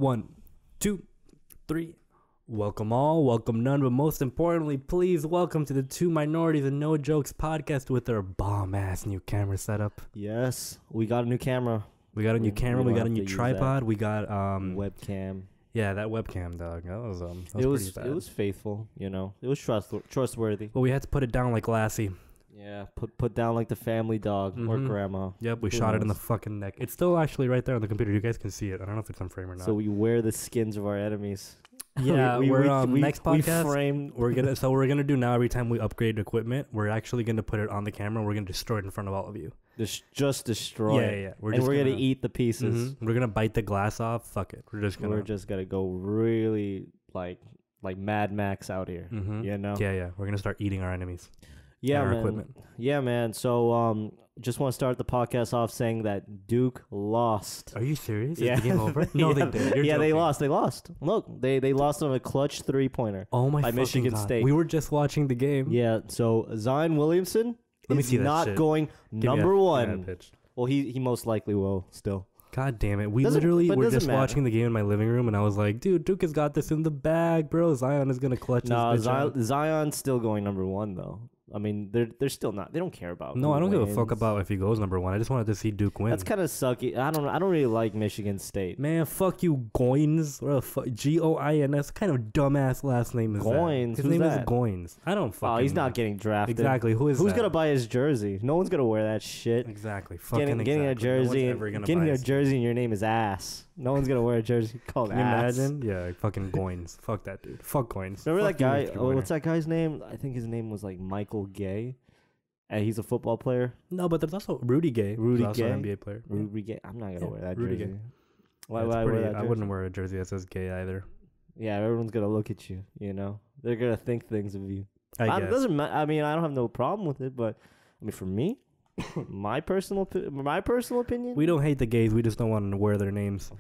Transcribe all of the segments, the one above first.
1, 2, 3. Welcome all, welcome none, but most importantly, please welcome to the Two Minorities and No Jokes podcast with our bomb-ass new camera setup. Yes, we got a new camera. We got a new camera, we got a new tripod, we got webcam. Yeah, that webcam, dog. That was pretty bad. It was faithful, you know. It was trustworthy. But we had to put it down like Lassie. Yeah, put down like the family dog or grandma. Yep, we shot it in the fucking neck. It's still actually right there on the computer. You guys can see it. I don't know if it's on frame or not. So we wear the skins of our enemies. Yeah, next podcast. We're we're gonna do now every time we upgrade equipment, we're actually gonna put it on the camera. We're gonna destroy it in front of all of you. Just destroy. Yeah. We're gonna eat the pieces. We're gonna bite the glass off. Fuck it. We're just gonna go really like Mad Max out here. You know. Yeah. We're gonna start eating our enemies. Yeah, man. Equipment. Yeah, man. So, just want to start the podcast off saying that Duke lost. Are you serious? Yeah. Is the game over? No, they did. You're joking. They lost. Look, they lost on a clutch 3-pointer. Oh my by fucking Michigan God. State. We were just watching the game. Yeah. So Zion Williamson is not going number one. Well, he most likely will still. God damn it. We literally were just watching the game in my living room, and I was like, dude, Duke has got this in the bag, bro. Zion is going to clutch his bitch out. Zion's still going number one, though. I mean, they're still not. They don't care about. No, I don't give a fuck about if he goes number one. I just wanted to see Duke win. That's kind of sucky. I don't really like Michigan State. Man, fuck you, Goins. Or Goins. What kind of dumbass last name is Goins? That? His name is Goins. I don't fucking. Oh, he's not getting drafted. Exactly. Who's gonna buy his jersey? No one's gonna wear that shit. Exactly. Getting a jersey. Getting a jersey and your name is ass. No one's gonna wear a jersey called ass. Can you imagine? Yeah, fucking Goins. Fuck that dude. Fuck Goins. Remember that guy? What's that guy's name? I think his name was like Michael Gay. And he's a football player. No, but there's also Rudy Gay. Rudy Gay, an NBA player. Rudy Gay. I'm not gonna wear that jersey. Gay. Why would I wear that jersey? I wouldn't wear a jersey that says gay either. Yeah, everyone's gonna look at you. You know, they're gonna think things of you. I guess. It doesn't matter. I mean, I don't have no problem with it, but I mean, for me, my personal opinion. We don't hate the gays. We just don't want to wear their names.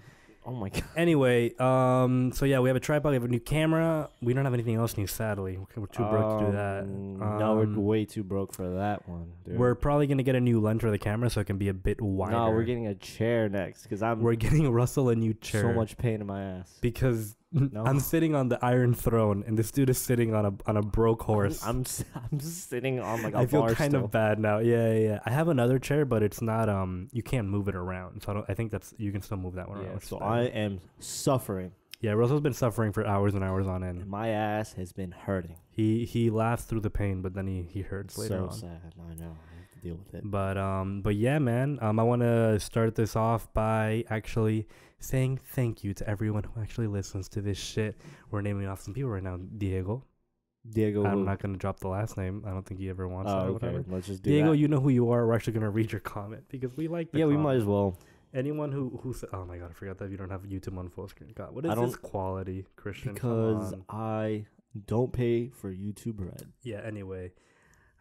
Oh my God. Anyway, so yeah, we have a tripod, we have a new camera. We don't have anything else new, sadly. We're too broke to do that. No, we're way too broke for that one, dude. We're probably gonna get a new lens for the camera so it can be a bit wider. No, we're getting a chair next because we're getting Russell a new chair. So much pain in my ass because I'm sitting on the Iron Throne and this dude is sitting on a broke horse. I'm sitting on like a bar. I feel kind of bad now. Yeah. I have another chair, but it's not you can't move it around. So I think you can still move that one around. So I am suffering. Yeah, Russell's been suffering for hours and hours on end. And my ass has been hurting. He laughs through the pain, but then he hurts later on. So sad. I know. I have to deal with it. But yeah, man. I want to start this off by actually saying thank you to everyone who actually listens to this shit. We're naming off some people right now. Diego. I'm not going to drop the last name. I don't think he ever wants that or whatever. Let's just do Diego, that. you know who you are. We're actually going to read your comment because we like the comment. We might as well. Anyone who said, oh my God, I forgot that you don't have YouTube on full screen. God, what is this quality, Christian? Because I don't pay for YouTube Red. Yeah, anyway.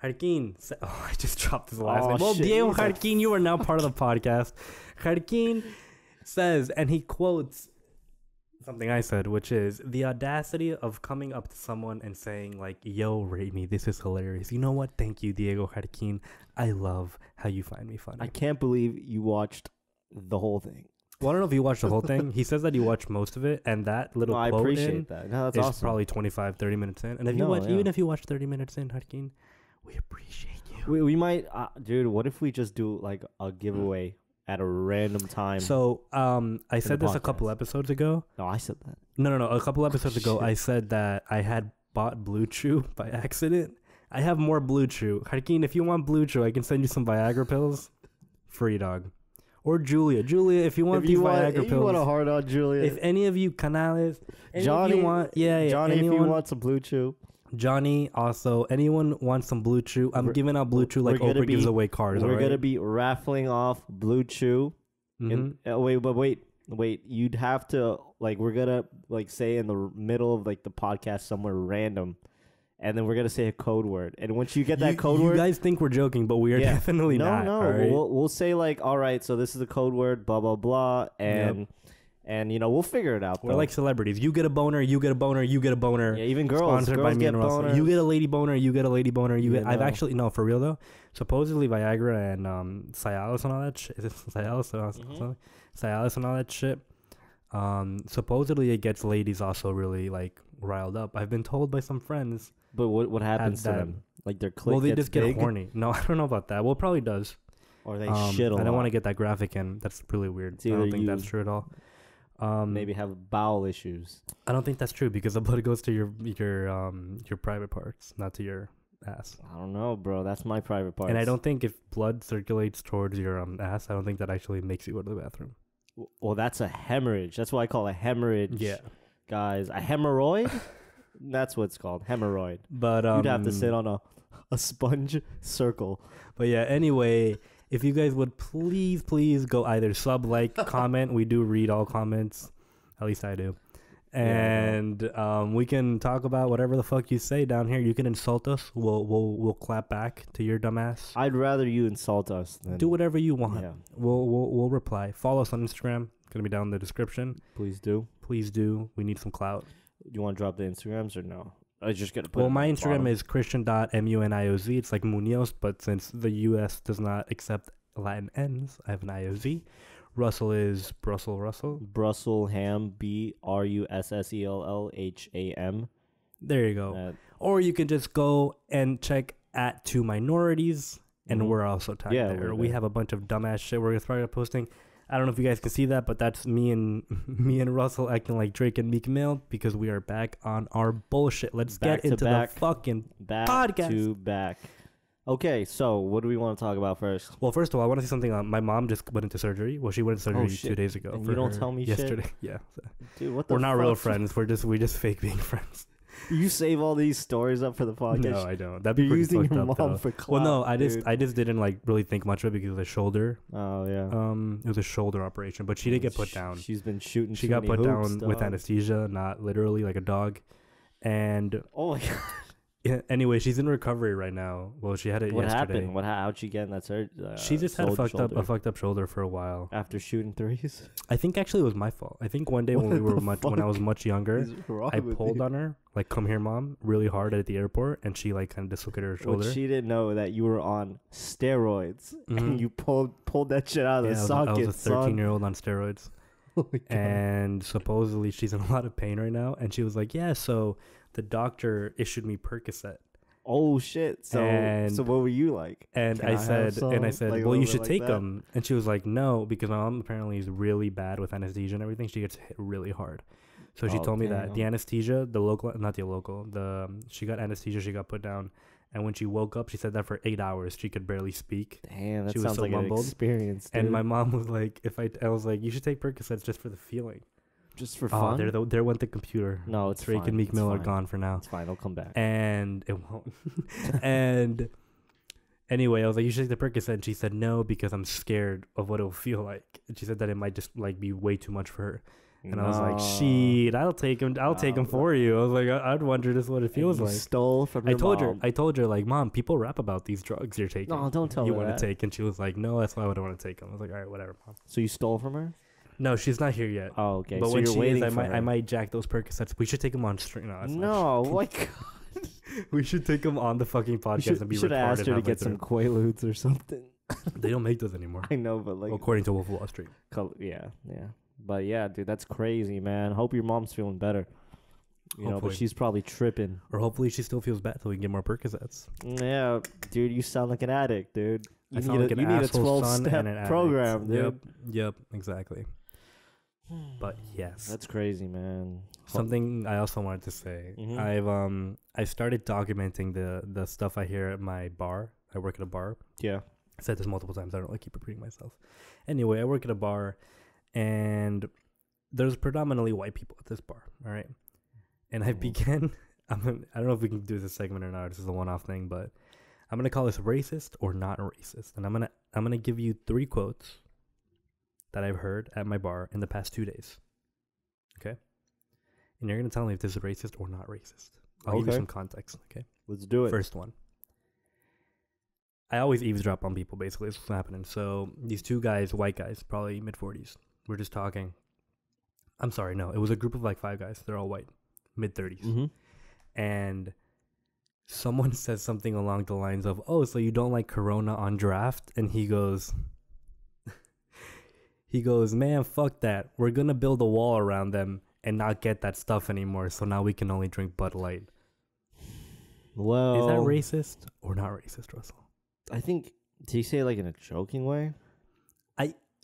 Jarquin, I just dropped his last name. Well, shit, Diego Jarquin, you are now part of the podcast. Jarquin says, and he quotes something I said, which is the audacity of coming up to someone and saying like, yo, rate me. This is hilarious. You know what? Thank you, Diego Jarquin. I love how you find me funny. I can't believe you watched the whole thing. Well, I don't know if you watched the whole thing. He says that he watched most of it, and that little quote I appreciate that. No, that's is awesome. Probably 25, 30 minutes in. And if even if you watch 30 minutes in, Jarquin, we appreciate you. We might, dude. What if we just do like a giveaway at a random time? So, I said this a couple episodes ago. No, I said that. No. A couple episodes ago, I said that I had bought Blue Chew by accident. I have more Blue Chew. Jarquin, if you want Blue Chew, I can send you some Viagra pills. Free, dog. Or Julia, if you want Viagra pills. If you want a hard on Julia. If any of you canales, Johnny, Johnny, if you want some Blue Chew. Johnny, also, anyone wants some Blue Chew? I'm giving out Blue Chew like Oprah gives away cars. We're gonna be raffling off Blue Chew. Wait. You'd have to we're gonna say in the middle of the podcast somewhere random. And then we're going to say a code word. And once you get that code word... You guys think we're joking, but we are definitely not. No. Right? We'll say all right, so this is the code word, blah, blah, blah. And And, you know, we'll figure it out, though. We're like celebrities. You get a boner, you get a boner, you get a boner. Yeah, even girls. Sponsored girls by me get and Russell. boners. You get a lady boner, you get a lady boner. You get. know. I've actually, no, for real, though. Supposedly Viagra and Cialis and all that shit. Is it Cialis? Cialis and all that shit. Supposedly it gets ladies also really like riled up. I've been told by some friends. But what happens to that- them? Like their clit Well, they gets just get big, horny. No, I don't know about that. Well, it probably does. or they shit a lot. I don't want to get that graphic in. That's really weird. It's I don't either think you that's true at all. maybe have bowel issues. I don't think that's true because the blood goes to your private parts, not to your ass. I don't know, bro. That's my private part. And I don't think if blood circulates towards your ass, I don't think that actually makes you go to the bathroom. Well, that's a hemorrhage. That's what I call a hemorrhage. Yeah. Guys, a hemorrhoid. That's what it's called, hemorrhoid. But You'd have to sit on a sponge circle. But yeah, anyway, if you guys would please go either sub, like, comment. We do read all comments. At least I do. And we can talk about whatever the fuck you say down here. You can insult us. We'll clap back to your dumbass. I'd rather you insult us than Do whatever you want. Yeah. We'll reply. Follow us on Instagram. It's gonna be down in the description. Please do. Please do. We need some clout. You want to drop the Instagrams or no? I was just gonna put. Well, my Instagram is christian.munioz. It's like Munoz, but since the U.S. does not accept Latin N's, I have an IOZ. Russell is Russell. Brusselham, BRUSSELLHAM. There you go. Or you can just go and check at 2 Minorities, and we're also tagged there. We have a bunch of dumbass shit we're probably posting. I don't know if you guys can see that, but that's me and Russell acting like Drake and Meek Mill because we are back on our bullshit. Let's get into the fucking podcast. To back. Okay, so what do we want to talk about first? Well, first of all, I want to say something. My mom just went into surgery. Well, she went into surgery 2 days ago. And you don't tell me yesterday. Shit? Yeah. Dude, what the We're not real friends. We just fake being friends. You save all these stories up for the podcast? No, I don't. That'd be You're using your mom mom for clout. Well, no, I just didn't like really think much of it because of the shoulder. Oh yeah. It was a shoulder operation, but she did get put down. She's been shooting. She got put down with anesthesia, not literally like a dog. And oh my god. Yeah, anyway, she's in recovery right now. Well, she had it yesterday. Happened? How'd she get in that surgery? She just had a fucked up shoulder for a while. After shooting threes? I think actually it was my fault. I think one day when I was much younger, I pulled on her, like, come here, mom, really hard at the airport, and she like kind of dislocated her shoulder. Well, she didn't know that you were on steroids, and you pulled that shit out of the socket. I was a 13-year-old on steroids. Oh my God. And supposedly she's in a lot of pain right now, and she was like, yeah, so the doctor issued me Percocet. Oh shit! So what were you like? And I said, like, well, you should take them. And she was like, no, because my mom apparently is really bad with anesthesia and everything. She gets hit really hard. So she told me that the anesthesia, she got anesthesia. She got put down, and when she woke up, she said that for 8 hours she could barely speak. Damn, that she sounds like an experience. Dude. And my mom was like, I was like, you should take Percocets just for the feeling. Just for fun? There went the computer. No, it's Drake fine. and Meek Mill are gone for now. It's fine. They'll come back. And it won't. And anyway, I was like, you should take the Percocet. And she said no because I'm scared of what it'll feel like. And she said that it might just like be way too much for her. And I was like, shit, I'll take him. I'll take him for you. I was like, I'd wonder just what it feels like. Stole from your mom. I told her, like, Mom, people rap about these drugs you're taking. No, don't tell her you want to take. And she was like, no, that's why I wouldn't want to take them. I was like, all right, whatever, Mom. So you stole from her? No, she's not here yet. Oh, okay. But so when you're she waiting is, for I might jack those Percocets. We should take them on stream. No, what? We should take them on the fucking podcast and be recorded. Should have asked her to get some Quaaludes or something. They don't make those anymore. I know, but like according to Wolf of Wall Street. Yeah. But yeah, dude, that's crazy, man. Hope your mom's feeling better. You know, but she's probably tripping. Or hopefully she still feels bad so we can get more Percocets. Yeah, dude, you sound like an addict, dude. You need a 12-step program, dude. Yep, exactly. But yes, that's crazy, man. Something I also wanted to say. I started documenting the stuff I hear at my bar. I work at a bar. Yeah, I said this multiple times. I don't like keep repeating myself. Anyway, I work at a bar, and there's predominantly white people at this bar. All right, and I began. I don't know if we can do this segment or not. This is a one-off thing, but I'm gonna call this racist or not racist, and I'm gonna give you 3 quotes that I've heard at my bar in the past 2 days. Okay? And you're going to tell me if this is racist or not racist. I'll give you some context, okay? Let's do it. First one. I always eavesdrop on people, basically. That's what's happening. So these 2 guys, white guys, probably mid-40s, were just talking. I'm sorry, no. It was a group of like 5 guys. They're all white. Mid-30s. Mm-hmm. And someone says something along the lines of, oh, so you don't like Corona on draft? And he goes... He goes, man, fuck that. We're gonna build a wall around them and not get that stuff anymore. So now we can only drink Bud Light. Well, is that racist or not racist, Russell? I think, did he say it like in a joking way?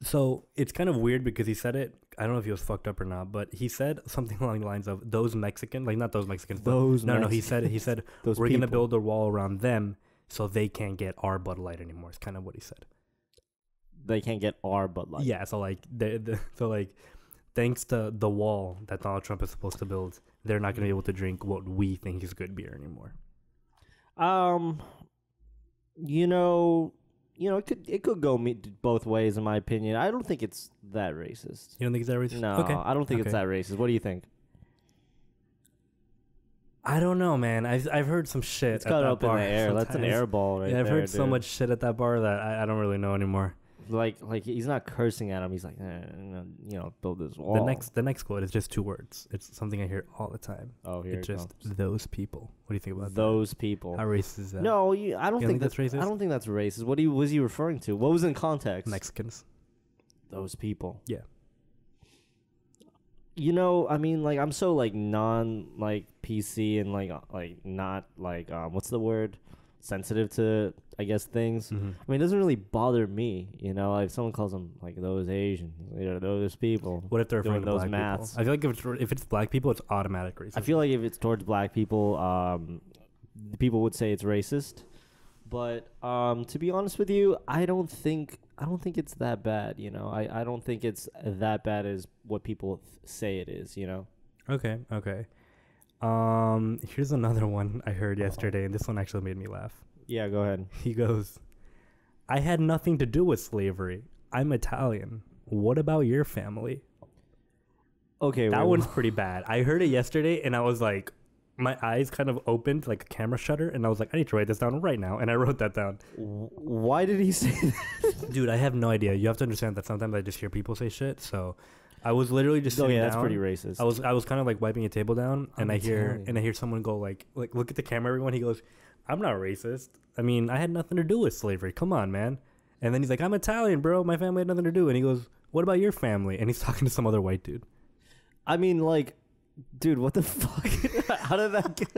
So it's kind of weird because he said it. I don't know if he was fucked up or not, but he said something along the lines of those Mexicans, like not those Mexicans. No. He said we're gonna build a wall around them so they can't get our Bud Light anymore. It's kind of what he said. They can't get our Bud Light. Yeah. So like thanks to the wall that Donald Trump is supposed to build, they're not gonna be able to drink what we think is good beer anymore. It could go both ways in my opinion. I don't think it's that racist. You don't think it's that racist? No, okay. I don't think it's that racist. What do you think? I don't know, man. I've heard some shit. It's got up in the air. Sometimes. That's an air ball, right? Yeah, I've heard dude. so much shit at that bar that I don't really know anymore. Like he's not cursing at him. He's like, build this wall. The next quote is just 2 words. It's something I hear all the time. Oh, here it's just comes. Those people. What do you think about those that? people? How racist is that? No, I don't think that's racist. I don't think that's racist. What was he referring to? What was in context? Mexicans. Those people. Yeah. I mean, like I'm so like non like PC and like not like what's the word? Sensitive to, I guess, things. Mm-hmm. I mean, it doesn't really bother me, if someone calls them like those Asians, those people. What if they're doing those black maths? People? I feel like if it's black people, it's automatic racist. I feel like if it's towards black people, people would say it's racist. But to be honest with you, I don't think it's that bad. I don't think it's that bad as what people say it is. Okay. Here's another one I heard yesterday, and this one actually made me laugh. Yeah, go ahead. He goes, I had nothing to do with slavery. I'm Italian. What about your family? Okay. That one's pretty bad. I heard it yesterday, and I was like, my eyes kind of opened like a camera shutter, and I was like, I need to write this down right now, and I wrote that down. Why did he say that? Dude, I have no idea. You have to understand that sometimes I just hear people say shit, so... I was literally just sitting down. That's pretty racist. I was kind of like wiping a table down, and I hear someone go like look at the camera, everyone. He goes, I'm not racist. I mean, I had nothing to do with slavery. Come on, man. And then he's like, I'm Italian, bro. My family had nothing to do. And he goes, what about your family? And he's talking to some other white dude. I mean, like, dude, what the fuck? How did that get?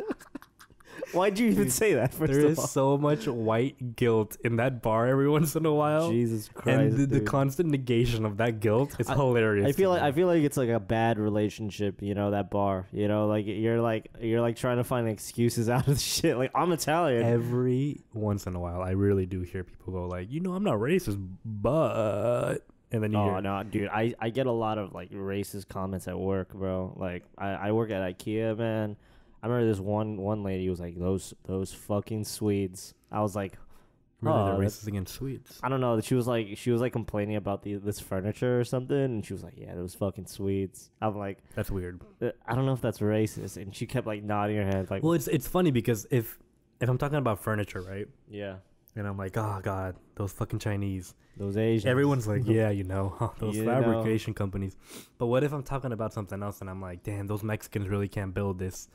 Why'd you even say that? There is so much white guilt in that bar every once in a while. Jesus Christ! And the constant negation of that guilt is hilarious. I feel like it's like a bad relationship. That bar. Like you're like trying to find excuses out of the shit. Like, I'm Italian. Every once in a while, I really do hear people go like, I'm not racist, but. And then you hear, no, dude, I get a lot of like racist comments at work, bro. Like I work at IKEA, man. I remember this one lady was like, those fucking Swedes. I was like, really, they're racist against Swedes. I don't know. She was like complaining about this furniture or something, and she was like, yeah, those fucking Swedes. I'm like, that's weird. I don't know if that's racist, and she kept like nodding her head. Like, well, it's funny because if I'm talking about furniture, right? Yeah. And I'm like, oh god, those fucking Chinese, those Asians. Everyone's like, yeah, those fabrication companies. But what if I'm talking about something else, and I'm like, damn, those Mexicans really can't build this.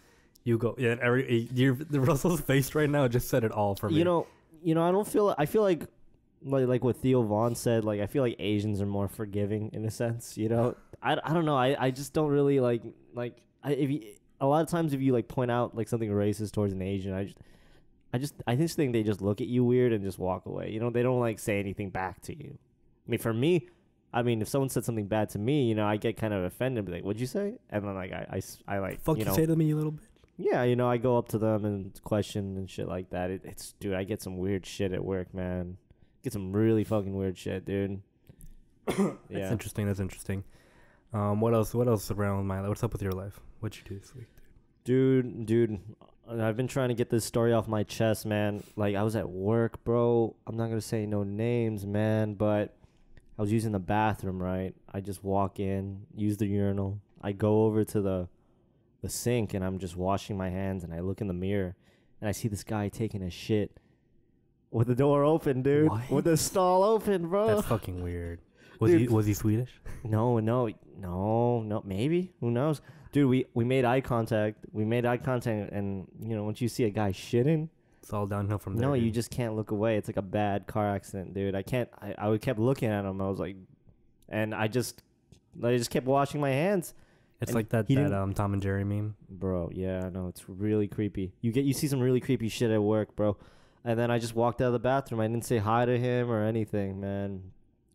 You go, yeah. The Russell's face right now just said it all for me. I don't feel. I feel like what Theo Vaughn said. Like, I feel like Asians are more forgiving in a sense. I don't know. I just don't really like. A lot of times if you like point out like something racist towards an Asian, I just think they just look at you weird and just walk away. They don't like say anything back to you. I mean, for me, if someone said something bad to me, I get kind of offended. Be like, what'd you say? And then like I like, fuck you say to me, you little bitch. Yeah, I go up to them and question and shit like that. It's dude, I get some weird shit at work, man. Get some really fucking weird shit, dude. Yeah. That's interesting. What else around my life? What's up with your life? What'd you do this week, dude? I've been trying to get this story off my chest, man. Like, I was at work, bro. I'm not gonna say no names, man, but I was using the bathroom, right? I just walk in, use the urinal. I go over to the sink, and I'm just washing my hands, and I look in the mirror, and I see this guy taking a shit with the door open, dude. What? With the stall open, bro. That's fucking weird. Was he Swedish? No, maybe. Who knows? Dude, we made eye contact. And once you see a guy shitting, it's all downhill from there. No, dude. you just can't look away. It's like a bad car accident, dude. I kept looking at him. I was like, and I just kept washing my hands. It's And like that Tom and Jerry meme. Bro, yeah, I know, it's really creepy. You see some really creepy shit at work, bro. And then I just walked out of the bathroom. I didn't say hi to him or anything, man.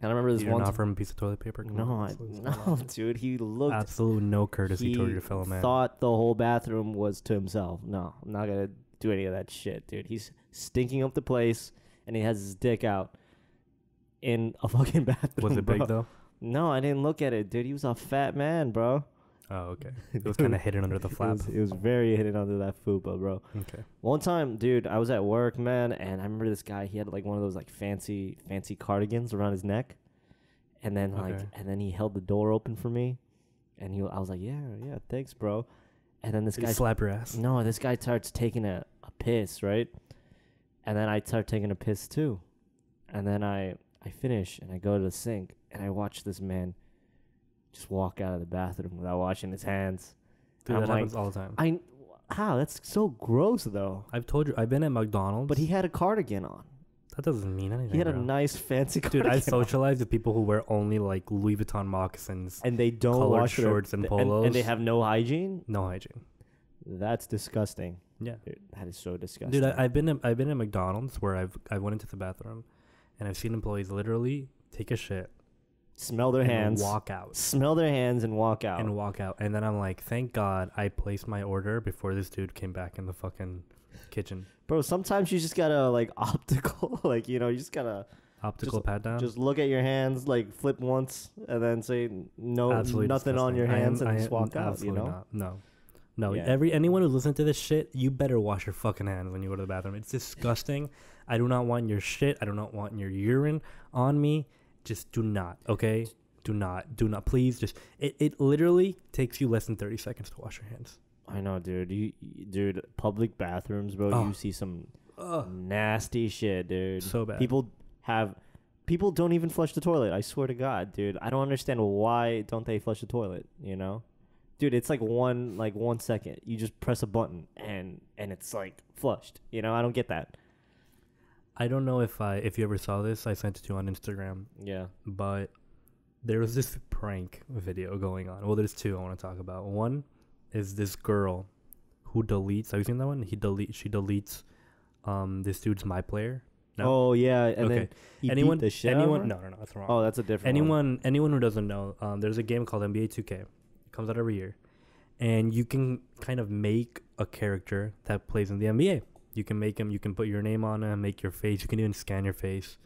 And I remember this You one. didn't offer him a piece of toilet paper? No, dude. He looked. Absolute no courtesy toward your fellow man. Thought the whole bathroom was to himself. No, I'm not gonna do any of that shit, dude. He's stinking up the place, and he has his dick out in a fucking bathroom. Was it bro. big though? No, I didn't look at it, dude. He was a fat man, bro. Oh, okay. It was kind of hidden under the flap. It was very hidden under that fupa, bro. Okay. One time, dude, I was at work, man, and I remember this guy. He had like one of those like fancy cardigans around his neck, and then and then he held the door open for me, and I was like, yeah, thanks, bro. And then this Did guy he slap your ass? No, this guy starts taking a piss, right? And then I start taking a piss too, and then I finish and I go to the sink and I watch this man just walk out of the bathroom without washing his hands. Dude, and that happens all the time. How? That's so gross, though. I've told you, I've been at McDonald's. But he had a cardigan on. That doesn't mean anything. He had a bro. nice, fancy cardigan. Dude, I socialize with people who wear only like Louis Vuitton moccasins and they don't colored wash shorts and polos. And they have no hygiene. No hygiene. That's disgusting. Yeah, dude, that is so disgusting. Dude, I've been at McDonald's where I went into the bathroom, and I've seen employees literally take a shit, smell their hands, walk out, smell their hands, and walk out, and then I'm like, thank God I placed my order before this dude came back in the fucking kitchen. Bro, sometimes you just gotta like optical, like you just gotta optical pat down. Just look at your hands, like flip once, and then say no, absolutely nothing disgusting. on your hands, and just walk out. Absolutely not. No. Yeah. Anyone who's listening to this shit, you better wash your fucking hands when you go to the bathroom. It's disgusting. I do not want your shit. I do not want your urine on me. Just do not. Okay. Do not. Please. Just it literally takes you less than 30 seconds to wash your hands. I know, dude. Dude, public bathrooms, bro. You see some nasty shit, dude. So bad. People don't even flush the toilet. I swear to God, dude. I don't understand why don't they flush the toilet. Dude, it's like 1 second. You just press a button and it's like flushed. I don't get that. I don't know if you ever saw this. I sent it to you on Instagram. Yeah. But there was this prank video going on. Well, there's two I want to talk about. One is this girl who deletes. Have you seen that one? She deletes this dude's My Player. No? Oh yeah, and then he beat the shit out of her? No, that's wrong. Oh, that's a different one. Anyone who doesn't know, there's a game called NBA 2K. It comes out every year, and you can kind of make a character that plays in the NBA. You can make him. You can put your name on him, make your face. You can even scan your face,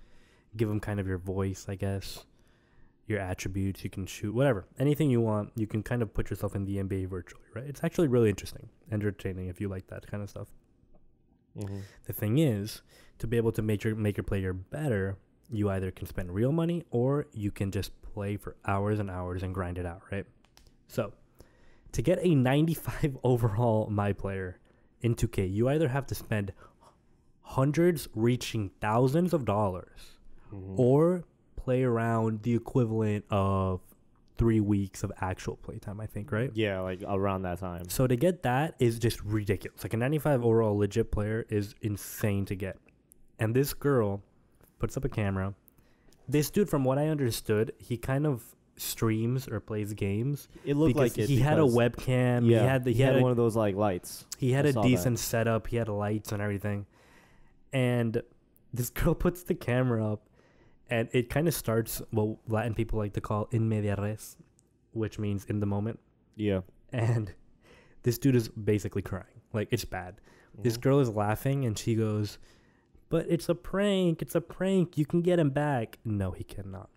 give him kind of your voice, I guess, your attributes. You can shoot whatever, anything you want. You can kind of put yourself in the NBA virtually, right? It's actually really interesting, entertaining if you like that kind of stuff. Mm-hmm. The thing is, to be able to make your player better, you either can spend real money or you can just play for hours and hours and grind it out, right? So, to get a 95 overall My Player in 2K, you either have to spend hundreds reaching thousands of dollars, or play around the equivalent of 3 weeks of actual playtime, I think, right? Yeah, like around that time. So to get that is just ridiculous. Like a 95 overall legit player is insane to get. And this girl puts up a camera. This dude, from what I understood, he kind of streams or plays games. It looked like it. He had a webcam. Yeah, he had one of those like lights. He had a decent setup. He had lights and everything. And this girl puts the camera up, and it kind of starts what Latin people like to call in media res, which means in the moment. Yeah. And this dude is basically crying. Like, it's bad. This girl is laughing, and she goes, "But it's a prank. It's a prank. You can get him back." No, he cannot.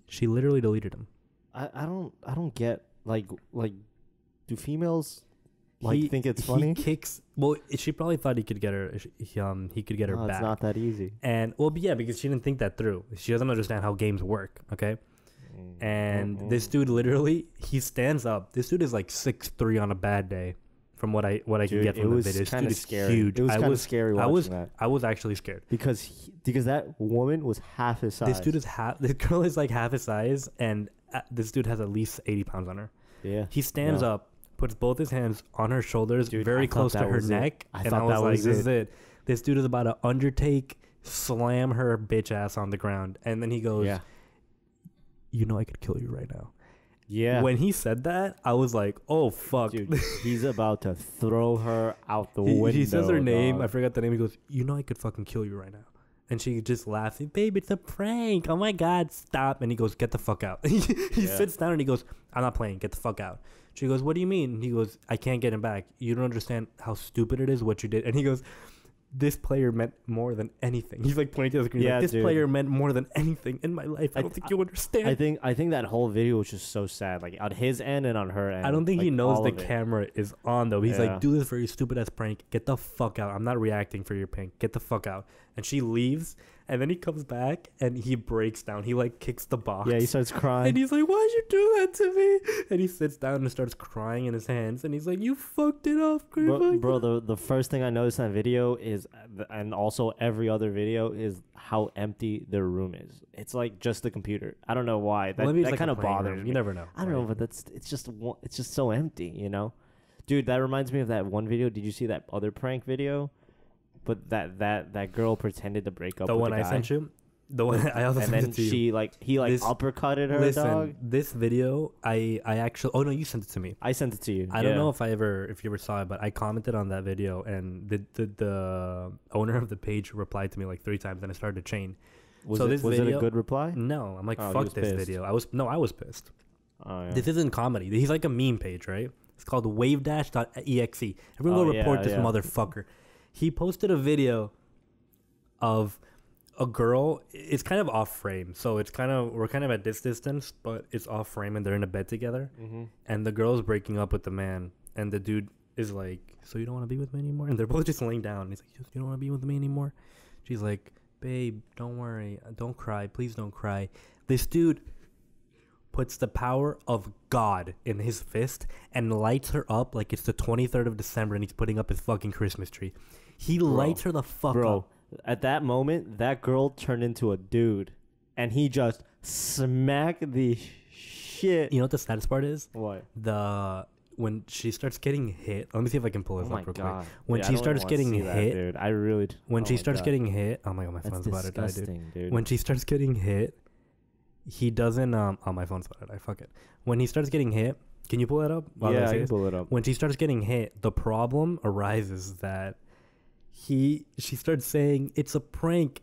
She literally deleted him. I don't get like do females think it's funny? He kicks. Well, she probably thought he could get her. He could get her back. It's not that easy. And yeah, because she didn't think that through. She doesn't understand how games work. Okay. And this dude literally, he stands up. This dude is like 6'3" on a bad day. From what I can get from the video, kind of scary. Huge. It was kind of scary watching that. I was actually scared because that woman was half his size. This girl is like half his size, and this dude has at least 80 pounds on her. Yeah. He stands up, puts both his hands on her shoulders, very close to her neck, and I was like, "This is it." This dude is about to undertake, slam her bitch ass on the ground, and then he goes, you know I could kill you right now. Yeah. When he said that, I was like, oh fuck. Dude, he's about to throw her out the window. He says her name. dog. I forgot the name. He goes, you know I could fucking kill you right now. And she just laughs. Babe, it's a prank. Oh my God, stop. And he goes, get the fuck out. He sits down and he goes, I'm not playing. Get the fuck out. She goes, what do you mean? And he goes, I can't get him back. You don't understand how stupid it is what you did. And he goes, this player meant more than anything. He's like pointing to the screen. Yeah, like, this dude. player meant more than anything in my life. I don't think you understand. I think that whole video was just so sad, like on his end and on her end. I don't think like, he knows all the of it. camera is on though. He's Yeah. like, do this for your stupid ass prank. Get the fuck out. I'm not reacting for your prank. Get the fuck out. And she leaves. And then he comes back and he breaks down. He like kicks the box. Yeah, he starts crying. And he's like, why'd you do that to me? And he sits down and starts crying in his hands. And he's like, you fucked it up, Bro, the first thing I noticed in that video is, and also every other video, is how empty their room is. It's like just the computer. I don't know why. That, maybe it's that like kind a of playing bothers room. me. You never know. I don't know, but it's just so empty, you know? Dude, that reminds me of that one video. Did you see that other prank video? But that girl pretended to break up The with one the I guy. sent you? The one I also And sent then it to you. he This- uppercutted her, Listen, dog. this video, I actually... Oh, no, you sent it to me. I sent it to you. I don't know if you ever saw it, but I commented on that video, and the owner of the page replied to me like 3 times, and I started a chain. Was, so it, this was it a video- good reply? No, I'm like, Oh, he fuck was this pissed. video. I was pissed. Oh, yeah. This isn't comedy. He's like a meme page, right? It's called wavedash.exe. Everyone go Oh, report yeah, this yeah. motherfucker. He posted a video of a girl. It's kind of off frame, so we're kind of at this distance, but it's off frame, and they're in a bed together, Mm-hmm. and the girl's breaking up with the man, and the dude is like, so you don't want to be with me anymore? And they're both just laying down. And he's like, you don't want to be with me anymore? She's like, babe, don't worry, don't cry, please don't cry. This dude puts the power of God in his fist and lights her up like it's the 23rd of December and he's putting up his fucking Christmas tree. He lights her the fuck up. At that moment, that girl turned into a dude, and he just smacked the shit. You know what the saddest part is? What? When she starts getting hit. Let me see if I can pull Oh this my up real god! quick. When Dude, I she don't starts wanna getting see that, hit, dude, I really. when oh she my starts God. getting hit, oh my god, my That's phone's about to die, dude. disgusting, dude. When she starts getting hit, he doesn't. Oh, my phone's about to die. Fuck it. When he starts getting hit, can you pull that up? While yeah, I I say can this? pull it up. When she starts getting hit, the problem arises that she starts saying it's a prank,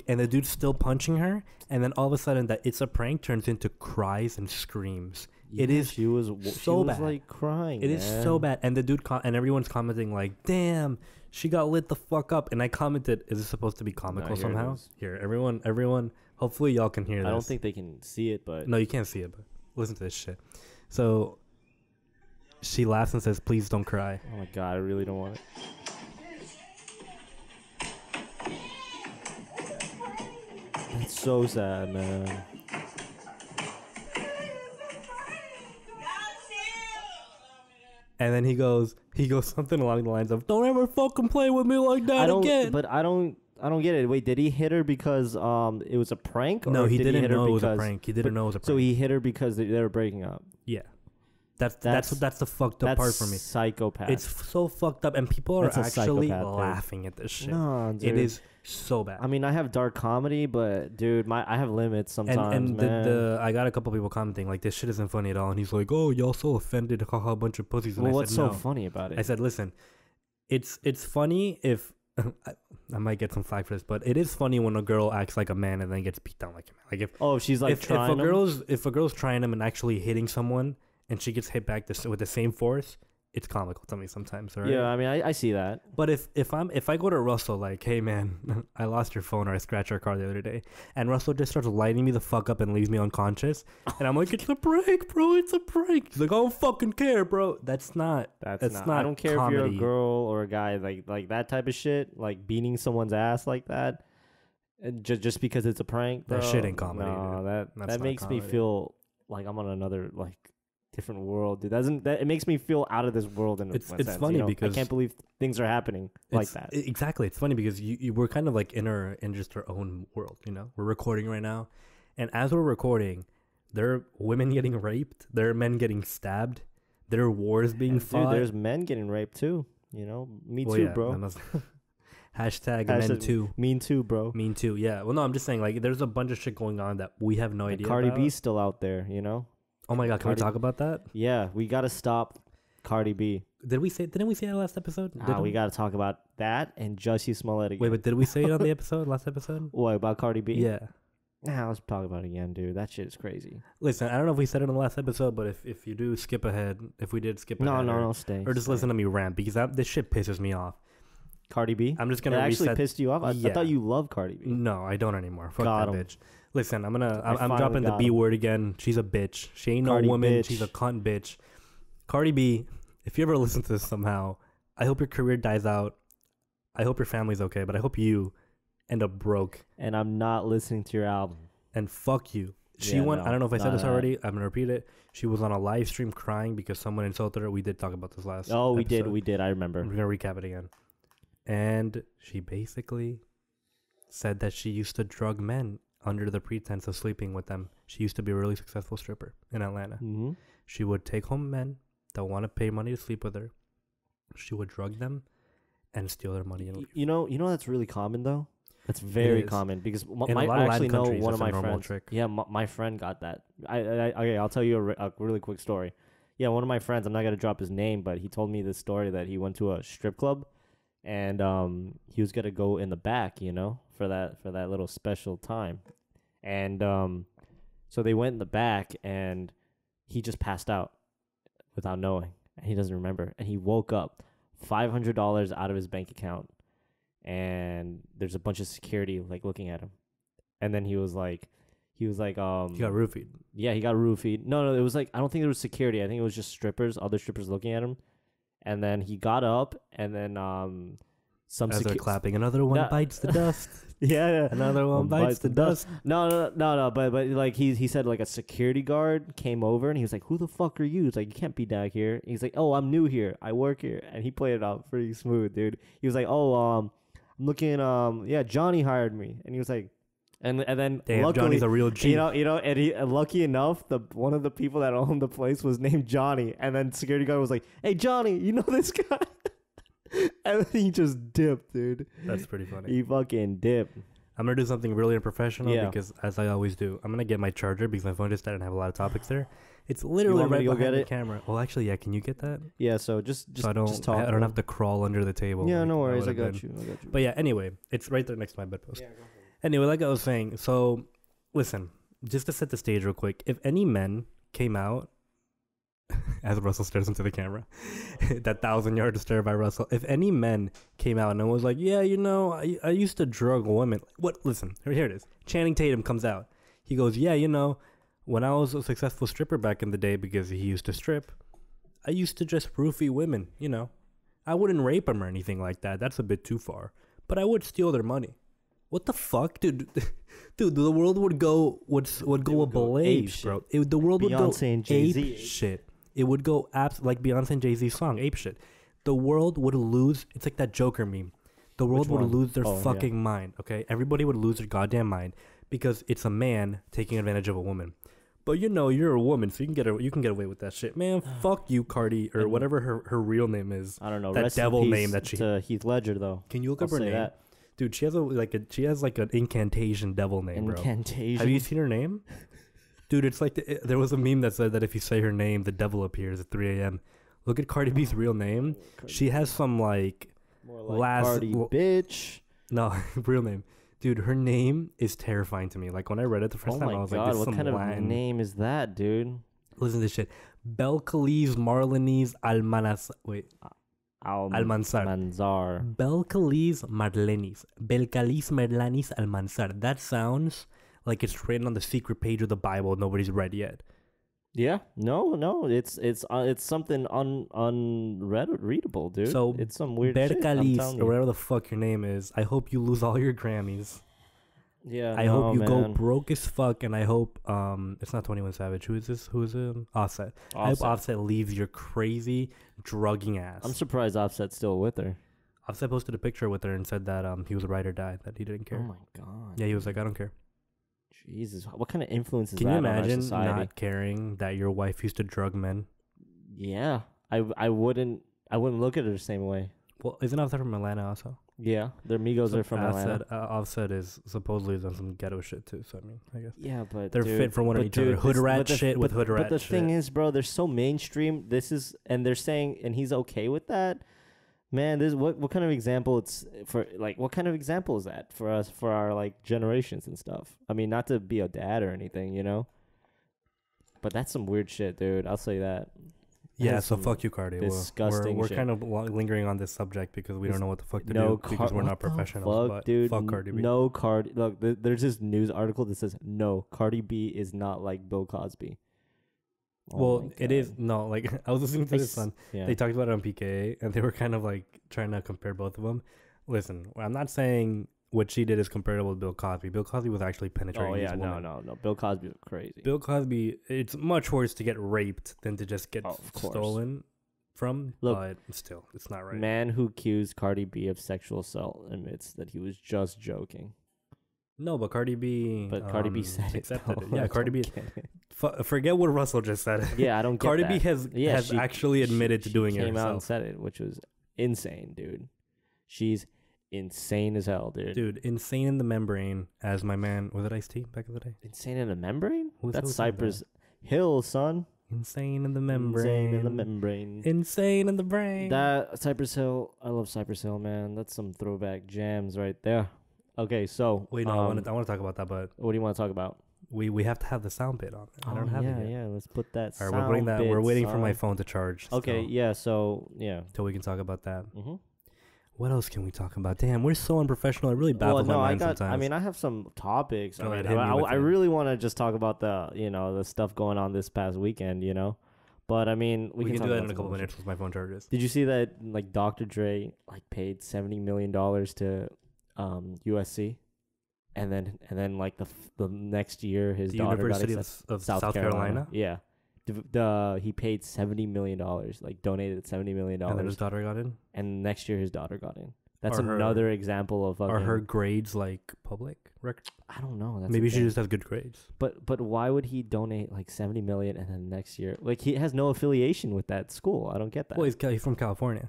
and the dude's still punching her, and then all of a sudden that it's a prank turns into cries and screams. It Yeah, is She was so bad. like crying. It is so bad, and the dude and everyone's commenting like, "Damn, she got lit the fuck up." And I commented, "Is this supposed to be comical here it somehow?" is. Here, everyone. Hopefully, y'all can hear this. I don't think they can see it, but No, you can't see it, but listen to this shit. So she laughs and says, "Please don't cry." oh my god, I really don't want it. It's so sad, man. And then he goes something along the lines of, "Don't ever fucking play with me like that again." But I don't get it. Wait, did he hit her because it was a prank? No, or he did didn't hit her know it was a because- prank. He didn't know it was a prank. So he hit her because they were breaking up. Yeah, that's the fucked up That's part for me. psychopath. It's so fucked up, and people are That's a actually psychopath, dude. laughing at this shit. no, dude. It is so bad. I mean, I have dark comedy, but dude, I have limits sometimes, and man. I got a couple people commenting like, "This shit isn't funny at all," and he's like, "Oh, y'all so offended, haha, a bunch of pussies." And Well, I what's said, so "No." funny about it? I said, "Listen, it's funny if I might get some flack for this, but it is funny when a girl acts like a man and then gets beat down like a man. Like if She's like if trying a girl's trying him and actually hitting someone and she gets hit back with the same force, it's comical to me sometimes, right? Yeah, I mean, I see that. But if I go to Russell like, "Hey man, I lost your phone or I scratched your car the other day," and Russell just starts lighting me the fuck up and leaves me unconscious, and I'm like, "It's a prank, bro. It's a prank." He's like, "I don't fucking care, bro." That's not. That's not I don't care if you're comedy. a girl or a guy, like that type of shit, like beating someone's ass like that, and just because it's a prank. That bro, shit ain't comedy, No, dude. that That's that not makes me comedy. feel like I'm on another like different world, dude. It makes me feel out of this world in a It's sense, funny you know? because I can't believe things are happening like that. Exactly. It's funny because we're kind of like in just our own world, you know? We're recording right now. And as we're recording, there are women getting raped. There are men getting stabbed. There are wars being And, fought. dude, there's men getting raped too. You know, me Well, too, yeah, bro. that must- Hashtag Hashtag men too. Mean too, bro. Mean too. Yeah. Well, no, I'm just saying like there's a bunch of shit going on that we have no Like idea. Cardi about. B's still out there, you know? Oh my god, can Cardi- we talk about that? Yeah, we gotta stop Cardi B. Didn't we say that last episode? We gotta talk about that and Jussie Smollett again. Wait, but did we say it on the last episode? What about Cardi B? Yeah. Nah, let's talk about it again, dude. That shit is crazy. Listen, I don't know if we said it in the last episode, but if you do skip ahead, if we did skip ahead, No, stay. or just listen to me rant because this shit pisses me off. Cardi B? I'm just It gonna actually reset. pissed you off? I Yeah. thought you loved Cardi B. No, I don't anymore. Fuck Got that 'em. bitch. Listen, I'm finally dropping the got B 'em. word again. She's a bitch. She ain't Cardi no woman. bitch. She's a cunt bitch. Cardi B, if you ever listen to this somehow, I hope your career dies out. I hope your family's okay, but I hope you end up broke. And I'm not listening to your album. And fuck you. She Yeah, won. no, I don't know if I said not this that. already. I'm gonna repeat it. She was on a live stream crying because someone insulted her. We did talk about this last. Oh, we episode. did. I remember. We're gonna recap it again. And she basically said that she used to drug men under the pretense of sleeping with them. She used to be a really successful stripper in Atlanta. Mm-hmm. She would take home men that want to pay money to sleep with her. She would drug them and steal their money and leave. You know that's really common though. That's very is. common because In a I lot of actually Latin know countries, one of that's a my normal friends. trick. Yeah, my friend got that. Okay, I'll tell you a really quick story. Yeah, one of my friends. I'm not gonna drop his name, but he told me this story that he went to a strip club, and he was gonna go in the back, you know, for that little special time, and so they went in the back, and he just passed out without knowing, and he doesn't remember, and he woke up $500 out of his bank account. And there's a bunch of security like looking at him, and then he was like, He got roofied. yeah, he got roofied. No, it was like I don't think there was security. I think it was just other strippers looking at him, and then he got up, and then some As they're security. clapping, another one No. bites the dust. Yeah, Another one bites the dust. No, but like he said like a security guard came over and he was like, "Who the fuck are you?" He's like, "You can't be down here." He's like, "Oh, I'm new here. I work here." And he played it out pretty smooth, dude. He was like, "Oh, I'm looking yeah, Johnny hired me." And he was like and then Damn, luckily, Johnny's a real G. you know, and he lucky enough, one of the people that owned the place was named Johnny, and then security guard was like, "Hey, Johnny, you know this guy?" And then he just dipped, dude. That's pretty funny. He fucking dipped. I'm gonna do something really unprofessional Yeah. because, as I always do, I'm gonna get my charger because my phone just died and I have a lot of topics there. It's literally want me right to go behind get the it? camera. Well, actually, yeah. Can you get that? Yeah, so just So I don't. just talk. I don't have to crawl under the table. Yeah, like no worries. I would've got been. you. I got you. But yeah. Anyway, it's right there next to my bedpost. Yeah, go for it. Anyway, like I was saying, so listen, just to set the stage real quick. If any men came out, as Russell stares into the camera, that 1,000-yard stare by Russell. If any men came out and was like, "Yeah, you know, I used to drug women." What? Listen, here it is. Channing Tatum comes out. He goes, "Yeah, you know, when I was a successful stripper back in the day, because he used to strip, I used to just roofie women. You know, I wouldn't rape them or anything like that. That's a bit too far. But I would steal their money." What the fuck, dude? Dude, the world would go ablaze, ape bro. The world would go Beyonce and Jay-Z. ape shit. It would go like Beyonce and Jay-Z's song, ape shit. The world would lose. It's like that Joker meme. The world Which would one? lose their Oh, yeah. fucking mind. Okay, everybody would lose their goddamn mind because it's a man taking advantage of a woman. But you know, you're a woman, so you can get away with that shit, man. Fuck you, Cardi, or And- whatever her real name is. I don't know. That Rest in devil peace name that she- to Heath Ledger though. Can you look I'll up her say name, that. dude? She has like an incantation devil name, bro. Incantation. Have you seen her name? Dude, it's like there was a meme that said that if you say her name, the devil appears at 3 a.m. Look at Cardi B's real name. She has some like More like last- Cardi bitch. no real name. Dude, her name is terrifying to me. Like when I read it the first Oh time, my I was like, god, "This is what some kind of Latin." name is that, dude? Listen to this shit. Belcalis Marlenis Almanas. Wait, Almanzar. Manzar. Belcalis Marlenis. Belcalis Marlenis Almanzar. That sounds like it's written on the secret page of the Bible nobody's read yet. Yeah, no, it's something unreadable, dude. So, it's some weird shit. I'm Bercalis, telling or you. whatever the fuck your name is. I hope you lose all your Grammys. Yeah, I hope you go man. broke as fuck, and I hope it's not 21 Savage. Who is this? Who is it? Offset. I hope Offset leaves your crazy drugging ass. I'm surprised Offset's still with her. Offset posted a picture with her and said that he was a ride or die, that he didn't care. Oh my god. Yeah, he was like, I don't care. Jesus, what kind of influence is Can that you on our imagine society? not caring that your wife used to drug men? Yeah, I wouldn't look at her the same way. Well, isn't Offset from Atlanta also? Yeah, their Migos are from Atlanta. Offset is supposedly done some ghetto shit too. So I mean, I guess Yeah, but they're dude, fit for one but of each other. dude, Hood this- rat but the- shit with hood rat But the shit. thing is, bro, they're so mainstream. And they're saying, and he's okay with that. Man, this what kind of example it's for? Like, what kind of example is that for us, for our like generations and stuff? I mean, not to be a dad or anything, you know. But that's some weird shit, dude. I'll say that. Yeah, That's so some fuck you, Cardi. disgusting We're shit. kind of lingering on this subject because we don't know what the fuck to No, do because we're what not the professionals. fuck, But dude. fuck Cardi B. No Cardi. Look, there's this news article that says no, Cardi B is not like Bill Cosby. Oh Well, my it God. is no. Like I was listening to this on. Yeah. They talked about it on PKA, and they were kind of like trying to compare both of them. Listen, I'm not saying what she did is comparable to Bill Cosby. Bill Cosby was actually penetrating Oh yeah, these women. no. Bill Cosby was crazy. Bill Cosby, it's much worse to get raped than to just get Of course. stolen from. Look, but still, it's not right. Man who accused Cardi B of sexual assault admits that he was just joking. No, but Cardi B. But Cardi B said it. accepted though. it. Yeah, I Cardi B. don't get it. Forget what Russell just said. Yeah, I don't get Cardi that. B has Yeah, has she- actually admitted to doing it Came out and herself. said it, which was insane, dude. She's insane as hell, dude. Dude, insane in the membrane, as my man was it Ice-T back in the day? Insane in the membrane? Who That's said that? Cypress Hill, son. Insane in the membrane. Insane in the membrane. Insane in the brain. That Cypress Hill, I love Cypress Hill, man. That's some throwback jams right there. Okay, so Wait, no, I want to talk about that, but what do you want to talk about? we have to have the sound bit on. I don't have yeah, it yet. yeah. Let's put that. All right, we're putting sound that. We're bit, waiting for my son. phone to charge. Okay, yeah. So yeah. Till we can talk about that. Mm-hmm. What else can we talk about? Damn, we're so unprofessional. It really baffles my mind sometimes. I mean, I have some topics. Go I ahead, mean, hit me with I it. really want to just talk about the stuff going on this past weekend, But I mean, we can talk do that about in a some couple other minutes once my phone charges. shit. Did you see that like Dr. Dre like paid $70 million to USC, and then like the next year his The daughter University got of South Carolina. Yeah, he paid $70 million, like donated $70 million, And then his daughter got in. and next year his daughter got in. That's Are her- another example of Are her grades like public record? I don't know. That's Maybe the she thing. just has good grades. But why would he donate like 70 million and then next year like he has no affiliation with that school? I don't get that. Well, he's from California.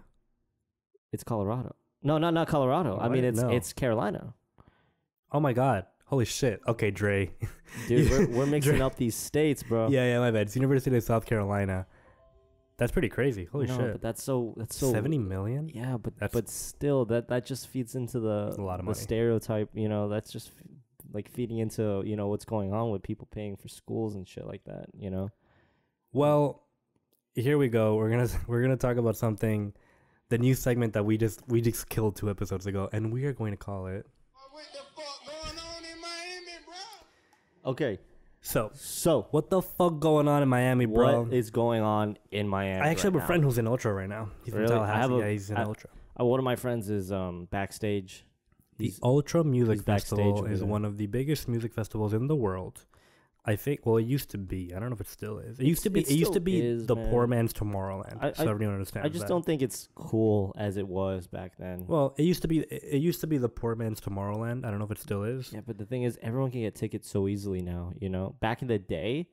It's Colorado. No, not Colorado. I mean What? No. it's Carolina. Oh my God. Holy shit. Okay, Dre. Dude, we're mixing up these states, bro. Yeah, my bad. It's University of South Carolina. That's pretty crazy. Holy No, shit. but that's so 70 million? Yeah, but That's- still that just feeds into That's a lot of the money. stereotype, that's just like feeding into, what's going on with people paying for schools and shit like that, Well, here we go. We're gonna talk about something, the new segment that we just killed 2 episodes ago, and we are going to call it. What the fuck going on in Miami, bro? Okay. So what the fuck going on in Miami, bro? What is going on in Miami? I actually right have a now? friend who's in Ultra right now. He's Really? from I Tallahassee. have a- Yeah, he's in Ultra. One of my friends is backstage. The He's Ultra Music he's backstage Festival over is there. one of the biggest music festivals in the world. I think. Well, it used to be. I don't know if it still is. It used to be. It It used to still be is, the man. poor man's Tomorrowland. I- so everyone understands. I just that. don't think it's cool as it was back then. Well, it used to be. It used to be the poor man's Tomorrowland. I don't know if it still is. Yeah, but the thing is, everyone can get tickets so easily now. Back in the day,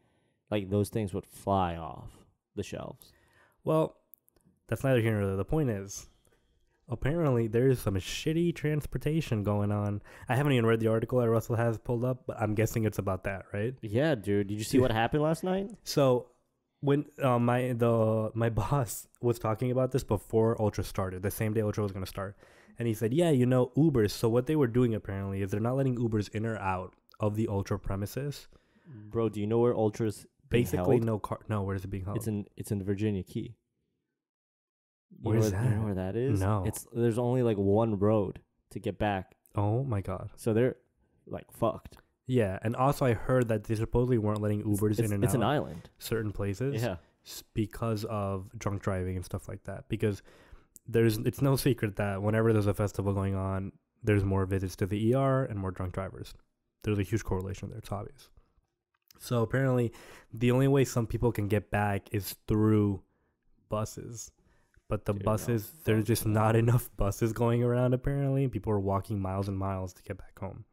like those things would fly off the shelves. Well, that's neither here nor there. The point is, apparently there is some shitty transportation going on. I haven't even read the article that Russell has pulled up, but I'm guessing it's about that, right? Yeah, dude. Did you see what happened last night? So when my boss was talking about this before Ultra started, the same day Ultra was going to start, and he said, yeah, Ubers. So what they were doing apparently is they're not letting Ubers in or out of the Ultra premises. Bro, do you know where Ultra's being Basically, held? no car. No, where is it being held? It's in Virginia Key. You Where's know where, You know that? where that is? No. There's only like one road to get back, Oh my God. so they're like fucked. Yeah, and also I heard that they supposedly weren't letting Ubers in and It's out an island. certain places. Yeah. Because of drunk driving and stuff like that. Because it's no secret that whenever there's a festival going on, there's more visits to the ER and more drunk drivers. There's a huge correlation there. It's obvious. So apparently, the only way some people can get back is through buses. But the Dude, no, buses, there's just not enough buses going around apparently. People are walking miles and miles to get back home.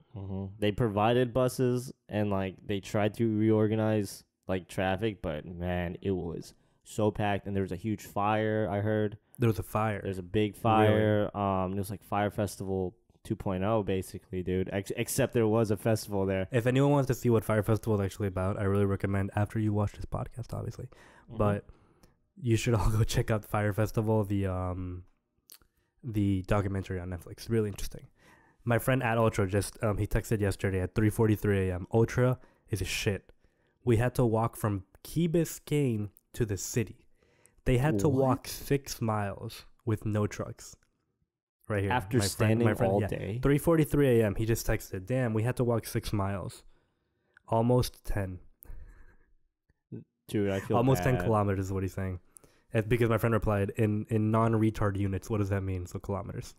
They provided buses and like they tried to reorganize like traffic, but man, it was so packed, and there was a huge fire. I heard There was a fire. there's a big fire. It was like Fire Festival 2.0, basically, dude. Except there was a festival there. If anyone wants to see what Fire Festival is actually about, I really recommend after you watch this podcast, obviously. Mhm. But you should all go check out Fire Festival, the documentary on Netflix. Really interesting. My friend at Ultra just he texted yesterday at 3:43 a.m. Ultra is a shit. We had to walk from Key Biscayne to the city. They had to walk 6 miles with no trucks. Right here. After standing all day. 3:43 a.m. He just texted, "Damn, we had to walk 6 miles, almost 10, Dude, I feel almost 10 bad. kilometers." Is what he's saying. It's because my friend replied in non-retard units. What does that mean? So kilometers.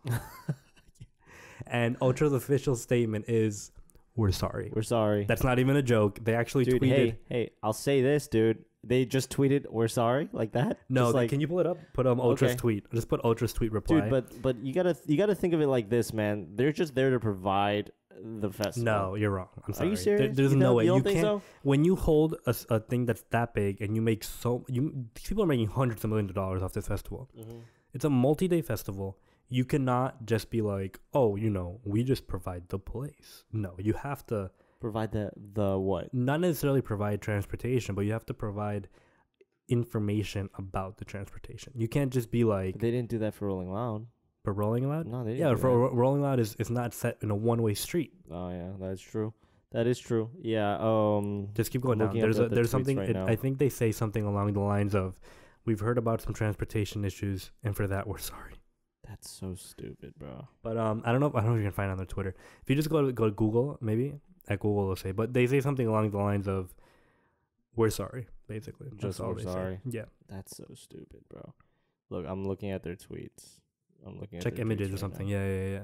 And Ultra's official statement is, "We're sorry." We're sorry. That's not even a joke. They actually Dude, tweeted. hey, I'll say this, dude. They just tweeted, "We're sorry," like that. No, Just like, can you pull it up? Put Ultra's Okay. tweet. Just put Ultra's tweet reply. dude, but you gotta think of it like this, man. They're just there to provide the festival. No, you're wrong. I'm sorry. Are you serious? There's You no don't- way. You don't You think can't. so? When you hold a thing that's that big and you make these people are making hundreds of millions of dollars off this festival. Mhm. It's a multi-day festival. You cannot just be like, oh, we just provide the place. No, you have to Provide the what? not necessarily provide transportation, but you have to provide information about the transportation. You can't just be like, They didn't do that for Rolling Loud. for Rolling Loud. No, they didn't. Yeah, do for that. Rolling Loud is not set in a one-way street. Oh yeah, that's true. That is true. Yeah. Just keep going down. looking at the There's tweets something. right now. I think they say something along the lines of, "We've heard about some transportation issues, and for that we're sorry." That's so stupid, bro. But I don't know. I don't know if you can find it on their Twitter. If you just go to Google, maybe at Google they'll say. But they say something along the lines of, "We're sorry," basically. That's Just all we're they say. sorry. Yeah. That's so stupid, bro. Look, I'm looking at their tweets. I'm looking at Check their images tweets or right something. now. Yeah.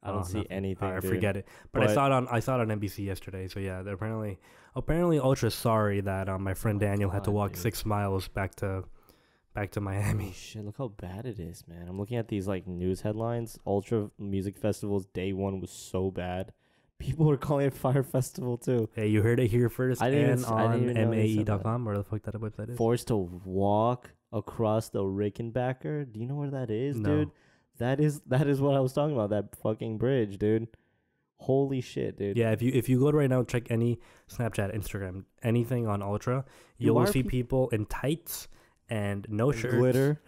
I don't see nothing. anything. All right, dude. forget it. But I But- saw it on NBC yesterday. So yeah, they're apparently ultra sorry that my friend Daniel had to God, walk dude. 6 miles back to Miami. Holy shit, look how bad it is, man. I'm looking at these like news headlines. Ultra Music Festival's day one was so bad. People were calling it Fire Festival too. Hey, you heard it here first, I didn't and even- I didn't on even know they said that. mae.com, where the fuck that website is. Forced to walk across the Rickenbacker. Do you know where that is, No. dude? That is what I was talking about. That fucking bridge, dude. Holy shit, dude. Yeah, if you go to right now, check any Snapchat, Instagram, anything on Ultra, Dude, you why will are see peop- people in tights and no shirts, Glitter.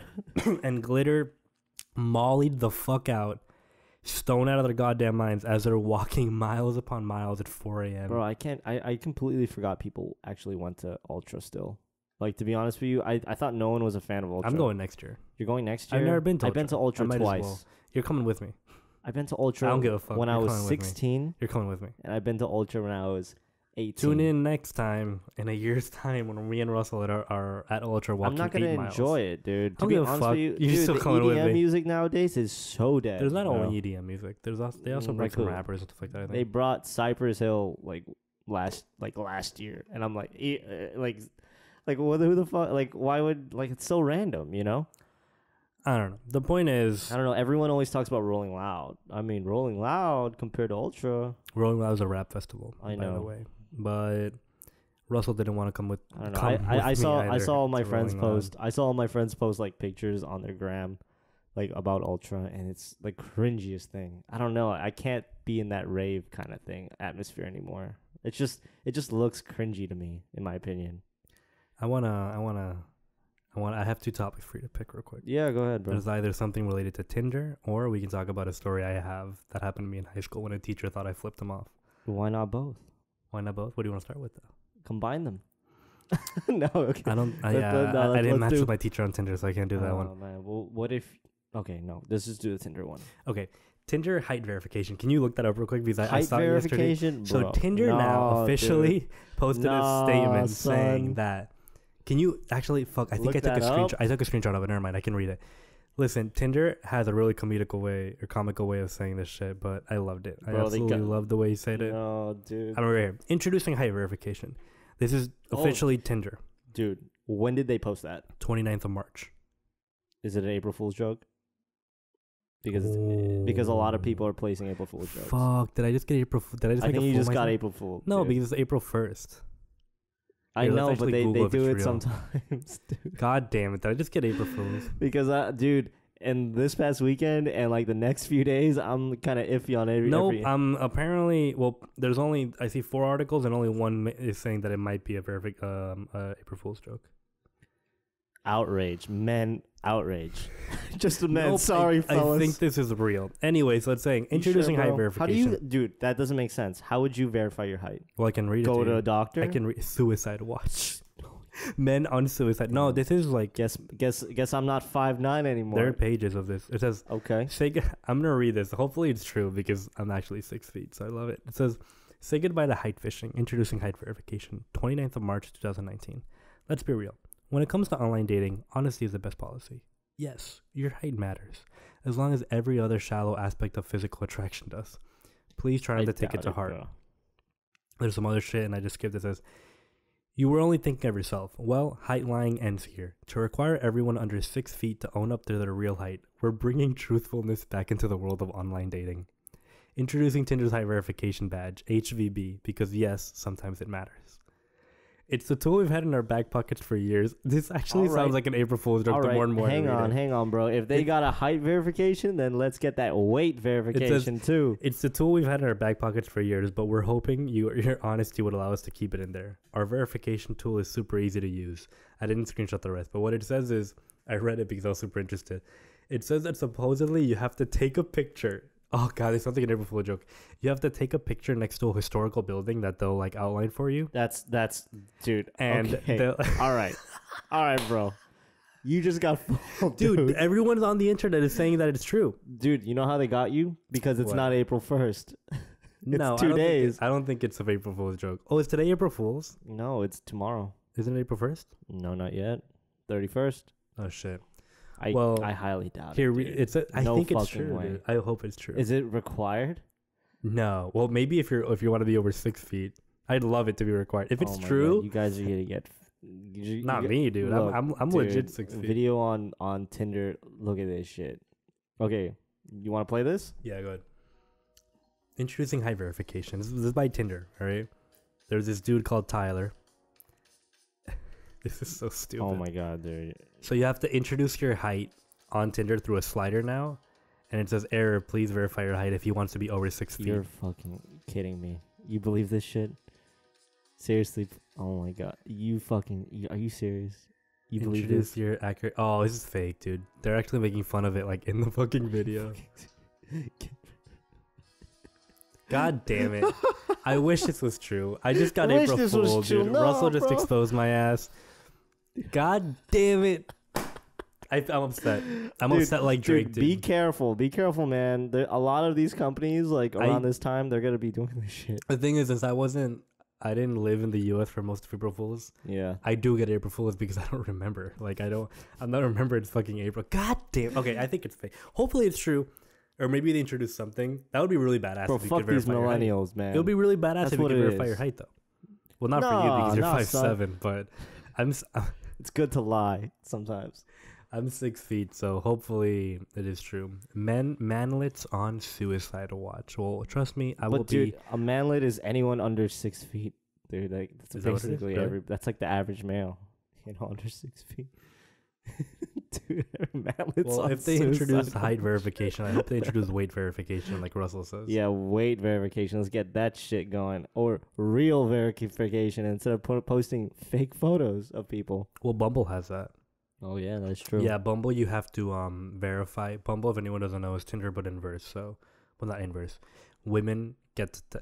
and glitter, mollied the fuck out, stoned out of their goddamn minds as they're walking miles upon miles at 4 a.m. Bro, I completely forgot people actually went to Ultra still. Like, to be honest with you, I thought no one was a fan of Ultra. I'm going next year. You're going next year? I've never been to I've been to Ultra. Ultra I might as twice. well. You're coming with me. I've been to Ultra I don't give a fuck. when I You're was coming with me. 16, You're coming with me. and I've been to Ultra when I was 18. Tune in next time in a year's time when me and Russell are at Ultra walking I'm not 8 gonna miles. enjoy it, dude. To Don't be give a honest fuck. with you, You're dude, still the coming with EDM me. music nowadays is so dead. There's not bro. only EDM music. They also bring like some who? rappers and stuff like that. I They think. brought Cypress Hill last year, and I'm like, who the fuck? Like, why would it's so random, you know? I don't know. The point is, I don't know. Everyone always talks about Rolling Loud. I mean, Rolling Loud compared to Ultra, Rolling Loud is a rap festival. I by the know. way, but Russell didn't want to come with. I don't know. come I with saw me I either saw all my to friends Rolling Loud. post. I saw all my friends post pictures on their gram, about Ultra, and it's the cringiest thing. I don't know. I can't be in that rave kind of thing atmosphere anymore. It just looks cringy to me, in my opinion. I have 2 topics for you to pick real quick. Yeah, go ahead, bro. There's either something related to Tinder, or we can talk about a story I have that happened to me in high school when a teacher thought I flipped him off. Why not both? Why not both? What do you want to start with, though? Combine them. No, okay. I don't. I didn't let's match do- with my teacher on Tinder, so I can't do that Oh, one. man. Well, what if? Okay, no. Let's just do the Tinder one. Okay, Tinder height verification. Can you look that up real quick because I Height saw it yesterday. verification, So bro. Tinder now No, officially dude. posted a Nah, statement son. saying that. Can you actually fuck? I think Look I took a that screenshot. up. I took a screenshot of it. Never mind. I can read it. Listen, Tinder has a really comical way of saying this shit, but I loved it. I Bro, they absolutely got- loved the way he said it. No, dude. I'm right here. Introducing height verification. This is Oh. officially Tinder. Dude, when did they post that? 29th of March. Is it an April Fool's joke? Because a lot of people are placing April Fool's jokes. Fuck! Did I just get April? Did I just I make think a you fool just got myself? April Fool. No, dude. because it's April 1st. I Here, let's know, but actually they Google if do it it's real. sometimes, dude. God damn it! Did I just get April Fools? Because dude, and this past weekend and like the next few days, I'm kind of iffy on Nope. every. Apparently, well, there's only I see 4 articles and only one is saying that it might be a perfect April Fool's joke. Outrage, men, outrage. Just a man. Nope, Sorry, fellas. I think this is real. Anyway, so it's saying You introducing sure, height bro? verification. How do you, dude? That doesn't make sense. How would you verify your height? Well, I can read it. Go to to you. a doctor. I can read suicide watch. Men on suicide. No, this is like Guess I'm not 5'9" anymore. there are pages of this. It says Okay. I'm gonna read this. Hopefully it's true because I'm actually 6 feet, so I love it. It says, "Say goodbye to height fishing. Introducing height verification. 29th of March 2019. Let's be real. When it comes to online dating, honesty is the best policy. Yes, your height matters, as long as every other shallow aspect of physical attraction does. Please try not to take it to heart." Bro. There's some other shit, and I just skipped it. Says, "You were only thinking of yourself. Well, height lying ends here. To require everyone under 6 feet to own up to their real height, we're bringing truthfulness back into the world of online dating. Introducing Tinder's height verification badge, HVB, because yes, sometimes it matters. It's the tool we've had in our back pockets for years." This actually All right. sounds like an April Fool's joke. All The right, more and more I hang read it. on, bro. If they got a height verification, then let's get that weight verification too. It's the tool we've had in our back pockets for years, but we're hoping your honesty would allow us to keep it in there. Our verification tool is super easy to use. I didn't screenshot the rest, but what it says is, I read it because I was super interested. It says that supposedly you have to take a picture. Oh god, it sounds like an April Fool joke. You have to take a picture next to a historical building that they'll like outline for you. That's dude. And okay. they'll- all right, bro. You just got fooled, dude, everyone's on the internet is saying that it's true. Dude, you know how they got you? Because it's What? not April 1st. No, 2 days. I don't think it's an April Fool's joke. Oh, is today April Fool's? No, it's tomorrow. Isn't it April 1st? No, not yet. 31st. Oh shit. I highly doubt Here, it. Dude. I No think it's fucking true. way. Dude. I hope it's true. Is it required? No. Well, maybe if you want to be over 6 feet, I'd love it to be required. If it's Oh my true, God, you guys are gonna get. not me, dude. Look, I'm dude, legit 6 feet. Video on Tinder. Look at this shit. Okay, you want to play this? Yeah, go ahead. Introducing height verification. This is by Tinder. All right. There's this dude called Tyler. This is so stupid. Oh my God, dude. So you have to introduce your height on Tinder through a slider now, and it says error. Please verify your height if he wants to be over 6 feet. You're fucking kidding me. You believe this shit? Seriously? Oh my God. Are you serious? You believe Introduce this? your accurate. Oh, this is fake, dude. They're actually making fun of it, like in the fucking video. God damn it! I wish this was true. I just got I wish April this was Fool, true. dude. No, Russell just bro. exposed my ass. God damn it! I'm upset. I'm Dude, upset like Drake, Dude, dude. be careful. Be careful, man. A lot of these companies, like around this time, they're gonna be doing this shit. The thing is, since I didn't live in the U.S. for most of April Fools. Yeah. I do get April Fools because I don't remember. I'm not remember it's fucking April. God damn. Okay, I think it's fake. Hopefully it's true. Or maybe they introduced something. That would be really badass Bro, if you fuck could these verify your height. millennials, man. It would be really badass That's if you what could it verify is. your height, though. Well, not for you because you're No, 5'7", but I'm It's good to lie sometimes. I'm 6 feet, so hopefully it is true. Manlets on suicide watch. Well, trust me, I will But dude, be. a manlet is anyone under 6 feet, dude. Like that's Is that what it is? basically Really? that's like the average male, under 6 feet. Dude, manlets Well, on if they introduce suicide height watch. verification, I hope they introduce weight verification, like Russell says. Yeah, weight verification. Let's get that shit going. Or real verification instead of posting fake photos of people. Well, Bumble has that. Oh yeah, that's true. Yeah, Bumble, you have to verify. Bumble, if anyone doesn't know, is Tinder but inverse. So, well, not inverse. Women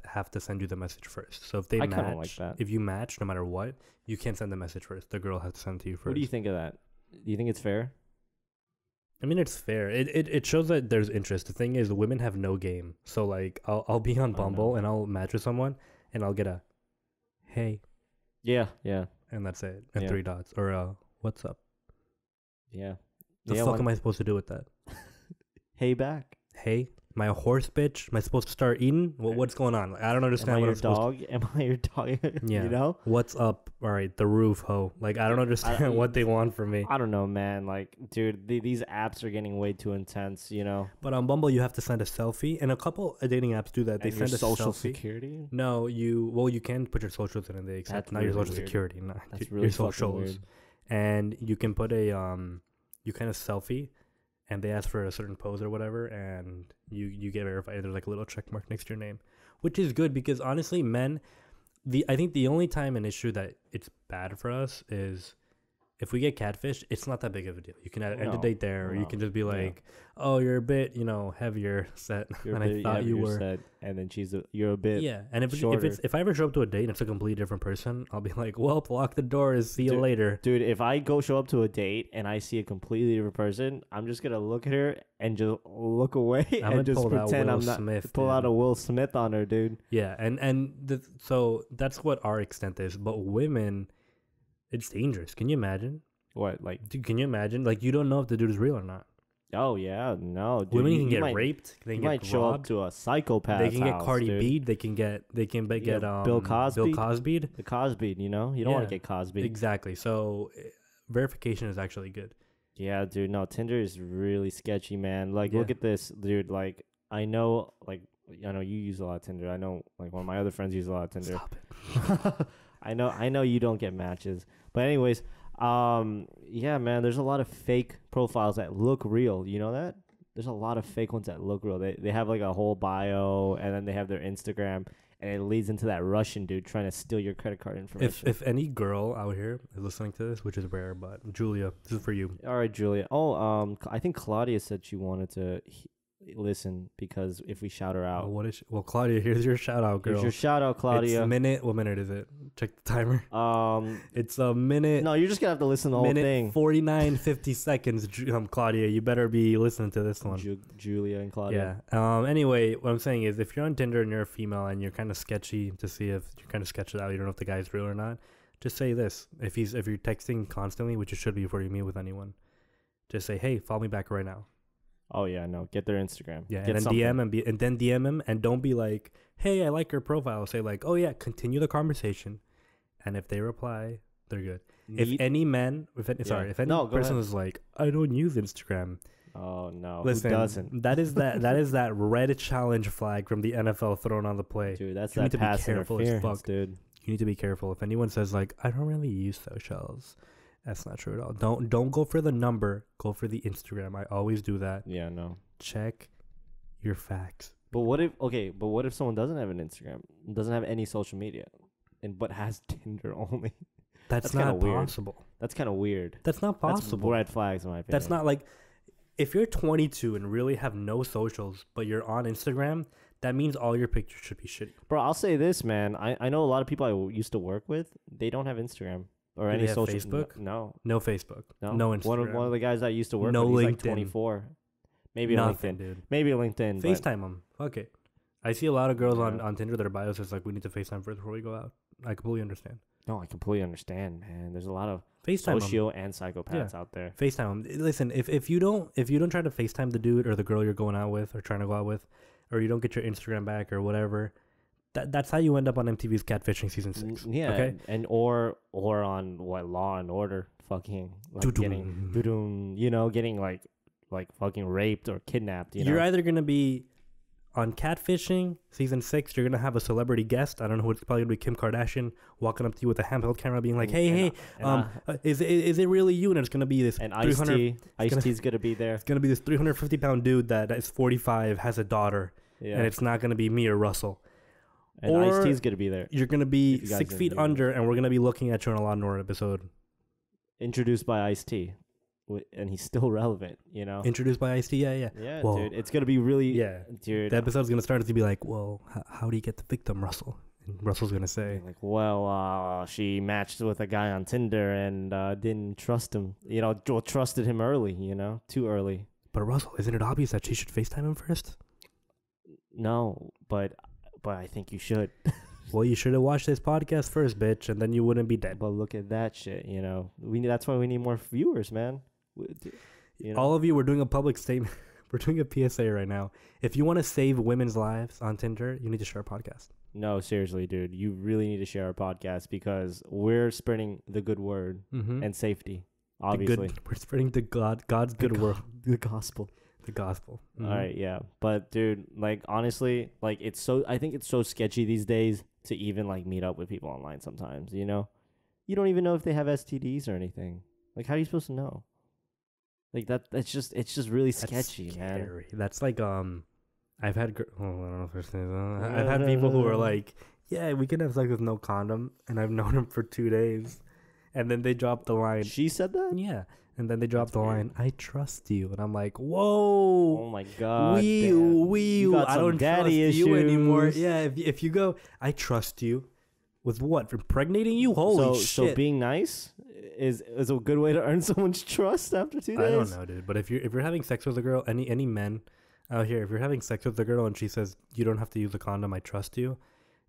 have to send you the message first. So if they I match, kinda like that. if you match, no matter what, you can't send the message first. The girl has to send it to you first. What do you think of that? Do you think it's fair? I mean, it's fair. It shows that there's interest. The thing is, women have no game. So like, I'll be on I Bumble know. and I'll match with someone and I'll get a, hey, Yeah. and that's it, and Yeah. 3 dots or what's up? Yeah. The Yeah, fuck am I supposed to do with that? Hey back. Hey, Am I a horse, bitch? Am I supposed to start eating? What's going on? Like, I don't understand Am I what your I'm supposed dog? Am I your dog? Yeah. You know? What's up? All right, the roof, ho. Like, I don't understand what they want from me. I don't know, man. Like, dude, these apps are getting way too intense, you know? But on Bumble, you have to send a selfie, and a couple of dating apps do that. They And your send a social selfie. security? No, you can put your socials in, and they accept That's not your really social weird. security, not That's your really fucking socials. weird. And you can put a you kind of selfie, and they ask for a certain pose or whatever, and you get verified. There's like a little check mark next to your name, which is good because honestly, men, I think the only time an issue that it's bad for us is if we get catfished. It's not that big of a deal. You can end the No, date there, or you no, can just be yeah. like, "Oh, you're a bit, heavier set You're than a I bit thought you heavier were." set, and then you're a bit. Yeah, and if shorter. if I ever show up to a date and it's a completely different person, I'll be like, "Well, lock the doors. See you Dude, later." Dude, if I show up to a date and I see a completely different person, I'm just gonna look at her and just look away I'm gonna and just pull that pretend Will I'm not Smith, pull out dude. a Will Smith on her, dude. Yeah, so that's what our extent is. But women, it's dangerous. Can you imagine? What, like? Dude, can you imagine? Like, you don't know if the dude is real or not. Oh yeah, no, dude. Women you can get might, raped. They You can might get show up robbed. to a psychopath. They can get house, Cardi dude. B. They can get Bill Cosby. Bill Cosby. The Cosby, you know, you don't want Yeah. to get Cosby. Exactly. So verification is actually good. Yeah, dude. No, Tinder is really sketchy, man. Like, look Yeah. at this, dude. Like, I know you use a lot of Tinder. I know, like, one of my other friends use a lot of Tinder. Stop it. I know you don't get matches, but anyways, yeah, man. There's a lot of fake profiles that look real. You know that? There's a lot of fake ones that look real. They have like a whole bio, and then they have their Instagram, and it leads into that Russian dude trying to steal your credit card information. If any girl out here is listening to this, which is rare, but Julia, this is for you. All right, Julia. Oh, I think Claudia said she wanted to listen because if we shout her out. What is well, Claudia? Here's your shout out, girl. Here's your shout out, Claudia. It's minute. What minute is it? Check the timer. It's a minute. No, you're just gonna have to listen to the whole minute thing. 49:50 seconds. Claudia, you better be listening to this one. Julia and Claudia. Yeah. Anyway, what I'm saying is, if you're on Tinder and you're a female and you're kind of sketchy to see if you're kind of sketched out, you don't know if the guy's real or not. Just say this: if you're texting constantly, which you should be before you meet with anyone, just say, "Hey, follow me back right now." Oh yeah, no. Get their Instagram. Yeah, Get and then something. DM him, and don't be like, "Hey, I like your profile." Say like, "Oh yeah," continue the conversation, and if they reply, they're good. If any man, if any No, go person ahead. is like, "I don't use Instagram," Oh no. listen, Who doesn't? that is that red challenge flag from the NFL thrown on the play. Dude, that's You need that to be pass careful as interference, fuck. dude. You need to be careful. If anyone says like, "I don't really use socials," that's not true at all. Don't go for the number. Go for the Instagram. I always do that. Yeah, no. Check your facts. But what if someone doesn't have an Instagram, doesn't have any social media, but has Tinder only? That's kinda not weird. possible. That's kind of weird. That's not possible. That's red flags in my opinion. That's not like, if you're 22 and really have no socials, but you're on Instagram, that means all your pictures should be shitty. Bro, I'll say this, man. I know a lot of people I used to work with. They don't have Instagram or Do any they have social. Facebook? No, No Facebook. no, No Instagram. One of the guys I used to work No with, he's like LinkedIn. 24. Maybe Nothing, LinkedIn. dude. Maybe LinkedIn. but- FaceTime them. Fuck it. I see a lot of girls Yeah. on Tinder, their bios is like, we need to FaceTime first before we go out. I completely understand. No, I completely understand, man. There's a lot of FaceTime 'em. socio and psychopaths out there. FaceTime 'em. Listen, if you don't try to FaceTime the dude or the girl you're going out with or trying to go out with, or you don't get your Instagram back or whatever, that's how you end up on MTV's Catfishing season 6. Yeah, Okay. and or on what Law and Order, fucking like Doo-doo. getting, doo-doo, you know, getting like fucking raped or kidnapped. You know, You're either gonna be on Catfishing season 6. You're gonna have a celebrity guest. I don't know who. It's probably gonna be Kim Kardashian walking up to you with a handheld camera, being like, "Hey, is it really you?" And it's gonna be this and 300. Ice-T's gonna be there. It's gonna be this 350-pound dude that is 45, has a daughter, Yeah, and it's not gonna be me or Russell. and or- Ice-T's gonna be there. You're gonna If be you guys 6 didn't feet know. under, and we're gonna be looking at you on a Law and Order episode. Introduced by Ice-T, and he's still relevant. You know. Introduced by Ice-T. Yeah. Yeah, Well, dude, it's gonna be really. Yeah. dude. The episode's gonna start to be like, well, how do you get the victim, Russell? And Russell's gonna say, Like, well, she matched with a guy on Tinder and didn't trust him. You know, trusted him early. You know, too early. but Russell, isn't it obvious that she should FaceTime him first? No, but I think you should. Well, you should have watched this podcast first, bitch, and then you wouldn't be dead. But look at that shit. You know, that's why we need more viewers, man. You know? All of you were doing a public statement. we're doing a PSA right now. If you want to save women's lives on Tinder, you need to share a podcast. No, seriously, dude. You really need to share our podcast because we're spreading the good word and safety. Obviously, we're spreading God's good word, the gospel. the gospel. All right, yeah. But dude, like honestly, like I think it's so sketchy these days to even like meet up with people online sometimes, you know? You don't even know if they have STDs or anything. Like how are you supposed to know? Like it's just really sketchy, man. That's like I've had I don't know if I say that. I've had people who are like, yeah, we can have sex with no condom, and I've known them for 2 days, and then they drop the line. She said that? Yeah. And then they drop the line, I trust you. And I'm like, whoa. Oh my God. I don't trust issues. you anymore. Yeah, if you go, I trust you. With what? For impregnating you? Holy shit. So being nice is a good way to earn someone's trust after 2 days? I don't know, dude. But if you're having sex with a girl, any men out here, if you're having sex with a girl and she says, you don't have to use a condom, I trust you,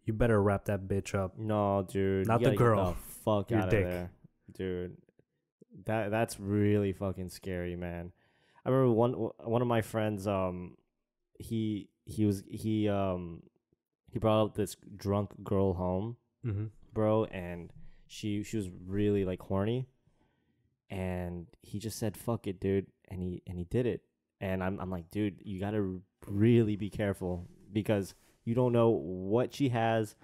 you better wrap that bitch up. No, dude. Not the girl. Get the fuck Your out dick. of there. Dude. That's really fucking scary, man. I remember one of my friends, he brought up this drunk girl home, bro, and she was really like horny, and he just said fuck it, dude, and he did it, and I'm like, dude, you gotta really be careful because you don't know what she has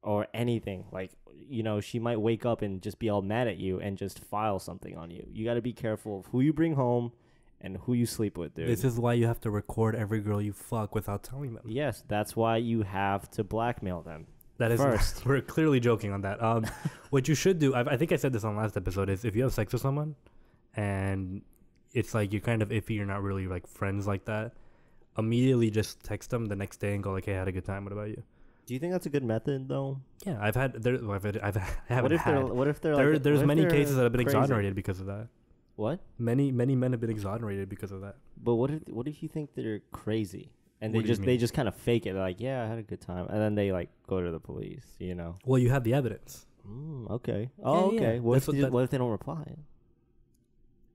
or anything. Like, you know, she might wake up and just be all mad at you and just file something on you. You got to be careful of who you bring home and who you sleep with, dude. This is why you have to record every girl you fuck without telling them. Yes, that's why you have to blackmail them. That is first. We're clearly joking on that. What you should do, I think I said this on last episode, is if you have sex with someone and it's like you're kind of iffy, you're not really like friends like that, immediately just text them the next day and go like, hey, I had a good time. What about you? Do you think that's a good method, though? Yeah, I haven't What if they're like? There's many cases that have been crazy? exonerated because of that. What? Many men have been exonerated because of that. But what if you think they're crazy and What do you they mean? just kind of fake it? They're like, yeah, I had a good time, and then they like go to the police, you know? Well, you have the evidence. Okay. Oh, Yeah, okay. yeah. What That's if they don't reply?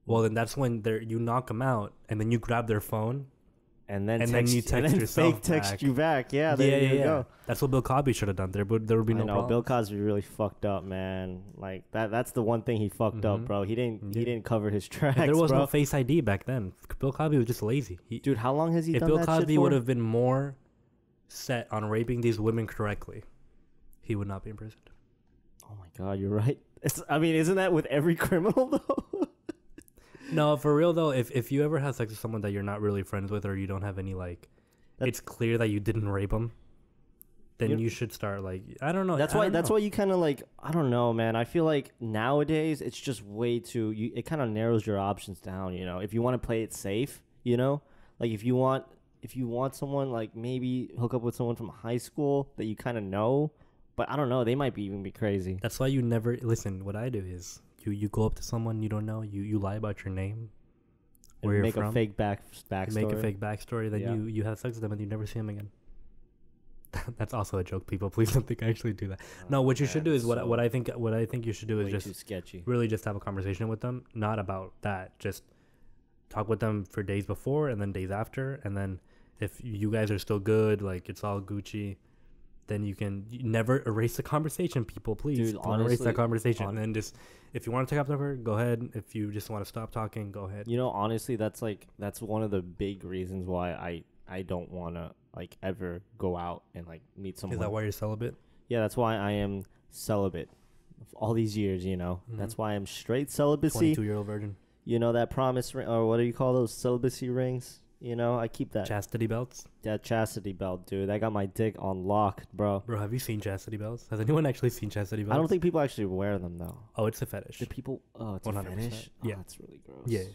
Well, then that's when you knock them out, and then you grab their phone. And then you text yourself fake text back. you back. Yeah, there you go. That's what Bill Cosby should have done. There would be no problem. Bill Cosby really fucked up, man. Like that's the one thing he fucked up, bro. He didn't cover his tracks. And there was bro. no Face ID back then. Bill Cosby was just lazy. Dude, how long has he if done Bill that Cosby shit for? would have been more set on raping these women correctly, he would not be imprisoned. Oh my God, you're right. Isn't that with every criminal though? No, for real though, if you ever have sex with someone that you're not really friends with, or you don't have any like, it's clear that you didn't rape them, then you should start like, I don't know. That's why you kind of like, I don't know, man. I feel like nowadays it's just way too. It kind of narrows your options down. You know, if you want to play it safe, you know, like if you want someone like maybe hook up with someone from high school that you kind of know, but I don't know, they might even be crazy. That's why you never listen. What I do is you go up to someone you don't know, you lie about your name, where you're make from, a fake backstory. make a fake backstory, then you have sex with them and you never see them again. That's also a joke, people. Please don't think I actually do that. No, what you should do is what I think you should do is just too sketchy. Really just have a conversation with them, not about that. Just talk with them for days before and then days after, and then if you guys are still good, like it's all Gucci, then you never erase the conversation, people. Please don't erase that conversation. And then just, if you want to take up the number, go ahead. If you just want to stop talking, go ahead. You know, honestly, that's one of the big reasons why I don't want to like ever go out and like meet someone. Is that why you're celibate? Yeah, that's why I am celibate. All these years, you know, that's why I'm straight celibacy. 22-year-old virgin. You know that promise ring, or what do you call those celibacy rings? You know, I keep that. Chastity belts? That chastity belt, dude. I got my dick on lock, bro. Bro, have you seen chastity belts? Has anyone actually seen chastity belts? I don't think people actually wear them, though. Oh, it's a fetish. Do people? Oh, it's 100%. A fetish? Yeah. Oh, that's really gross. Yeah.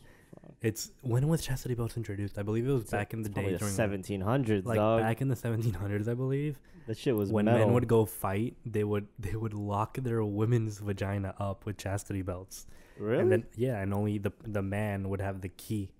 It's, when was chastity belts introduced? I believe it was back in the day. During the 1700s, like dog. back in the 1700s, I believe. That shit was when metal. men would go fight, they would lock their women's vagina up with chastity belts. Really? And then and only the man would have the key.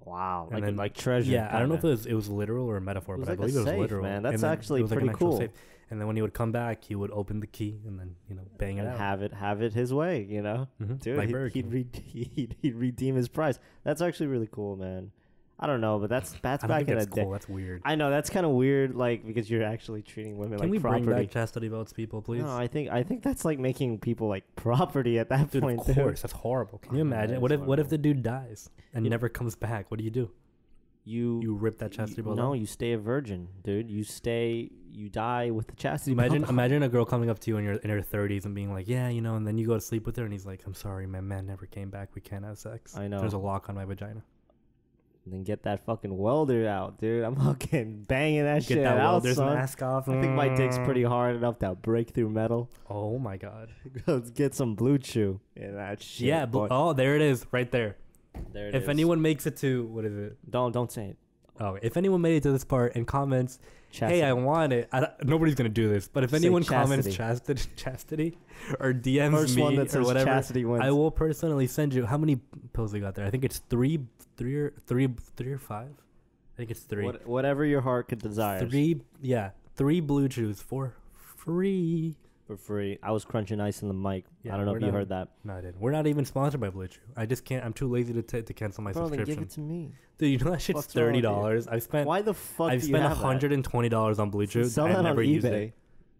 Wow, and then, like treasure. Yeah, I don't know if it was literal or a metaphor, but I believe it was literal. Man, that's actually pretty cool. Safe. And then when he would come back, he would open the key and then bang it out. Have it his way, Dude, like he'd redeem his price. That's actually really cool, man. I don't know, but that's I don't back think in that's the day. cool. That's weird. I know that's kind of weird, like because you're actually treating women Can like we property. bring back chastity belts, people, please? No, I think that's like making people like property at that Dude, point. of course, that's horrible. Can you I know, imagine? that What is if horrible. the dude dies and You- never comes back? What do? You You rip that chastity belt No, off? you stay a virgin, dude. You die with the chastity Imagine belt. imagine a girl coming up to you in her 30s and being like, yeah, and then you go to sleep with her and he's like, I'm sorry, my man never came back. We can't have sex. I know. There's a lock on my vagina. Then get that fucking welder out, dude. I'm fucking banging that Get shit that out, welder's son. mask off. I think my dick's pretty hard enough to break through metal. Oh my god. Let's get some blue chew in that shit. Yeah. boy. Oh, there it is, right there. There it If is. anyone makes it to what is it? don't say it. Oh, if anyone made it to this part and comments, Chastity. hey, I want it. Nobody's gonna do this, but if Say anyone chastity. comments chastity, or DMs First me one that or says whatever, chastity wins. I will personally send you. How many pills we got there? I think it's three or five. I think it's three. Whatever your heart could desire. Three blue chews for free. For free. I was crunching ice in the mic. Yeah, I don't know we're if you not- heard that. No, I didn't. We're not even sponsored by Blue Chew. I just can't. I'm too lazy to cancel my Bro, then subscription. give it to me. Dude, you know that shit's What's wrong with you? $30. Why the fuck I've do you spent have $120 on Blue Chew. that? Sell I've that on never used eBay. it.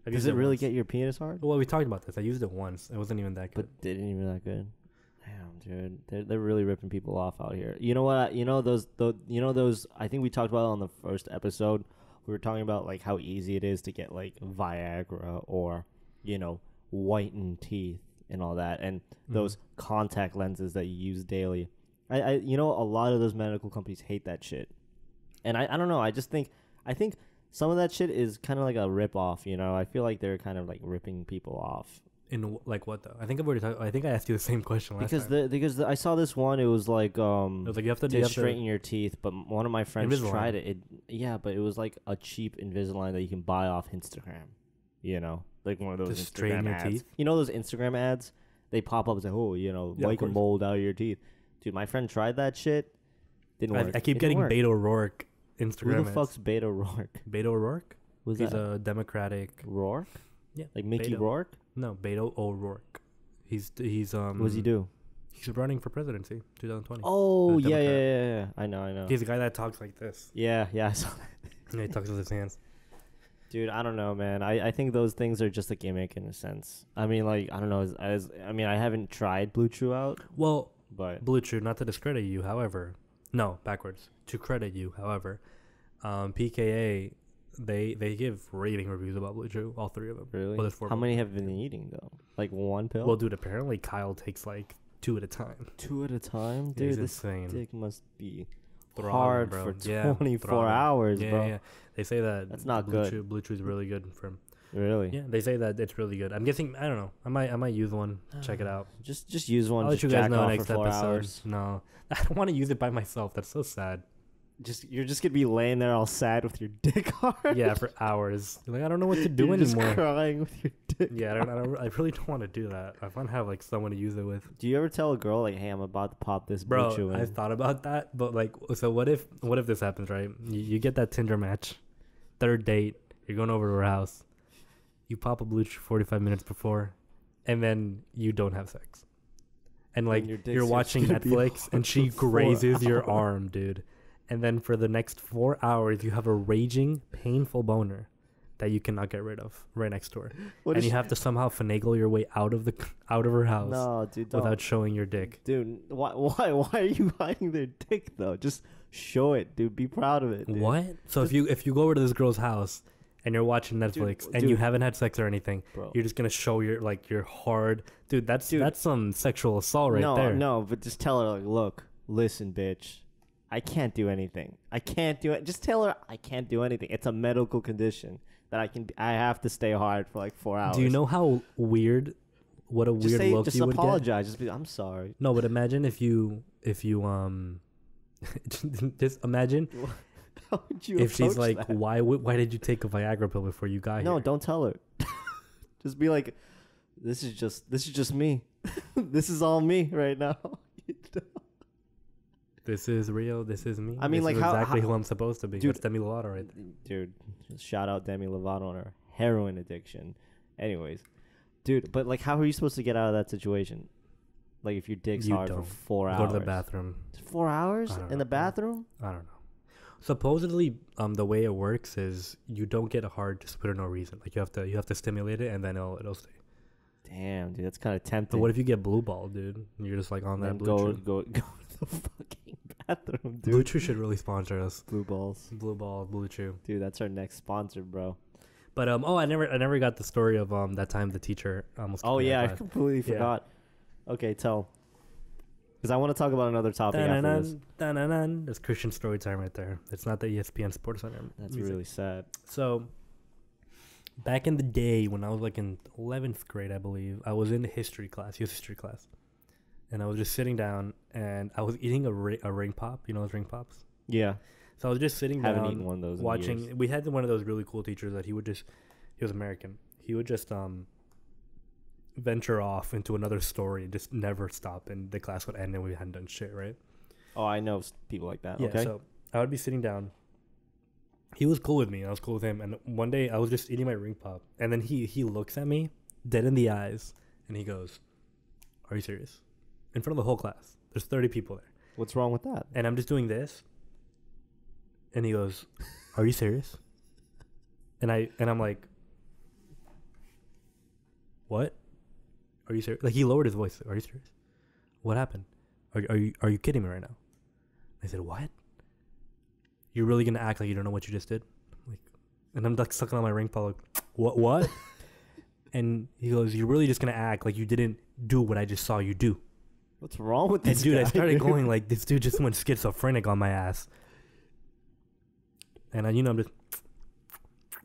I've Does used it really once. get your penis hard? Well, we talked about this. I used it once. It wasn't even that good. But didn't even that good. Damn, dude, they're really ripping people off out here. You know what? You know those. I think we talked about it on the first episode. We were talking about like how easy it is to get like Viagra or whitened teeth and all that, and those contact lenses that you use daily. A lot of those medical companies hate that shit, and I don't know. I think some of that shit is kind of like a rip off. I feel like they're kind of like ripping people off. In like what though? I think I've already talked. I think I asked you the same question last time. Because I saw this one. It was like It was like you have to straighten your teeth, but one of my friends Invisalign. tried it. But it was like a cheap Invisalign that you can buy off Instagram. Like one of those To Instagram straighten your ads. teeth? You know those Instagram ads? They pop up and say, Yeah, of make a course. mold out of your teeth. Dude, my friend tried that shit. Didn't work. I keep It didn't getting work. Beto O'Rourke Who Instagram. the fuck's Beto Rourke? Beto O'Rourke? Was He's that a Democratic. Rourke? Yeah, Like Mickey Beto. Rourke? No, Beto O'Rourke. He's What does he do? He's running for presidency, 2020. Oh, The yeah. Democrat. I know. He's a guy that talks like this. Yeah, I saw that. Yeah, he talks with his hands. Dude, I don't know, man. I think those things are just a gimmick in a sense. I mean, like, I don't know. I haven't tried Blue Chew out, Well, but Blue Chew, not to discredit you, however, no, backwards. To credit you, however, PKA, they give rating reviews about Blue Chew, all three of them. really, Well, there's four how of many have you been eating though? Like one pill? Well, dude, apparently Kyle takes like 2 at a time. 2 at a time, Yeah, he's dude. This insane. dick must be Throbbing, hard bro. for Yeah, 24 throbbing. hours, Yeah, bro. yeah. They say that That's not Blue good. Chew, Blue Chew is really good for him. Really? Yeah, they say that it's really good. I'm guessing. I don't know. I might use one. Check it out. Just use one. I'll let just you guys jack know off next for 4 episode. hours. No, I don't want to use it by myself. That's so sad. You're just gonna be laying there all sad with your dick hard. Yeah, for hours. Like I don't know what to do You're just anymore. crying with your dick. Yeah, I really don't want to do that. I want to have like someone to use it with. Do you ever tell a girl like, "Hey, I'm about to pop this Blue Chew Bro, in"? I've thought about that, but like, so what if this happens, right? You get that Tinder match, third date, you're going over to her house, you pop a Blue Chew 45 minutes before, and then you don't have sex, and like your dick's you're just watching gonna be Netflix, hard and she for 4 grazes your hours. arm, dude, and then for the next 4 hours, you have a raging, painful boner that you cannot get rid of right next door, What and is you have to somehow finagle your way out of her house No, dude, don't. without showing your dick. Dude, why are you hiding their dick though? Just show it, dude. Be proud of it. Dude. What? So if you go over to this girl's house and you're watching Netflix and you dude. haven't had sex or anything, Bro. you're just gonna show your hard dude. That's some sexual assault right no, there. No, but just tell her like, look, listen, bitch. I can't do anything. I can't do it. Just tell her I can't do anything. It's a medical condition that I have to stay hard for like 4 hours. Do you know how weird? What a Just weird say, look just you would get. apologize. Just be, I'm sorry. No, but imagine if you just imagine How would you if she's approach like, that? why did you take a Viagra pill before you got No, here? don't tell her. Just be like, this is just me. This is all me right now. This is real. This is me. I mean, This like, is how- exactly how- who I'm supposed to be. Dude. That's Demi Lovato right there. Dude, shout out Demi Lovato on her heroin addiction. Anyways, dude, but like, how are you supposed to get out of that situation? Like if your dick's You hard don't. for 4 hours. Go to the bathroom. 4 hours I don't in know. the bathroom? I don't know. Supposedly, the way it works is you don't get hard just for no reason. Like you have to stimulate it and then it'll stay. Damn, dude, that's kind of tempting. But what if you get blue ball, dude? You're just like on that And blue go chew. go to the fucking bathroom, dude. Blue Chew should really sponsor us. Blue balls, Blue ball, Blue Chew. dude. That's our next sponsor, bro. But I never got the story of that time the teacher almost. Oh kicked me out yeah, of I class. completely Yeah. forgot. Okay, tell. Because I want to talk about another topic after this. Dun-dun-dun. There's Christian story time right there. It's not the ESPN Sports Center. That's music. really sad. So, back in the day when I was like in 11th grade, I believe, I was in history class, youth history class. And I was just sitting down and I was eating a ring pop. You know those ring pops? Yeah, So I was just sitting haven't down eaten one of those. In watching. years. We had one of those really cool teachers that he was American. He would just venture off into another story and just never stop, and the class would end and we hadn't done shit, right? Oh, I know people like that. Yeah, Okay. so I would be sitting down. He was cool with me. I was cool with him. And one day I was just eating my ring pop. And then he looks at me dead in the eyes. And he goes, "Are you serious?" In front of the whole class. There's 30 people there. What's wrong with that? And I'm just doing this. And he goes, "Are you serious?" And I'm like, "What? Are you serious?" Like he lowered his voice. "Are you serious? What happened? Are you kidding me right now?" I said, "What? You're really gonna act like you don't know what you just did?" Like, and I'm like sucking on my ring pop, like, what? And he goes, "You're really just gonna act like you didn't do what I just saw you do?" What's wrong with And this dude, guy? I started going like, this dude just went schizophrenic on my ass. And I'm just,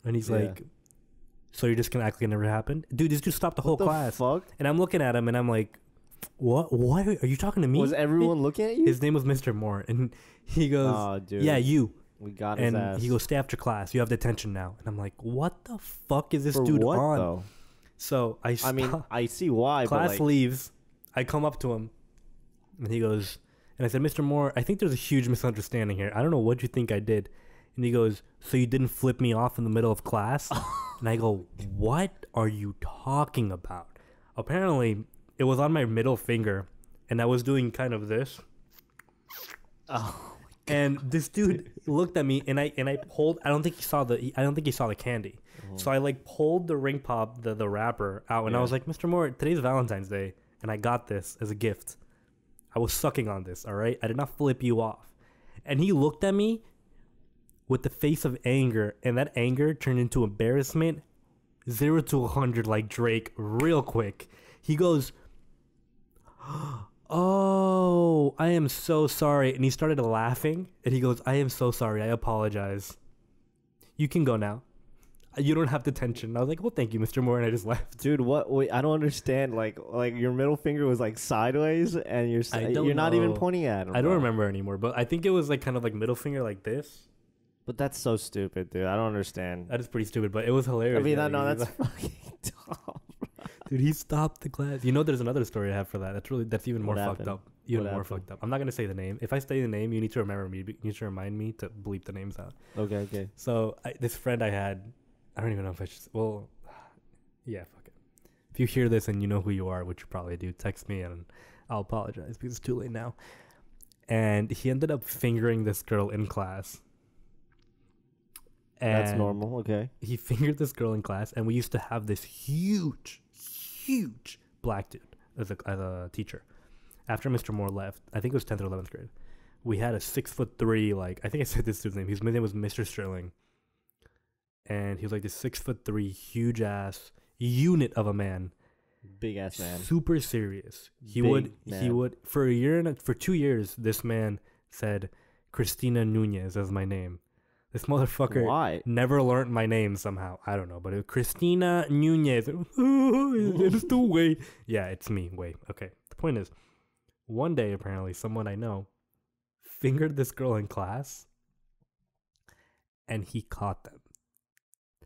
and he's Yeah. like, "So you're just gonna act like it never happened?" Dude, this dude stopped the whole What the class. fuck? And I'm looking at him and I'm like, What are you talking to me? Was everyone looking at you? His name was Mr. Moore, and he goes, Oh, dude. "Yeah, you." We got his And ass. he goes, "Stay after class. You have detention now." And I'm like, "What the fuck is this For dude what, on?" though? So I mean, I see why, class but like, leaves. I come up to him, and he goes, and I said, "Mr. Moore, I think there's a huge misunderstanding here. I don't know what you think I did." And he goes, "So you didn't flip me off in the middle of class?" And I go, "What are you talking about?" Apparently, it was on my middle finger, and I was doing kind of this. oh, And this dude looked at me, and I pulled. I don't think he saw the candy. So I like pulled the ring pop, the wrapper out, and I Yeah. was like, "Mr. Moore, today's Valentine's Day, and I got this as a gift. I was sucking on this, all right? I did not flip you off." And he looked at me with the face of anger, and that anger turned into embarrassment, 0 to 100 like Drake, real quick. He goes, "Oh, I am so sorry." And he started laughing, and he goes, "I am so sorry. I apologize. You can go now. You don't have detention." And I was like, "Well, thank you, Mr. Moore," and I just left. dude, what? Wait, I don't understand. Like your middle finger was like sideways, and I don't you're not even know. pointing at him. I don't bro. remember anymore, but I think it was like kind of like middle finger like this. But that's so stupid, dude. I don't understand. That is pretty stupid, but it was hilarious. I mean, yeah, no, because that's he's fucking dumb. like- dude, he stopped the class. You know, there's another story I have for that. That's even more What fucked happened? up. Even What more happened? fucked up. I'm not gonna say the name. If I say the name, you need to remember me. You need to remind me to bleep the names out. Okay. So this friend I had, I don't even know if I should. Well, yeah, fuck it. If you hear this and you know who you are, which you probably do, text me and I'll apologize because it's too late now. And he ended up fingering this girl in class. That's And normal. Okay. he fingered this girl in class, and we used to have this huge black dude as a teacher. After Mr. Moore left, I think it was 10th or 11th grade, we had a 6'3", like, I think I said this dude's name. His name was Mr. Sterling. And he was like this 6'3", huge ass unit of a man. Big ass man. Super serious. He Big would man. for 2 years, this man said Christina Nunez as my name. This motherfucker Why? never learned my name somehow. I don't know, but it was Christina Nunez. It's the way. Yeah, it's me. Wait. Okay. The point is, one day apparently someone I know fingered this girl in class, and he caught them.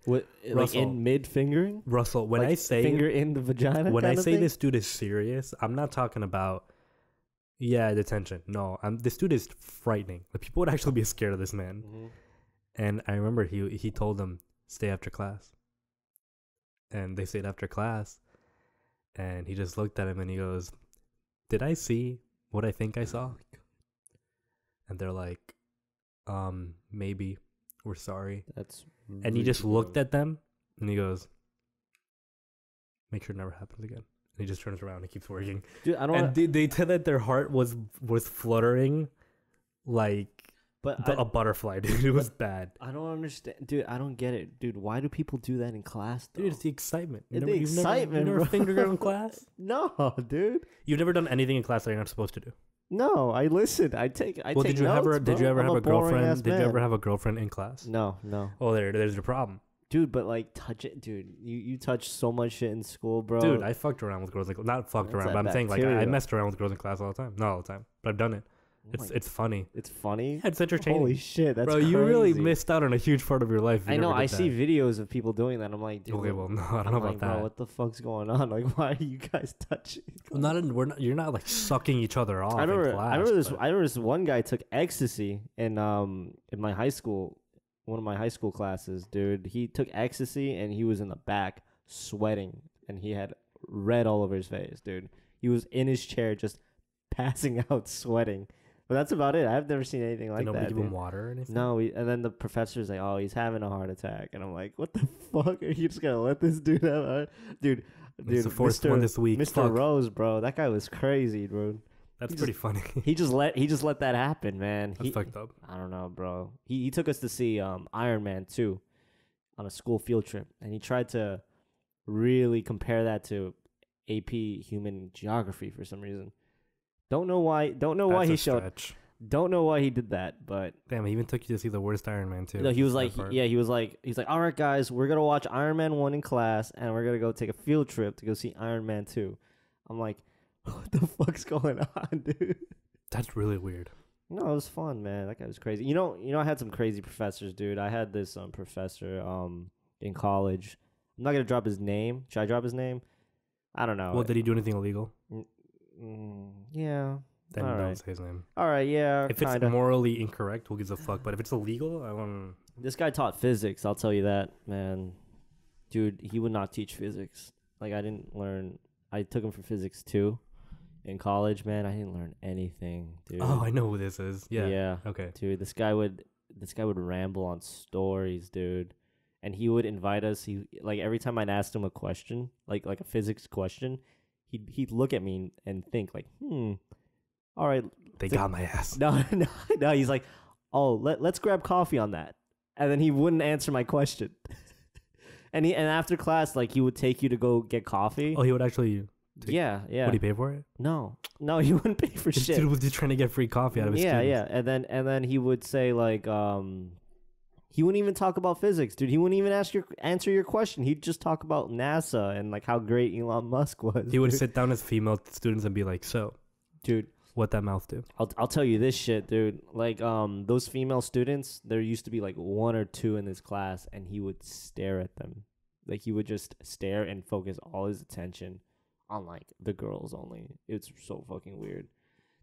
What? Like Russell. in mid fingering? Russell, when Like I say finger in the vagina. when I kinda say thing? this dude is serious, I'm not talking about detention. No, this dude is frightening. Like, people would actually be scared of this man. Mhm. And I remember he told them, "Stay after class." And they stayed after class. And he just looked at him and he goes, did I see what I think I saw? And they're like, maybe, we're sorry. That's And he just looked at them and he goes, make sure it never happens again. And he just turns around and keeps working. Dude, I don't. And they said that their heart was fluttering like a butterfly, dude. It was bad. I don't understand, dude. I don't get it, dude. Why do people do that in class, though? Dude, it's the excitement. It's the excitement, you've never bro. fingered girl in class? No, dude. You've never done anything in class that you're not supposed to do. No, I listened. I take. Well, take did you notes, ever bro. did you ever I'm have a girlfriend? boring-ass Did you man. ever have a girlfriend in class? No, no, Oh, there's the problem. dude. But like, touch it, dude. You touch so much shit in school, bro. Dude, I fucked around with girls. Like, not fucked That's around, that but I'm saying like I bacteria. messed around with girls in class all the time. Not all the time, but I've done it. Oh my- It's funny. It's funny. Yeah, it's entertaining. Holy shit, that's Bro, you really crazy. missed out on a huge part of your life. If you I know. never did I see that. videos of people doing that. I'm like, dude. Okay, well, no, I don't I'm know like, about bro, that. what the fuck's going on? Like, why are you guys touching? Well, you're not like sucking each other off. I remember. in class, I remember this. but- I remember this one guy took ecstasy in my high school, one of my high school classes. Dude, he took ecstasy and he was in the back sweating and he had red all over his face. Dude, he was in his chair just passing out sweating. But that's about it. I've never seen anything like Did nobody that. give Dude. him water or anything? No, and then the professor's like, "Oh, he's having a heart attack," and I'm like, "What the fuck? Are you just gonna let this dude have a dude?" It's the fourth one this week. Mr. Fuck. Rose, bro, that guy was crazy, bro. That's he pretty funny. He just let that happen, man. That's fucked up. I don't know, bro. He took us to see Iron Man 2 on a school field trip, and he tried to really compare that to AP Human Geography for some reason. Don't know why. Don't know why That's he a showed. stretch. Don't know why he did that, but Damn, he even took you to see the worst Iron Man too. no, he was That like, part. he's like, all right, guys, we're gonna watch Iron Man 1 in class, and we're gonna go take a field trip to go see Iron Man 2. I'm like, what the fuck's going on, dude? That's really weird. No, it was fun, man. That guy was crazy. You know, I had some crazy professors, dude. I had this professor in college. I'm not gonna drop his name. Should I drop his name? I don't know. Well, did he do anything illegal? Yeah. Then All don't right. say his name. All right. Yeah. If it's kinda. morally incorrect, who gives a fuck? But if it's illegal, I want. This guy taught physics. I'll tell you that, man. Dude, he would not teach physics. Like, I didn't learn. I took him for physics too in college, man. I didn't learn anything, dude. Oh, I know who this is. Yeah. Yeah. Okay. Dude, this guy would ramble on stories, dude. And he would invite us. He like every time I'd ask him a question, like a physics question, he'd look at me and think like, all right. They got my ass. No. He's like, oh, let's grab coffee on that, and then he wouldn't answer my question. and after class, like he would take you to go get coffee. Oh, he would actually. Yeah. Would he pay for it? No, he wouldn't pay for This shit. dude was just trying to get free coffee out of his students. Yeah. And then he would say like, he wouldn't even talk about physics, dude. He wouldn't even answer your question. He'd just talk about NASA and like how great Elon Musk was. He would dude. sit down with female students and be like, "So, Dude, what that mouth do?" I'll tell you this shit, dude. Like those female students, there used to be like one or two in this class, and he would stare at them. Like he would just stare and focus all his attention on like the girls only. It's so fucking weird.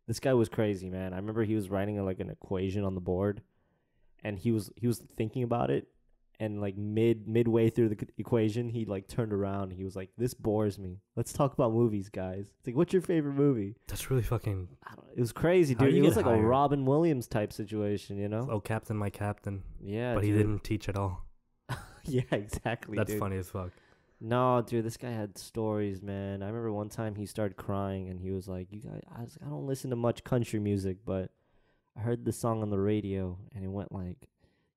This guy was crazy, man. I remember he was writing like an equation on the board, and he was thinking about it, and like midway through the equation, he like turned around and he was like, "This bores me. Let's talk about movies, guys." It's like, "What's your favorite movie?" That's really fucking. It was crazy, How do dude. you It was get like a hired? Robin Williams type situation, you know? Oh, Captain, my captain. Yeah, But he dude. didn't teach at all. Yeah, exactly. That's dude. funny as fuck. No, dude, this guy had stories, man. I remember one time he started crying and he was like, "You guys, I don't listen to much country music, but I heard the song on the radio and it went like,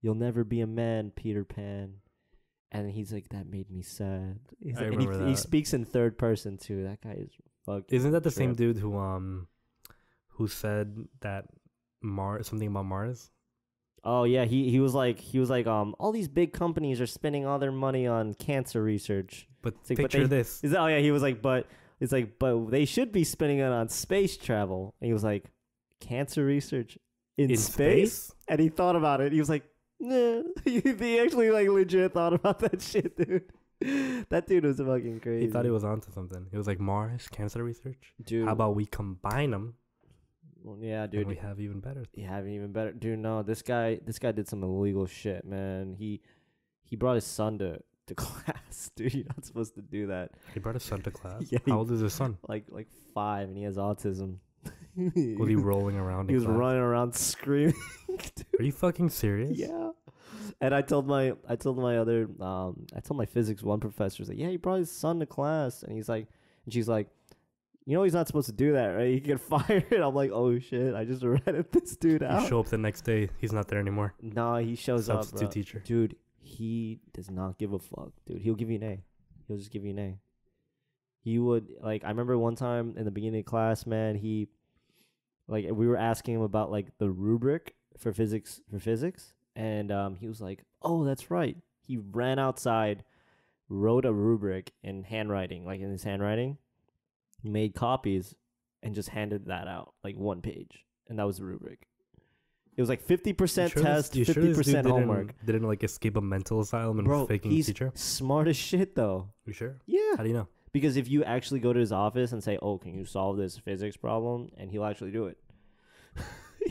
'You'll never be a man, Peter Pan.'" And he's like, "That made me sad." He's I like, and remember he that. speaks in third person too. That guy is fucking. Isn't that the same trip. dude who said that something about Mars? Oh yeah, he was like all these big companies are spending all their money on cancer research. But It's like, but picture they- this. Oh yeah, he was like, but they should be spending it on space travel. And he was like, cancer research in space? And he thought about it. He was like, nah. He actually like legit thought about that shit, dude. That dude was fucking crazy. He thought he was onto something. He was like, Mars, cancer research? dude. How about we combine them yeah, and dude. we have even better? You have even better, dude. No, this guy did some illegal shit, man. He brought his son to to class, dude. You're not supposed to do that. He brought his son to class. Yeah, How old is his son? Like 5, and he has autism. Was he rolling around? He in was class? running around screaming. Are you fucking serious? Yeah. And I told my physics 1 professor, like, yeah, he brought his son to class, and she's like, you know, he's not supposed to do that, right? He can get fired. I'm like, oh shit, I just ratted this dude out. You show up the next day, he's not there anymore. Nah, he shows up, Substitute teacher. Dude, he does not give a fuck, dude. He'll give you an A. He'll just give you an A. He would, like, I remember one time in the beginning of class, man, we were asking him about, like, the rubric for physics, and he was like, oh, that's right. He ran outside, wrote a rubric in handwriting, like in his handwriting, made copies, and just handed that out, like 1 page. And that was the rubric. It was like 50% test, 50% homework. Didn't like escape a mental asylum and Bro, faking he's teacher? smart as shit, though. You sure? Yeah. How do you know? Because if you actually go to his office and say, oh, can you solve this physics problem? And he'll actually do it.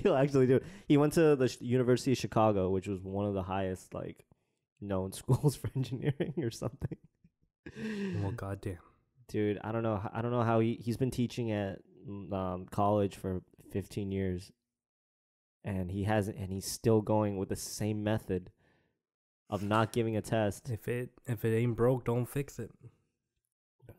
He'll actually do it. He went to the University of Chicago, which was one of the highest, like, known schools for engineering or something. Well, goddamn. Dude, I don't know how he's been teaching at college for 15 years, and he's still going with the same method of not giving a test. If it ain't broke, don't fix it.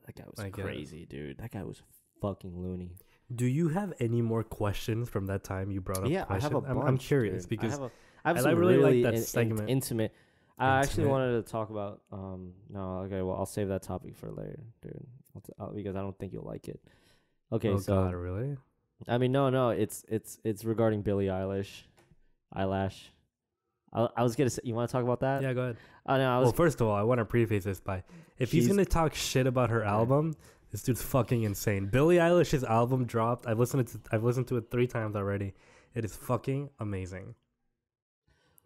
That guy was crazy, dude. That guy was fucking loony. Do you have any more questions from that time you brought up? Yeah, I have a bunch. I'm curious dude. because I have some really really like that segment. Intimate. I actually wanted to talk about. No, okay. Well, I'll save that topic for later, dude. Because I don't think you'll like it. Okay, oh, so God, really? I mean, no. It's regarding Billie Eilish. Eyelash. I was gonna say. You want to talk about that? Yeah, go ahead. No, Well, first of all, I want to preface this by if he's gonna talk shit about her album. This dude's fucking insane. Billie Eilish's album dropped. I've listened to it 3 times already. It is fucking amazing.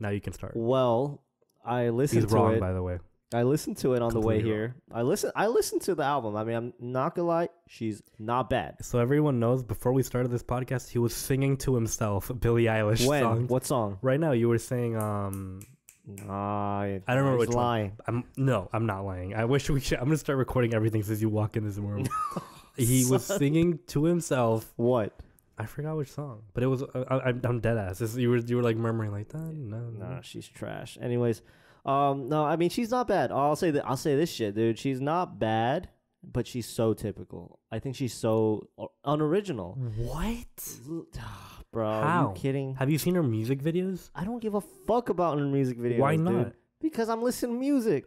Now you can start. Well, I listened He's to wrong, it. by the way. I listened to it on the way Completely here. I listened to the album. I mean, I'm not gonna lie, she's not bad. So everyone knows, before we started this podcast, he was singing to himself Billie Eilish songs. What song? Right now, you were saying I don't remember which lying. one. I'm not lying. I wish we should. I'm gonna start recording everything since you walk in this room. He was singing to himself. What? I forgot which song, but it was. I'm dead ass. You were like murmuring like that. No, she's trash. Anyways, no, I mean she's not bad. I'll say this shit, dude. She's not bad, but she's so typical. I think she's so unoriginal. What? Bro, How? are you kidding? Have you seen her music videos? I don't give a fuck about her music videos. Why dude. not? Because I'm listening to music.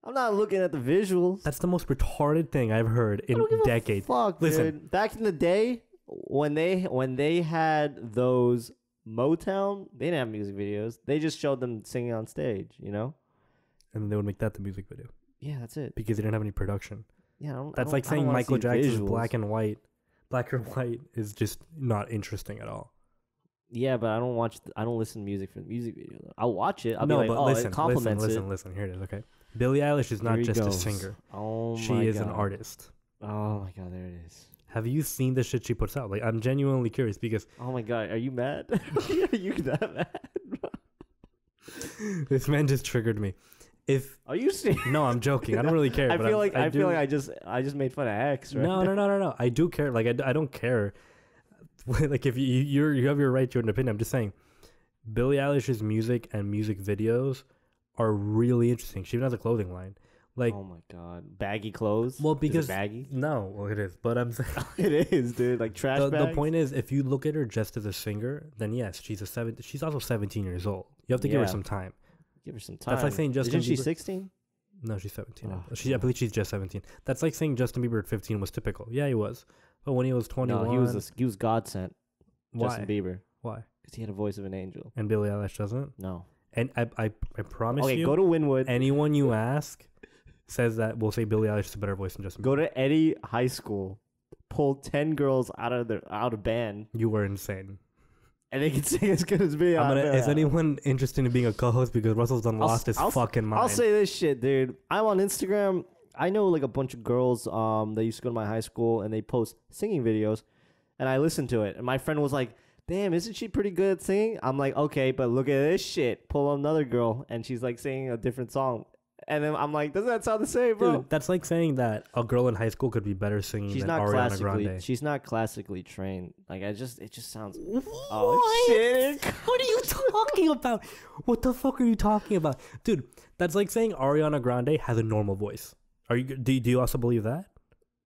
I'm not looking at the visuals. That's the most retarded thing I've heard in decades. Fuck, Listen, dude. Back in the day, when they had those Motown, they didn't have music videos. They just showed them singing on stage, you know? and then they would make that the music video Yeah, that's it. because they didn't have any production. Yeah, That's like saying Michael Jackson's black or white is just not interesting at all. Yeah, but I don't listen to music for the music video. Though. I'll watch it. I'll No, be like, but oh, listen, it compliments listen. Here it is. Okay, Billie Eilish is not Here he just a goes. singer. Oh my god. She is an artist. Oh my god, there it is. Have you seen the shit she puts out? Like, I'm genuinely curious because Oh my god, are you mad? Are you that mad? this man just triggered me. Are you serious? No, I'm joking. I don't really care. I but feel like I do- just made fun of X, right? No. I do care. Like, I don't care. Like, if you have your right to an opinion, I'm just saying, Billie Eilish's music and music videos are really interesting. She even has a clothing line. Like, oh my god, baggy clothes. well, because is it baggy. No, well, it is. But I'm saying It is, dude. Like trash the bags. point is, if you look at her just as a singer, then yes, she's also 17 years old. You have to give her Yeah. some time. Give her some time. That's like saying Justin Isn't she Bieber- 16? No, she's 17. Oh, I believe she's just 17. That's like saying Justin Bieber at 15 was typical. Yeah, he was. But when he was 21, No, he was God sent. why? Justin Bieber, Why? because he had a voice of an angel. And Billie Eilish doesn't. No. And I promise Okay, you, go to Wynwood. anyone you ask says that will say Billie Eilish is a better voice than Justin Bieber. Go to Eddie High School. Pull 10 girls out of band, You were insane. and they can sing as good as me. Is anyone interested in being a co-host? Because Russell's done lost his fucking mind. I'll say this shit, dude. I'm on Instagram. I know like a bunch of girls that used to go to my high school, and they post singing videos, and I listen to it. And my friend was like, "Damn, isn't she pretty good at singing?" I'm like, "Okay, but look at this shit." Pull another girl, and she's like singing a different song, And then I'm like, doesn't that sound the same, bro? Dude, that's like saying that a girl in high school could be better singing She's than not Ariana Grande. she's not classically trained. Like it just sounds. What? Oh shit! What are you talking about? What the fuck are you talking about, dude? That's like saying Ariana Grande has a normal voice. Are you? Do you also believe that?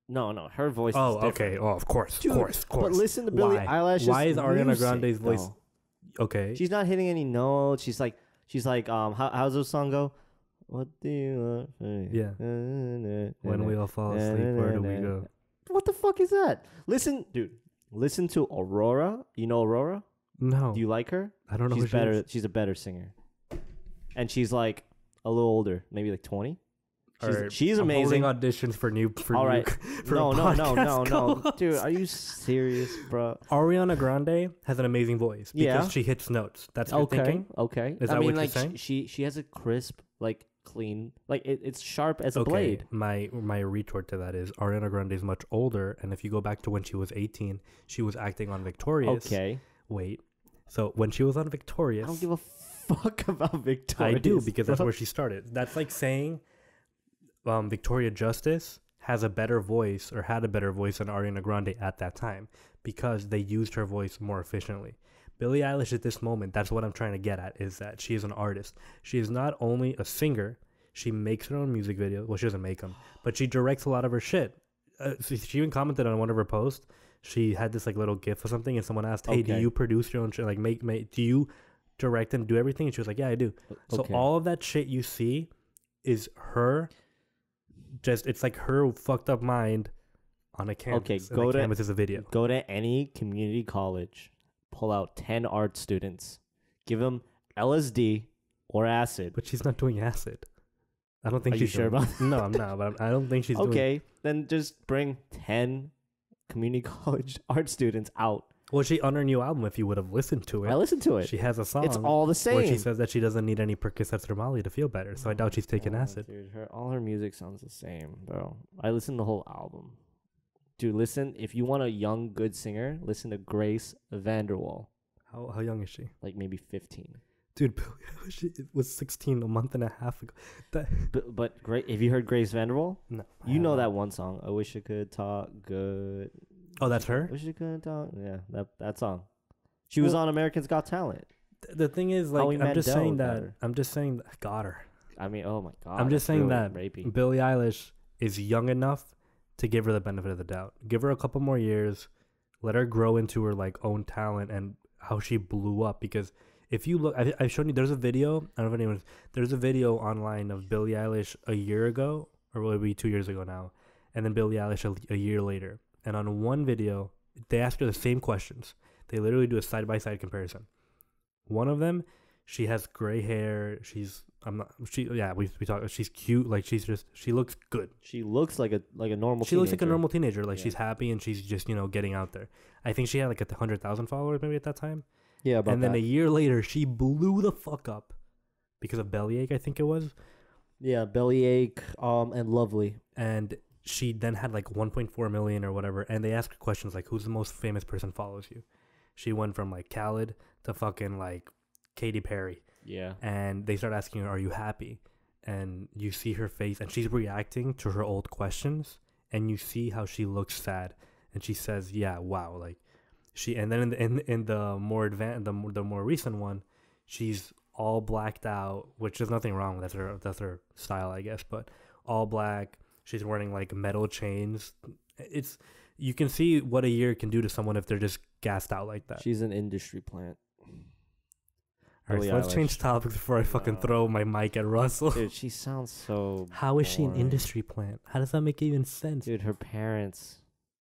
No, her voice. Oh, is different. okay. Oh, of cource, Dude, of course. But listen to Billie Why? Eilish's Why is Ariana music, Grande's voice though. okay? She's not hitting any notes. She's like, how's the song go? What do you want? Yeah. When we all fall asleep, where do we go? What the fuck is that? Listen, dude. Listen to Aurora. You know Aurora? No. Do you like her? I don't know. She's who she better. is. She's a better singer, and she's like a little older, maybe like 20. She's I'm amazing. holding auditions for new. All right. For No, a no, podcast dude. Are you serious, bro? Ariana Grande has an amazing voice because Yeah. she hits notes. That's what you're thinking. Okay. Is I that mean, what you're like saying? she has a crisp, like clean, like it's sharp as a Okay, blade. my retort to that is Ariana Grande is much older, and if you go back to when she was 18, she was acting on Victorious. Okay. Wait, so when she was on Victorious, I don't give a fuck about Victoria. I do because that's where she started. That's like saying, Victoria Justice has a better voice or had a better voice than Ariana Grande at that time because they used her voice more efficiently. Billie Eilish at this moment, that's what I'm trying to get at, is that she is an artist. She is not only a singer, she makes her own music videos. Well, she doesn't make them, but she directs a lot of her shit. So she even commented on one of her posts. She had this like little gif or something, and someone asked, "Hey, do you produce your own shit? Like, make do you direct and do everything?" And she was like, "Yeah, I do." So all of that shit you see is her. Just it's like her fucked up mind on a canvas. Okay, and the canvas is a video. Go to any community college, pull out 10 art students, give them LSD or acid. But she's not doing acid. I don't think Are she's you sure doing, about that? No, I'm not. But I don't think she's doing. Okay, then just bring 10 community college art students out. Well, she on her new album, if you would have listened to it, I listened to it. she has a song. It's all the same. Where she says that she doesn't need any Percocets or Molly to feel better. So I doubt she's taking acid. Dude, all her music sounds the same, bro. I listened to the whole album. Dude, listen. If you want a young, good singer, listen to Grace Vanderwall. How young is she? Like maybe 15. Dude, Billie Eilish was 16 a month and a half ago. But great. Have you heard Grace Vanderwall? No. You know that one song. I wish I could talk good. Oh, that's her? I wish I could talk. Yeah, that song. She was on American's Got Talent. The thing is, like, Howie I'm just saying Mandel that. I'm just saying that. Got her. I mean, oh my god. I'm just that's saying really that rapey. Billie Eilish is young enough to give her the benefit of the doubt. Give her a couple more years. Let her grow into her, like, own talent and how she blew up. Because if you look, I've shown you, there's a video. I don't know if anyone's, there's a video online of Billie Eilish a year ago, or maybe 2 years ago now, and then Billie Eilish a year later. And on one video, they ask her the same questions. They literally do a side-by-side comparison. One of them, she has gray hair. We talk. She's cute. Like, she looks good. She looks like a normal. She looks like a normal teenager. Like, Yeah. she's happy and she's just, getting out there. I think she had like 100,000 followers maybe at that time. Yeah, about And then that. a year later, she blew the fuck up because of Bellyache, I think it was. Yeah, Bellyache, and Lovely. And she then had like 1.4 million or whatever. And they asked her questions like, who's the most famous person follows you? She went from like Khaled to fucking like Katy Perry. Yeah. And they start asking her, are you happy? And you see her face and she's reacting to her old questions. And you see how she looks sad. And she says, yeah, wow. Like she, and then in the more advanced, the more recent one, she's all blacked out, which there's nothing wrong with. That's her style, I guess. But all black. She's wearing like metal chains. You can see what a year can do to someone if they're just gassed out like that. She's an industry plant. All right, so let's change topics before I fucking throw my mic at Russell. Dude, she sounds so. How is she an boring. industry plant? How does that make even sense? Dude, her parents.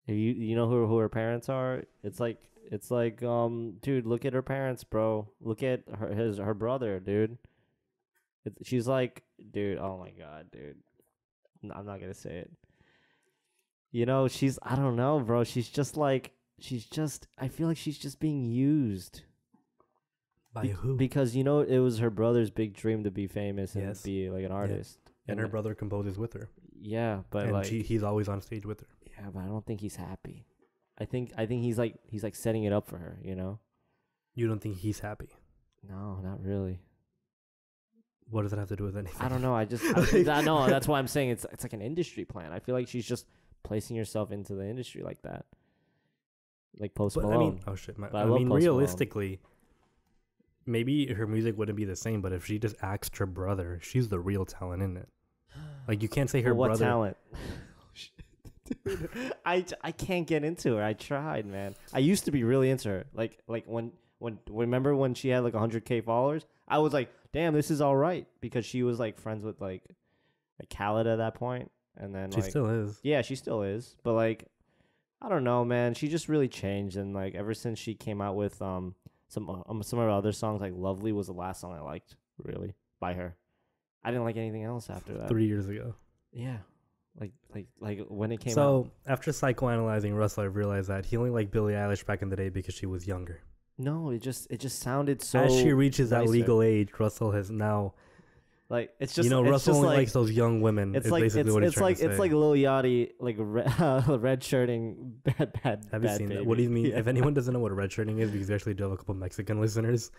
You know who her parents are? It's like dude, look at her parents, bro. Look at her brother, dude. She's like, dude, oh my god, dude. I'm not gonna say it. I don't know, bro. I feel like she's just being used. By who? Because, it was her brother's big dream to be famous and Yes. be like an artist. And her brother composes with her. Yeah, but And like, he's always on stage with her. yeah, but I don't think he's happy. I think he's like setting it up for her, You don't think he's happy? No, not really. What does it have to do with anything? I don't know. I know that's why I'm saying it's like an industry plan. I feel like she's just placing herself into the industry like that, like Post But, Malone. I mean, oh shit. But I love mean, Post Malone. realistically, maybe her music wouldn't be the same, but if she just asked her brother, she's the real talent in it. Like, you can't say her Well, what brother. talent? Dude, I can't get into her. I tried, man. I used to be really into her. Like when remember when she had like 100K followers? I was like, damn, this is all right, because she was like friends with like Khaled at that point, and then She like, still is. yeah, she still is, but like, I don't know, man. She just really changed, and like ever since she came out with some of her other songs, like Lovely was the last song I liked, really, by her. I didn't like anything else after that. 3 years ago. Yeah. Like when it came out. So, after psychoanalyzing Russell, I realized that he only liked Billie Eilish back in the day because she was younger. No, it just sounded so. As she reaches that nicer. legal age, Russell has now. Like it's just, You know, it's Russell just only like, likes those young women. it's Is like basically what he's trying to say. it's like Lil Yachty like red shirting bad. Have you Bad seen Baby. that? What do you mean? Yeah. If anyone doesn't know what red shirting is, because we actually do have a couple Mexican listeners,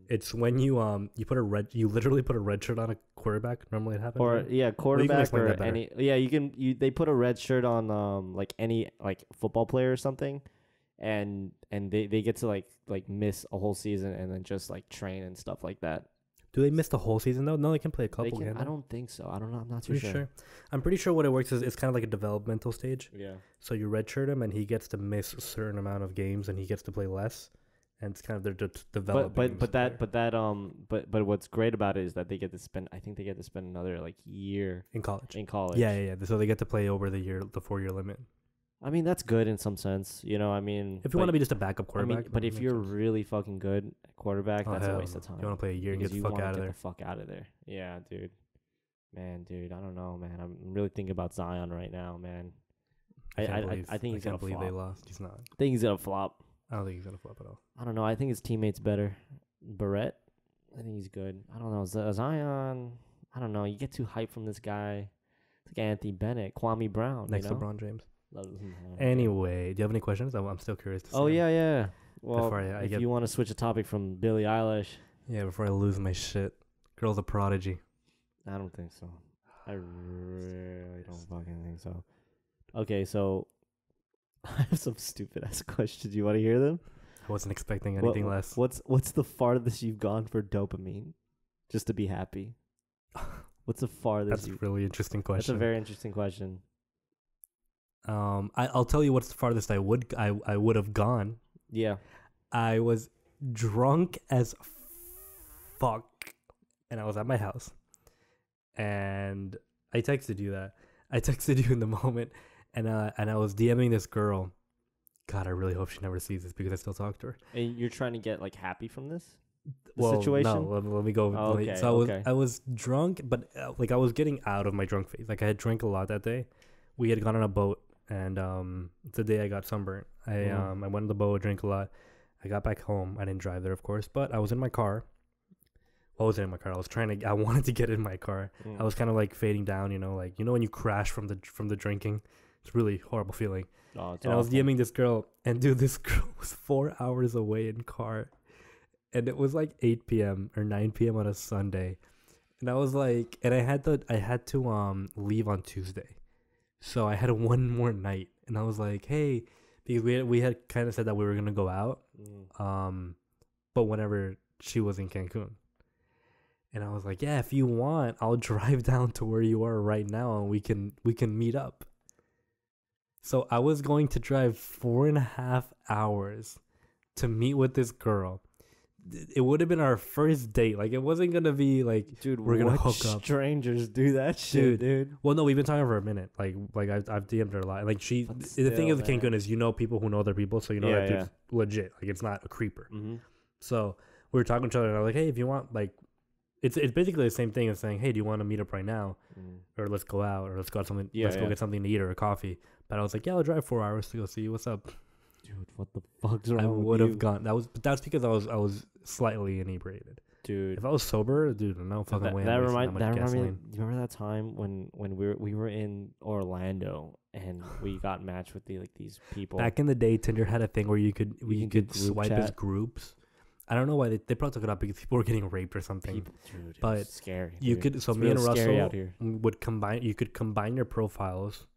it's when you literally put a red shirt on a quarterback. Normally it happens. Or right? yeah, quarterback explain or that better. any they put a red shirt on like any like football player or something, and they get to like miss a whole season and then just like train and stuff like that. Do they miss the whole season though? No, they can play a They couple. can, Can't I they? don't think so. I don't know. I'm not too Pretty sure. sure. I'm pretty sure what it works is it's kind of like a developmental stage. Yeah. So you redshirt him, and he gets to miss a certain amount of games, and he gets to play less. And it's kind of their developing. But what's great about it is that they get to spend. I think they get to spend another like year in college. in college. Yeah. So they get to play over the 4-year limit. I mean, that's good in some sense. You know, I mean, If you want to be just a backup quarterback. but then if it you're makes sense. really fucking good at quarterback, Oh, that's a hell waste no. of time. You want to play a year and Because get the you fuck wanna out of get there. the fuck out of there. Yeah, dude. Man, dude, I don't know, man. I'm really thinking about Zion right now, man. I think he's I gonna can't believe flop. they lost. He's not. I think he's gonna flop. I don't think he's gonna flop at all. I don't know. I think his teammate's better. Barrett, I think he's good. I don't know. Zion, I don't know. You get too hyped from this guy. It's like Anthony Bennett, Kwame Brown. Next you know? LeBron James. Love him. Anyway, do you have any questions? I'm still curious to see. Oh, them. yeah. Well, Before I if get- you want to switch the topic from Billie Eilish, Yeah, before I lose my shit. Girl's a prodigy. I don't think so. I really don't fucking think so. Okay, so I have some stupid ass questions. You want to hear them? I wasn't expecting anything less. What's the farthest you've gone for dopamine, just to be happy? What's the farthest? That's a really interesting question. That's a very interesting question. I'll tell you what's the farthest I would have gone. Yeah. I was drunk as fuck, and I was at my house, and I texted you that. I texted you in the moment, and I was DMing this girl. God, I really hope she never sees this because I still talk to her. And you're trying to get like happy from this Well, situation? no, let me go. Oh, okay, So okay. I was drunk, but like I was getting out of my drunk phase. Like I had drank a lot that day. We had gone on a boat, and it's the day I got sunburnt. I went on the boat, drank a lot. I got back home. I didn't drive there, of course, but I was in my car. Well, I wasn't in my car. I wanted to get in my car. I was kind of like fading down, like when you crash from the drinking. It's a really horrible feeling. Oh, it's And I was awful. DMing this girl, and dude, this girl was 4 hours away in car, and it was like 8 p.m. or 9 p.m. on a Sunday, and I was like, and I had to leave on Tuesday, so I had one more night, and I was like, hey, because we had kind of said that we were gonna go out, but whenever she was in Cancun, and I was like, yeah, if you want, I'll drive down to where you are right now, and we can meet up. So I was going to drive 4.5 hours to meet with this girl. It would have been our first date. Like it wasn't gonna be like, dude, we're gonna what hook up. strangers do that shit, dude. Well, no, we've been talking for a minute. Like I've DM'd her a lot. Like the But thing still, is, Cancun man. is people who know other people, so Yeah, that dude's legit. Like it's not a creeper. Mm-hmm. So we were talking to each other, and I was like, hey, if you want, like, it's basically the same thing as saying, hey, do you want to meet up right now, or let's go out, or let's go something, Yeah, let's go yeah. get something to eat or a coffee. But I was like, yeah, I'll drive 4 hours to go see you. What's up? Dude, what the fuck's wrong I with would you? have gone. That's because I was slightly inebriated. Dude. If I was sober, dude, no fucking way. That I'm wasting remind that much me. gasoline. You remember that time when we were in Orlando and we got matched with these people? Back in the day, Tinder had a thing where you could can do group swipe as chat. groups. I don't know why they probably took it out because people were getting raped or something. Dude, but it's scary. You dude. could so It's me and real scary Russell out here. would combine. You could combine your profiles,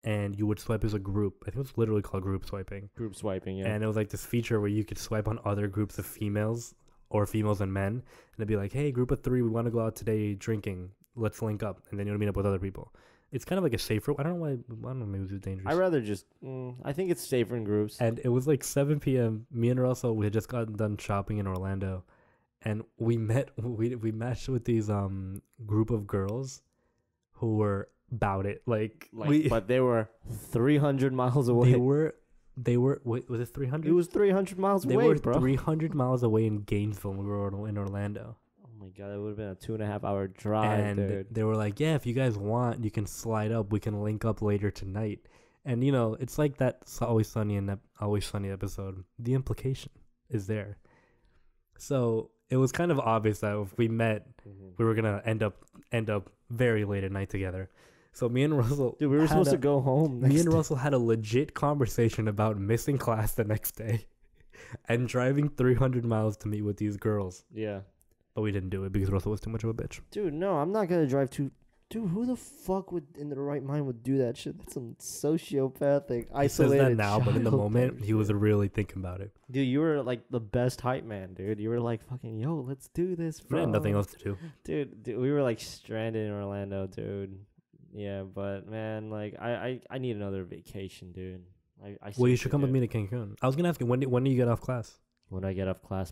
and you would swipe as a group. I think it was literally called group swiping. Group swiping, yeah. And it was like this feature where you could swipe on other groups of females or females and men, and it'd be like, hey, group of 3, we want to go out today drinking. Let's link up, and then you would meet up with other people. It's kind of like a safer. I don't know why. I don't know. Maybe it's dangerous. I rather just. I think it's safer in groups. And it was like 7 p.m. Me and Russell, we had just gotten done shopping in Orlando, and we matched with these group of girls who were about it. But they were 300 miles away. They were. Wait, was it 300? It was 300 miles They away, were bro. 300 miles away in Gainesville. We were in Orlando. Oh my god, it would have been a 2.5 hour drive, And dude. they were like, yeah, if you guys want, you can slide up. We can link up later tonight. And, you know, it's like that Always Sunny episode. The implication is there. So it was kind of obvious that if we met, we were going to end up very late at night together. So me and Russell... Dude, we were supposed to go home Me and Russell had a legit conversation about missing class the next day and driving 300 miles to meet with these girls. Yeah. But we didn't do it because Russell was too much of a bitch. Dude, no, I'm not gonna drive to. Dude, who the fuck would in their right mind would do that shit? That's some sociopathic, He says isolated. that now, but in the child moment, type he was shit. really thinking about it. Dude, you were like the best hype man, dude. You were like fucking, yo, let's do this, We bro. had nothing else to do. Dude, we were like stranded in Orlando, dude. Yeah, but man, like I need another vacation, dude. Well, you should come with me to Cancun. I was gonna ask you when do you get off class? When I get off class,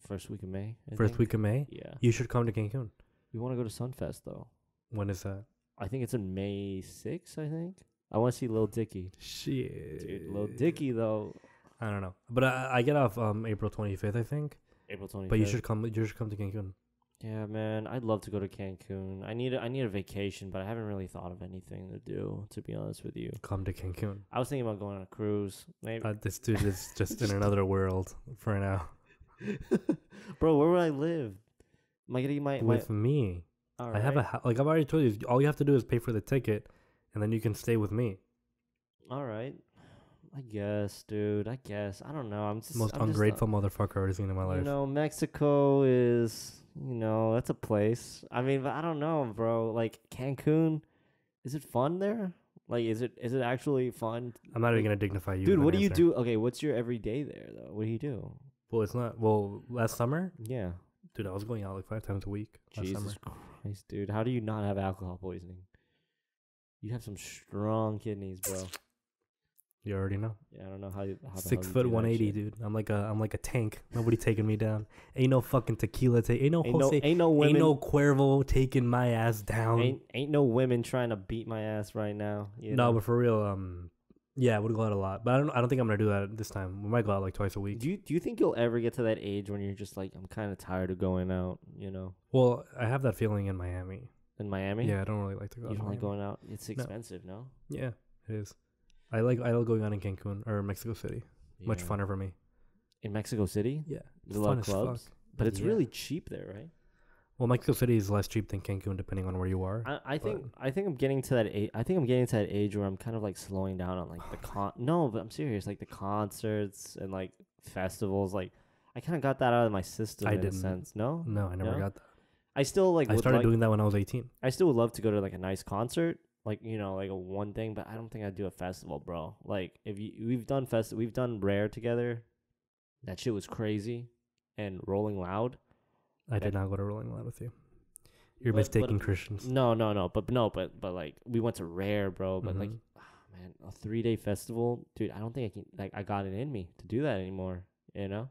first week of May. I First think. week of May. Yeah. You should come to Cancun. We want to go to Sunfest though. When is that? I think it's in May 6th, I think. I want to see Lil Dicky. Shit. Dude, Lil Dicky though. I don't know, but I get off April 25th, I think. April 25th. But you should come. You should come to Cancun. Yeah, man, I'd love to go to Cancun. I need a vacation, but I haven't really thought of anything to do, to be honest with you. Come to Cancun. I was thinking about going on a cruise. Maybe. This dude is just in another world for now. Bro, where would I live? Am I getting my With me, all I have right. like I've already told you. All you have to do is pay for the ticket, and then you can stay with me. All right. I guess, dude. I guess. I don't know. I'm just Most I'm just, ungrateful motherfucker I've ever seen in my life. You know, Mexico is, that's a place. I mean, but I don't know, bro. Like Cancun, is it fun there? Like, is it actually fun? I'm not even gonna dignify you. Dude, with what an do you answer. do? Okay, what's your everyday there though? What do you do? Well, it's not. Well, last summer, Yeah. dude, I was going out like 5 times a week last summer. Jesus Christ, dude. How do you not have alcohol poisoning? You have some strong kidneys, bro. You already know. Yeah, I don't know how the hell you 6 do foot that 180, shit. dude. I'm like a tank. Nobody taking me down. Ain't no fucking tequila. Ain't no Ain't Jose. no women. Ain't no Cuervo taking my ass down. Ain't no women trying to beat my ass right now. You No, know? but for real, yeah, we'd go out a lot. But I don't think I'm gonna do that this time. We might go out like twice a week. Do you think you'll ever get to that age when you're just like, I'm kind of tired of going out, Well, I have that feeling in Miami. in Miami? Yeah, I don't really like to go. You out don't in like Miami. going out? It's expensive, no? Yeah, it is. I like going out in Cancun or Mexico City. Much Yeah. funner for me. In Mexico City? Yeah, There's a lot fun of as clubs. fuck. But it's Yeah. really cheap there, right? Well, Mexico City is less cheap than Cancun, depending on where you are. I think I'm getting to that age. I think I'm getting to that age where I'm kind of like slowing down on like the No, but I'm serious. Like the concerts and like festivals. Like I kind of got that out of my system I in didn't. a sense. No, No, I never No? got that. I still like. I would started like, doing that when I was 18. I still would love to go to like a nice concert, like like a one thing. But I don't think I'd do a festival, bro. Like if we've done Rare together. That shit was crazy, and Rolling Loud. I did not go to Rolling Loud with you. You're But- mistaking but- Christians. But like we went to Rare, bro. But like, Mhm. man, a 3-day festival, dude. I don't think I can. Like, I got it in me to do that anymore. You know.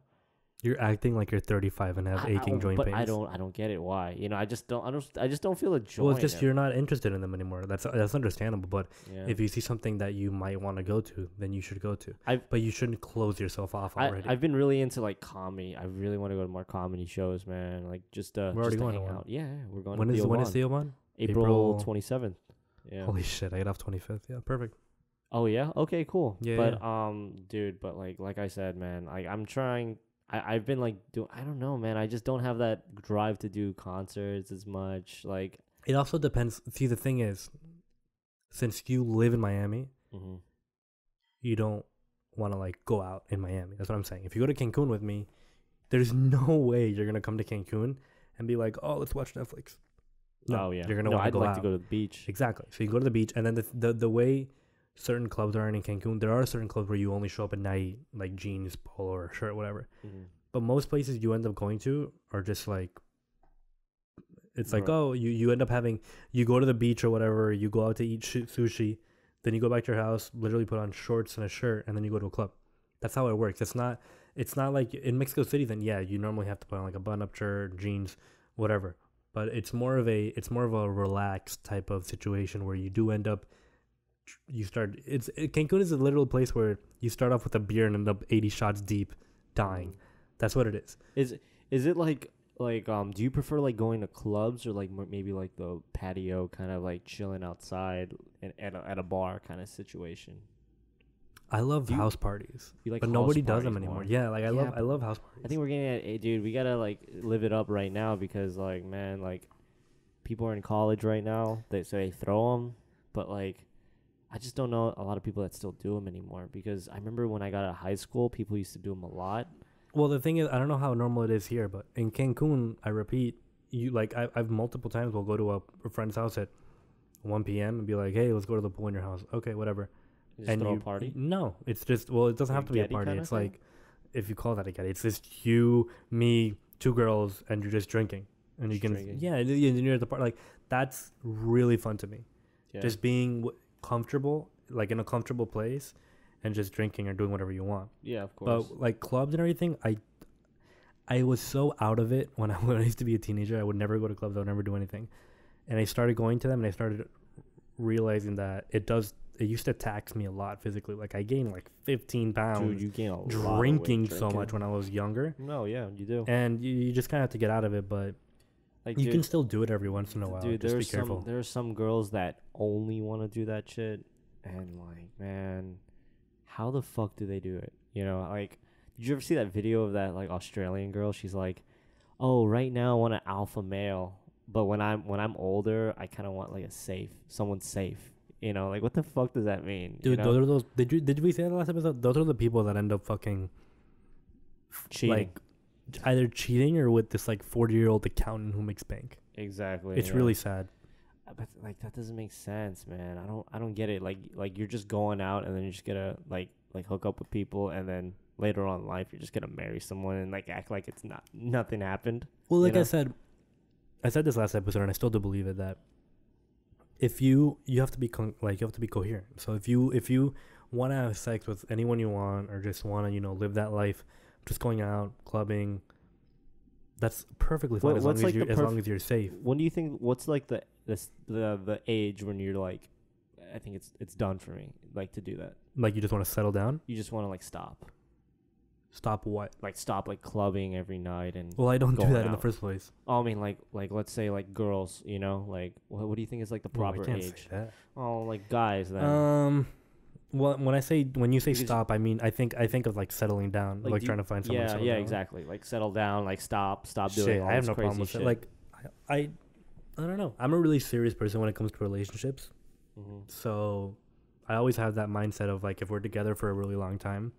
You're acting like you're 35 and have aching joint but pains. I don't get it. Why? I just don't feel a joy. Well, it's just in it. you're not interested in them anymore. That's understandable. But Yeah. if you see something that you might want to go to, then you should go to. I've- But you shouldn't close yourself off already. I've been really into like comedy. I really want to go to more comedy shows, man. Like just We're already just going to hang one. out. Yeah, we're going. when to is the one? April 27th. Yeah. Holy shit! I get off 25th. Yeah, perfect. Oh yeah. Okay. Cool. Yeah, But dude. But like I said, man. Like I'm trying. I've been like I don't know, man. I just don't have that drive to do concerts as much. Like. It also depends. See, the thing is, since you live in Miami, Mm-hmm. you don't want to like go out in Miami. That's what I'm saying. If you go to Cancun with me, there's no way you're gonna come to Cancun and be like, oh, let's watch Netflix. No, Oh yeah. you're gonna No, want to I'd go like out. to go to the beach. Exactly. So you go to the beach, and then the way certain clubs are in Cancun, there are certain clubs where you only show up at night, like jeans, polo, or shirt, whatever. Mm-hmm. But most places you end up going to are just like, it's like, Right. oh, you end up having, you go to the beach or whatever, you go out to eat sushi, then you go back to your house, literally put on shorts and a shirt, and then you go to a club. That's how it works. It's not like in Mexico City. Then yeah, you normally have to put on like a button-up shirt, jeans, whatever. But it's more of a relaxed type of situation where you do end up, Cancun is a literal place where you start off with a beer and end up 80 shots deep, dying. That's what it is. Is it like do you prefer like going to clubs or like maybe like the patio kind of like chilling outside and at a bar kind of situation? I love Do you- house parties, You like but house nobody does parties them anymore. more? Yeah, like I Yeah, love house parties. I think we're getting at dude, we gotta like live it up right now because like man, like people are in college right now, so they throw them, but like I just don't know a lot of people that still do them anymore because I remember when I got out of high school, people used to do them a lot. Well, the thing is, I don't know how normal it is here, but in Cancun, I repeat, I've multiple times will go to a friend's house at 1 p.m. and be like, hey, let's go to the pool in your house. Okay, whatever. Just throw a party. No, it's just, well, it doesn't Like have to be a getty party. kinda It's thing? like, if you call that a getty, it's just you, me, two girls, and you're just drinking. And you Just can, drinking. yeah, and you're at the party. Like, that's really fun to me. Yeah. Just being comfortable, like in a comfortable place, and just drinking or doing whatever you want. Yeah, of course. But like clubs and everything, I was so out of it when I used to be a teenager. I would never go to clubs. I would never do anything. And I started going to them, and I started realizing that it used to tax me a lot physically. Like I gained like 15 pounds Dude, you gain a lot of weight drinking so much when I was younger. No, yeah, you do. And you just kind of have to get out of it, but Like, you dude, can still do it every once in a while. dude, Just be careful. there are some girls that only want to do that shit, and like, man, how the fuck do they do it? You know, like, did you ever see that video of that like Australian girl? She's like, oh, right now I want an alpha male, but when I'm older, I kind of want like someone safe. You know, like what the fuck does that mean? Dude, you know? those are those. Did we say that last episode? Those are the people that end up fucking Cheating. like either cheating or with this like 40-year-old accountant who makes bank. Exactly. It's yeah. really sad. But like that doesn't make sense, man. I don't get it. Like you're just going out and then you're just gonna like hook up with people and then later on in life you're just gonna marry someone and like act like it's nothing happened. Well, like know? I said this last episode, and I still do believe it, that if you have to be you have to be coherent. So if you want to have sex with anyone you want, or just want to live that life, just going out clubbing, that's perfectly fine, as long as you're safe. When do you think? What's like the age when you're like, I think it's done for me, like to do that. Like you just want to settle down. You just want to like stop. Stop what? Like stop like clubbing every night and. Well, I don't do going that in the out. first place. Oh, I mean, like let's say like girls, you know, like what do you think is like the Well, I proper can't say age? that. Oh, like guys then. Well, when you say Because- stop, I mean I think of like settling down, like do trying to find someone. to Yeah, settle yeah, down. exactly. Like settle down, like stop doing Shit, all I have this no crazy problem with shit. it. Like, I don't know. I'm a really serious person when it comes to relationships. Mhm. So, I always have that mindset of like, if we're together for a really long time,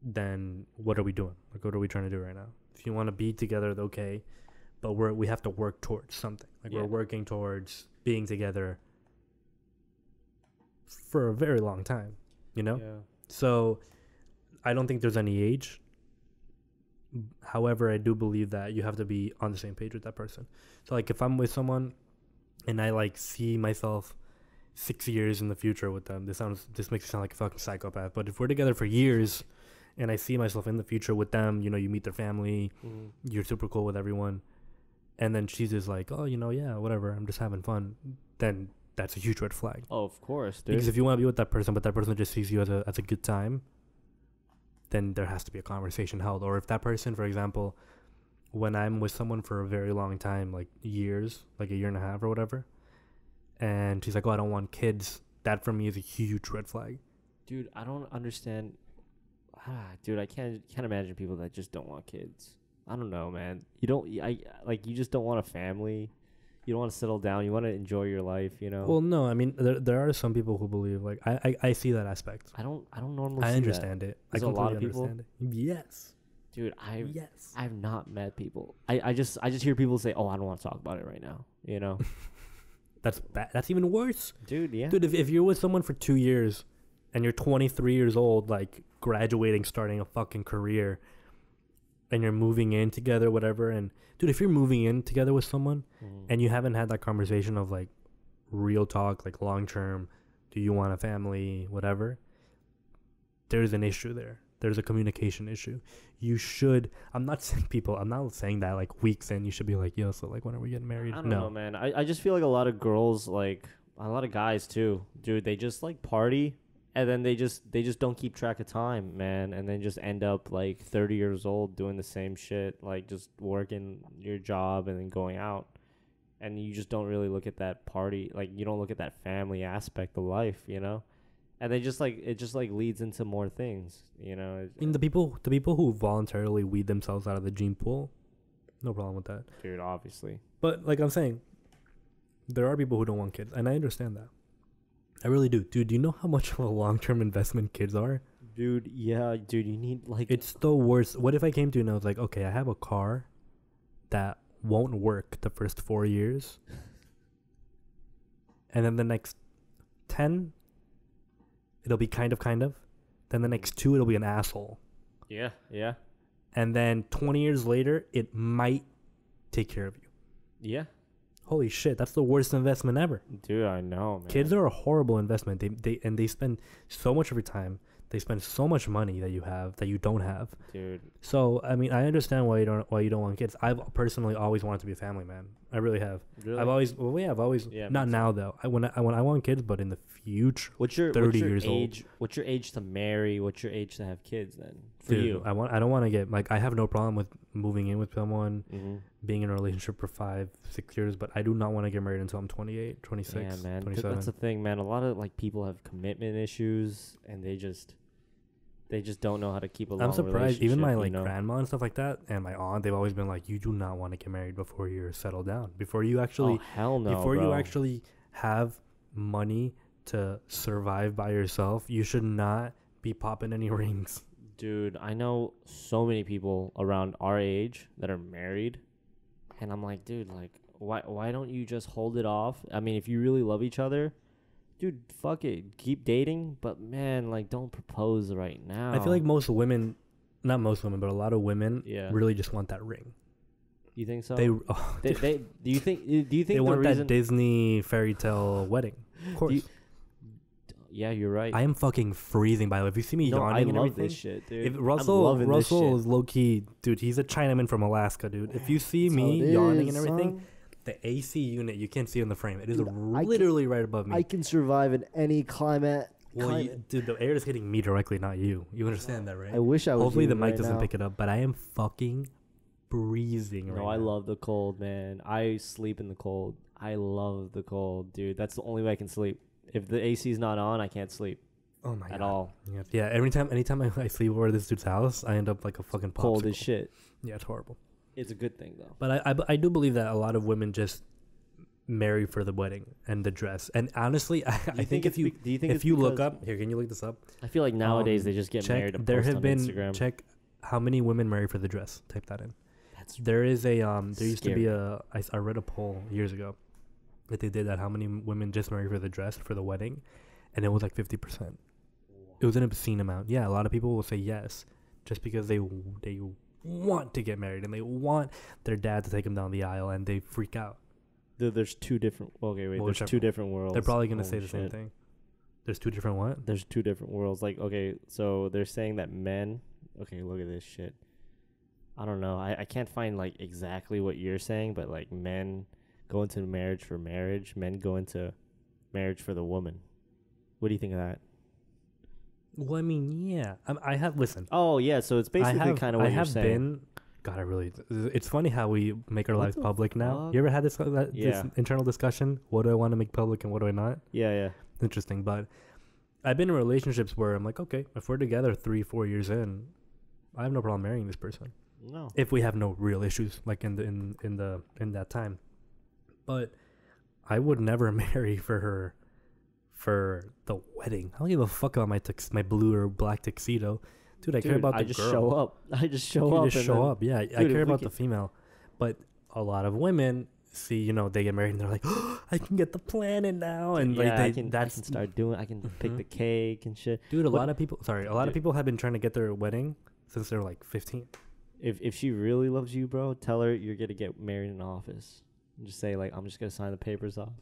then what are we doing? Like, what are we trying to do right now? If you want to be together, okay, but we have to work towards something. Like Yeah. we're working towards being together for a very long time. Yeah. So, I don't think there's any age. However, I do believe that you have to be on the same page with that person. So, like, if I'm with someone and I like see myself 6 years in the future with them, this makes me sound like a fucking psychopath. But if we're together for years and I see myself in the future with them, you meet their family, Mhm. you're super cool with everyone, and then she's just like, oh, yeah, whatever, I'm just having fun, then that's a huge red flag. Oh, of course, dude. Because if you want to be with that person, but that person just sees you as a good time, then there has to be a conversation held. Or if that person, for example, when I'm with someone for a very long time, like years, like a year and a half or whatever, and she's like, oh, I don't want kids, that for me is a huge red flag. Dude, I don't understand. Dude, I can't imagine people that just don't want kids. I don't know, man. You just don't want a family. You don't want to settle down. You want to enjoy your life, Well, no, I mean, there are some people who believe, like, I see that aspect. I don't normally. I see understand that. it. There's I a lot completely of people? understand it. Yes. Dude, Yes. I've not met people. I just hear people say, "Oh, I don't want to talk about it right now." You know, That's bad. That's even worse. dude. Yeah. Dude, if you're with someone for 2 years and you're 23 years old, like graduating, starting a fucking career, and you're moving in together, whatever, and dude, if you're moving in together with someone and you haven't had that conversation of like real talk, like long term, do you want a family, whatever, there's an issue there. There's a communication issue. You should. I'm not saying that like weeks in you should be like, yo, so like when are we getting married? I don't know, man. I just feel like a lot of girls, like a lot of guys too, dude. They just like party, and then they just don't keep track of time, man, and then just end up like 30 years old doing the same shit, like just working your job and then going out, and you just don't really look at that party, like you don't look at that family aspect of life, you know. And they just like it just like leads into more things, you know. I mean, the people who voluntarily weed themselves out of the gene pool, no problem with that. Dude, obviously. But like I'm saying, there are people who don't want kids, and I understand that. I really do. Dude, do you know how much of a long-term investment kids are? Dude, yeah, dude, you need like It's the worst. What if I came to you and I was like, okay, I have a car that won't work the first 4 years, and then the next 10, it'll be kind of. Then the next 2, it'll be an asshole. Yeah, yeah. And then 20 years later, it might take care of you. Yeah. Holy shit, that's the worst investment ever. Dude, I know, man. Kids are a horrible investment. They spend so much of your time. They spend so much money that you don't have. Dude. So I mean, I understand why you don't want kids. I've personally always wanted to be a family man. I really have. Really? I've always Yeah, not now though. I want kids, but in the future. What's your 30 years old. age? What's your age to marry? What's your age to have kids then? For Dude, you. I don't want to get like, I have no problem with moving in with someone, Mm-hmm. being in a relationship for 5-6 years, but I do not want to get married until I'm 28, 26, Yeah, man. 27. That's the thing, man. A lot of like people have commitment issues, and they just don't know how to keep a long I'm surprised. Even my like you know? grandma and stuff like that, and my aunt, they've always been like, you do not want to get married before you're settled down, before you actually, Oh hell no, before bro. you actually have money to survive by yourself. You should not be popping any rings. Dude, I know so many people around our age that are married, and I'm like, dude, like, why don't you just hold it off? I mean, if you really love each other, dude, fuck it, keep dating, but man, like, don't propose right now. I feel like most women, not most women, but a lot of women, Yeah. really just want that ring. You think so? They do you think they the want reason? that Disney fairy tale wedding. Of course. Yeah, you're right. I am fucking freezing, by the way. If you see me No, I yawning and love everything, this shit, dude. if I'm Russell loving this shit. is low key, dude. He's a Chinaman from Alaska, dude. If you see That's how me it yawning is, and everything, son. the AC unit you can't see in the frame. It is Dude, I literally right above me. I can survive in any climate. Well, dude, the air is hitting me directly, not you. You understand that, right? I wish I was. Hopefully the you mic right doesn't now. pick it up, but I am fucking freezing right No, now. I love the cold, man. I sleep in the cold. I love the cold, dude. That's the only way I can sleep. If the AC's not on, I can't sleep Oh my at god. all. Yeah. Anytime I sleep over at this dude's house, I end up like a fucking popsicle. Cold as shit. Yeah, it's horrible. It's a good thing though. But I do believe that a lot of women just marry for the wedding and the dress. And honestly, I think if you do you think if it's you look because- up here, can you look this up? I feel like nowadays they just get check. married. To There post have on been Instagram. check how many women marry for the dress. Type that in. That's There is a there used to be Scary. I read a poll years ago that they did that how many women just marry for the dress for the wedding, and it was like 50%. It was an obscene amount. Yeah, a lot of people will say yes just because they want to get married and they want their dad to take them down the aisle, and they freak out. There's two different. Okay, wait. Well, There's whichever. two different worlds. They're probably gonna Holy say the same shit. thing. There's two different what? There's two different worlds. Like, okay, so they're saying that men. Okay, look at this shit. I don't know. I can't find like exactly what you're saying, but like men go into marriage for marriage. Men go into marriage for the woman. What do you think of that? Well, I mean, yeah. I have listen. Oh yeah, so it's basically kind of what I you're have saying. been. God, I really. It's funny how we make our What lives the public now. fuck? You ever had this Yeah. internal discussion? What do I want to make public and what do I not? Yeah, yeah. Interesting, but I've been in relationships where I'm like, okay, if we're together 3-4 years in, I have no problem marrying this person No. if we have no real issues like in that time. But I would never marry for her for the wedding. I don't give a fuck about my blue or black tuxedo. dude, I care about the I just girl. show up. I just show You up. just and show then- up. Yeah, I Dude, if care we about could- the female, but a lot of women see, they get married and they're like, oh, I can get the planet now, and yeah, like I can that's start doing. I can pick Mhm. the cake and shit. dude. A What- lot of people, a lot of people have been trying to get their wedding since they're like 15. If she really loves you, bro, tell her you're gonna get married in the office. And just say like, I'm just gonna sign the papers off,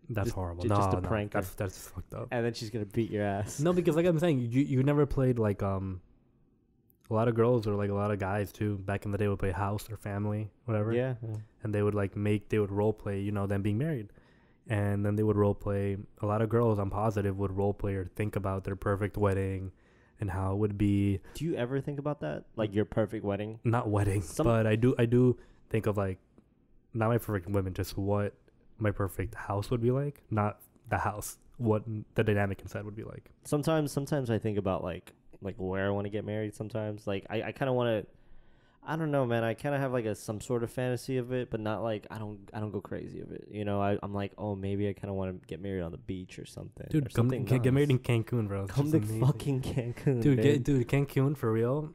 That's Just- horrible. just to No, prank her. that's fucked up. and then she's gonna beat your ass. No, because like I'm saying, you never played like a lot of girls or like a lot of guys too back in the day would play house or family, whatever. Yeah. And they would role play, them being married. And then they would role play. A lot of girls, I'm positive, would role play or think about their perfect wedding and how it would be. Do you ever think about that? Like your perfect wedding? Not wedding, but I do think of like, not my perfect women, just what my perfect house would be like. Not the house, what the dynamic inside would be like. Sometimes I think about like where I want to get married. Sometimes like I kind of want to. I don't know, man. I kind of have like some sort of fantasy of it, but not like I don't go crazy of it. I'm like, oh, maybe I kind of want to get married on the beach or something. Dude, or come something get married in nice. Cancun, bro. It's Come just to amazing. fucking Cancun, Dude, Cancun for real.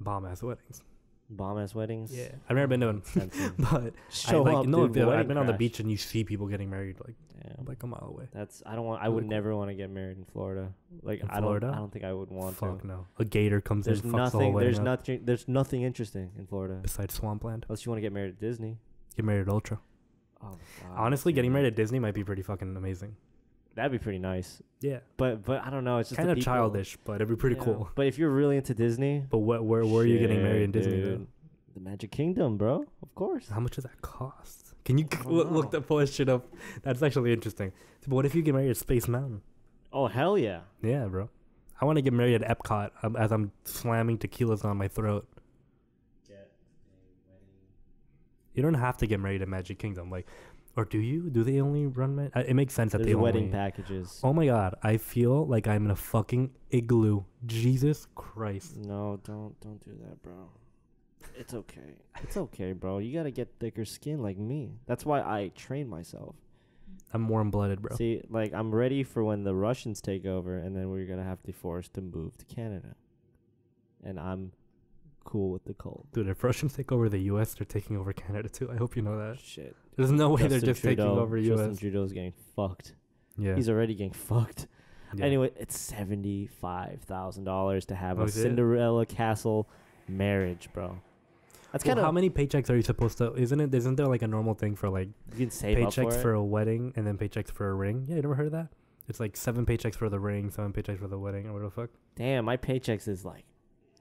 Bomb ass weddings. Bomb ass weddings. Yeah, I've never been to one, Expensive. but Show I like up, no. dude, I've wedding been on the crash. beach and you see people getting married Damn. like a mile away. That's I don't want. I Really would cool. never want to get married in Florida. Like In I Florida? don't think I would want Fuck to. no. A gator comes There's in, fucks the whole nothing. wedding There's up. nothing. There's nothing interesting in Florida Besides swampland. unless you want to get married at Disney. Get married at Ultra. Oh, God, Honestly, getting dude. married at Disney might be pretty fucking amazing. That'd be pretty nice. Yeah, But I don't know. It's just kind the of people. childish, but it'd be pretty Yeah. cool. But if you're really into Disney, But where are you getting married in shit, Disney? dude. The Magic Kingdom, bro. Of course. How much does that cost? Can you don't look know. that post shit up? That's actually interesting. But what if you get married at Space Mountain? Oh hell yeah. Yeah, bro. I want to get married at Epcot as I'm slamming tequilas on my throat. You don't have to get married at Magic Kingdom, or do you? Do they only run? It makes sense that There's they wedding only. packages. Oh my god, I feel like I'm in a fucking igloo. Jesus Christ. No, don't do that, bro. It's okay. It's okay, bro. You gotta get thicker skin like me. That's why I train myself. I'm warm blooded, bro. See, like I'm ready for when the Russians take over, and then we're gonna have to be forced to move to Canada. And I'm cool with the cold. Dude, if Russians take over the U.S., they're taking over Canada too. I hope you know that. Shit. There's no way they're Justin just taking Trudeau- over Justin U.S. Trudeau's getting fucked. Yeah. He's already getting fucked. Yeah. Anyway, it's $75,000 to have Oh, a is it? Cinderella castle marriage, bro. That's Well, kind of how many paychecks are you supposed to? Isn't there like a normal thing for like you can save up paychecks for, for it. a wedding and then paychecks for a ring? Yeah, you never heard of that? It's like 7 paychecks for the ring, 7 paychecks for the wedding, or what the fuck? Damn, my paychecks is like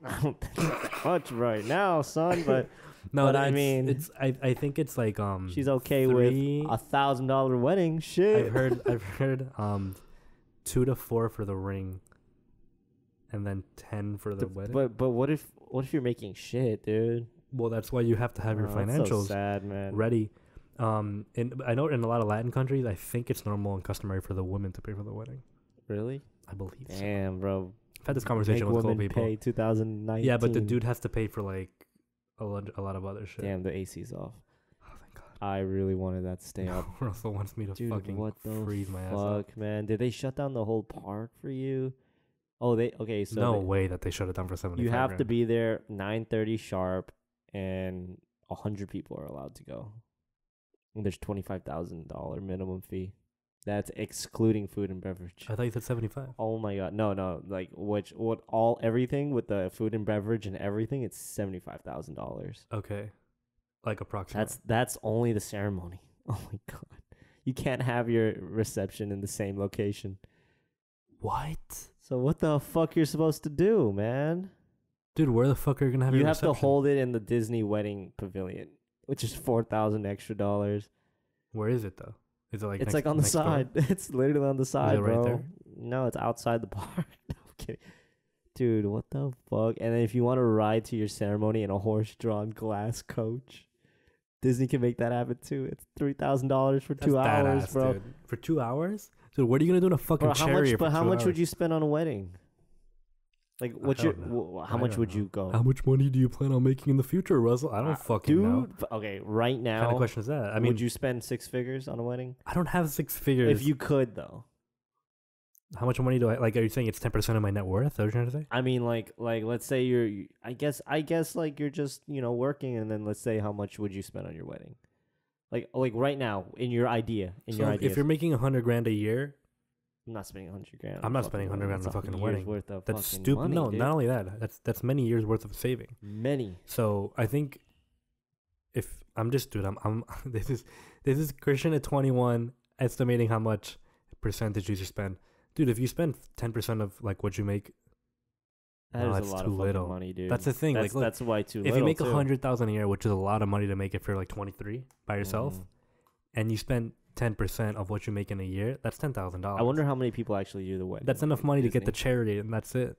I don't think that much right now, son. But No, But I I mean- it's I think it's like she's okay three- with $1,000 wedding. Shit. I've heard 2 to 4 for the ring, and then 10 for the wedding. But what if you're making shit, dude? Well, that's why you have to have your Oh, that's financials so sad, man. ready. And I know in a lot of Latin countries, I think it's normal and customary for the women to pay for the wedding. Really? I believe so. Damn, bro. I've had this conversation Make with cool women people. pay 2019. Yeah, but the dude has to pay for like a lot of other shit. Damn, the AC's off. Oh, thank God. I really wanted that to stay up. Russell wants me to Dude, fucking what the freeze my ass up. fuck, man? Did they shut down the whole park for you? Oh, okay. So No way that they shut it down for 75 you have to grand. be there 9:30 sharp, and 100 people are allowed to go. And there's $25,000 minimum fee. That's excluding food and beverage. I thought you said 75. Oh my god, no, like everything with the food and beverage and everything, it's $75,000. Okay. Like approximately. That's only the ceremony. Oh my god, you can't have your reception in the same location. What? So what the fuck you're supposed to do, man? Dude, where the fuck are you gonna have You your have to reception? hold it in the Disney wedding pavilion, which is $4,000 extra. Where is it though? Is it like It's next, like on the next door? side. It's literally on the side, right bro. there? No, it's outside the park. No, I'm kidding. Dude, what the fuck? And then if you want to ride to your ceremony in a horse-drawn glass coach, Disney can make that happen too. It's $3,000 for That's 2 hours, badass, bro. Dude. For 2 hours? Dude, what are you gonna do in a fucking Bro, how chariot much? But for how 2 much would hours? you spend on a wedding? Like, what's your? don't know. How I much don't would know. you go? How much money do you plan on making in the future, Russell? I don't fucking Dude, know. okay, right What now. kind of question is that? I mean, would you spend 6 figures on a wedding? I don't have 6 figures. If you could, though. How much money do I like? Are you saying it's 10% of my net worth? Is that what you're trying to say? I mean, like let's say I guess like you're just working, and then let's say how much would you spend on your wedding? Like right now in your idea, If you're making $100,000 a year, I'm not spending 100 grand. I'm not spending 100 grand on a fucking wedding. Worth of That's fucking stupid. money, No, dude. not only that. That's many years worth of saving. Many. So I think if I'm just dude, I'm this is Christian at 21 estimating how much percentage you should spend. Dude, if you spend 10% of like what you make, That no, is that's a lot too of little. fucking money, dude. That's the thing. That's, look, that's why too little. if you make too. 100,000 a year, which is a lot of money to make if you're like 23 by yourself, Mhm. and you spend 10% of what you make in a year, that's $10,000. I wonder how many people actually do the wedding. That's enough at money to get Disney. the charity, and that's it.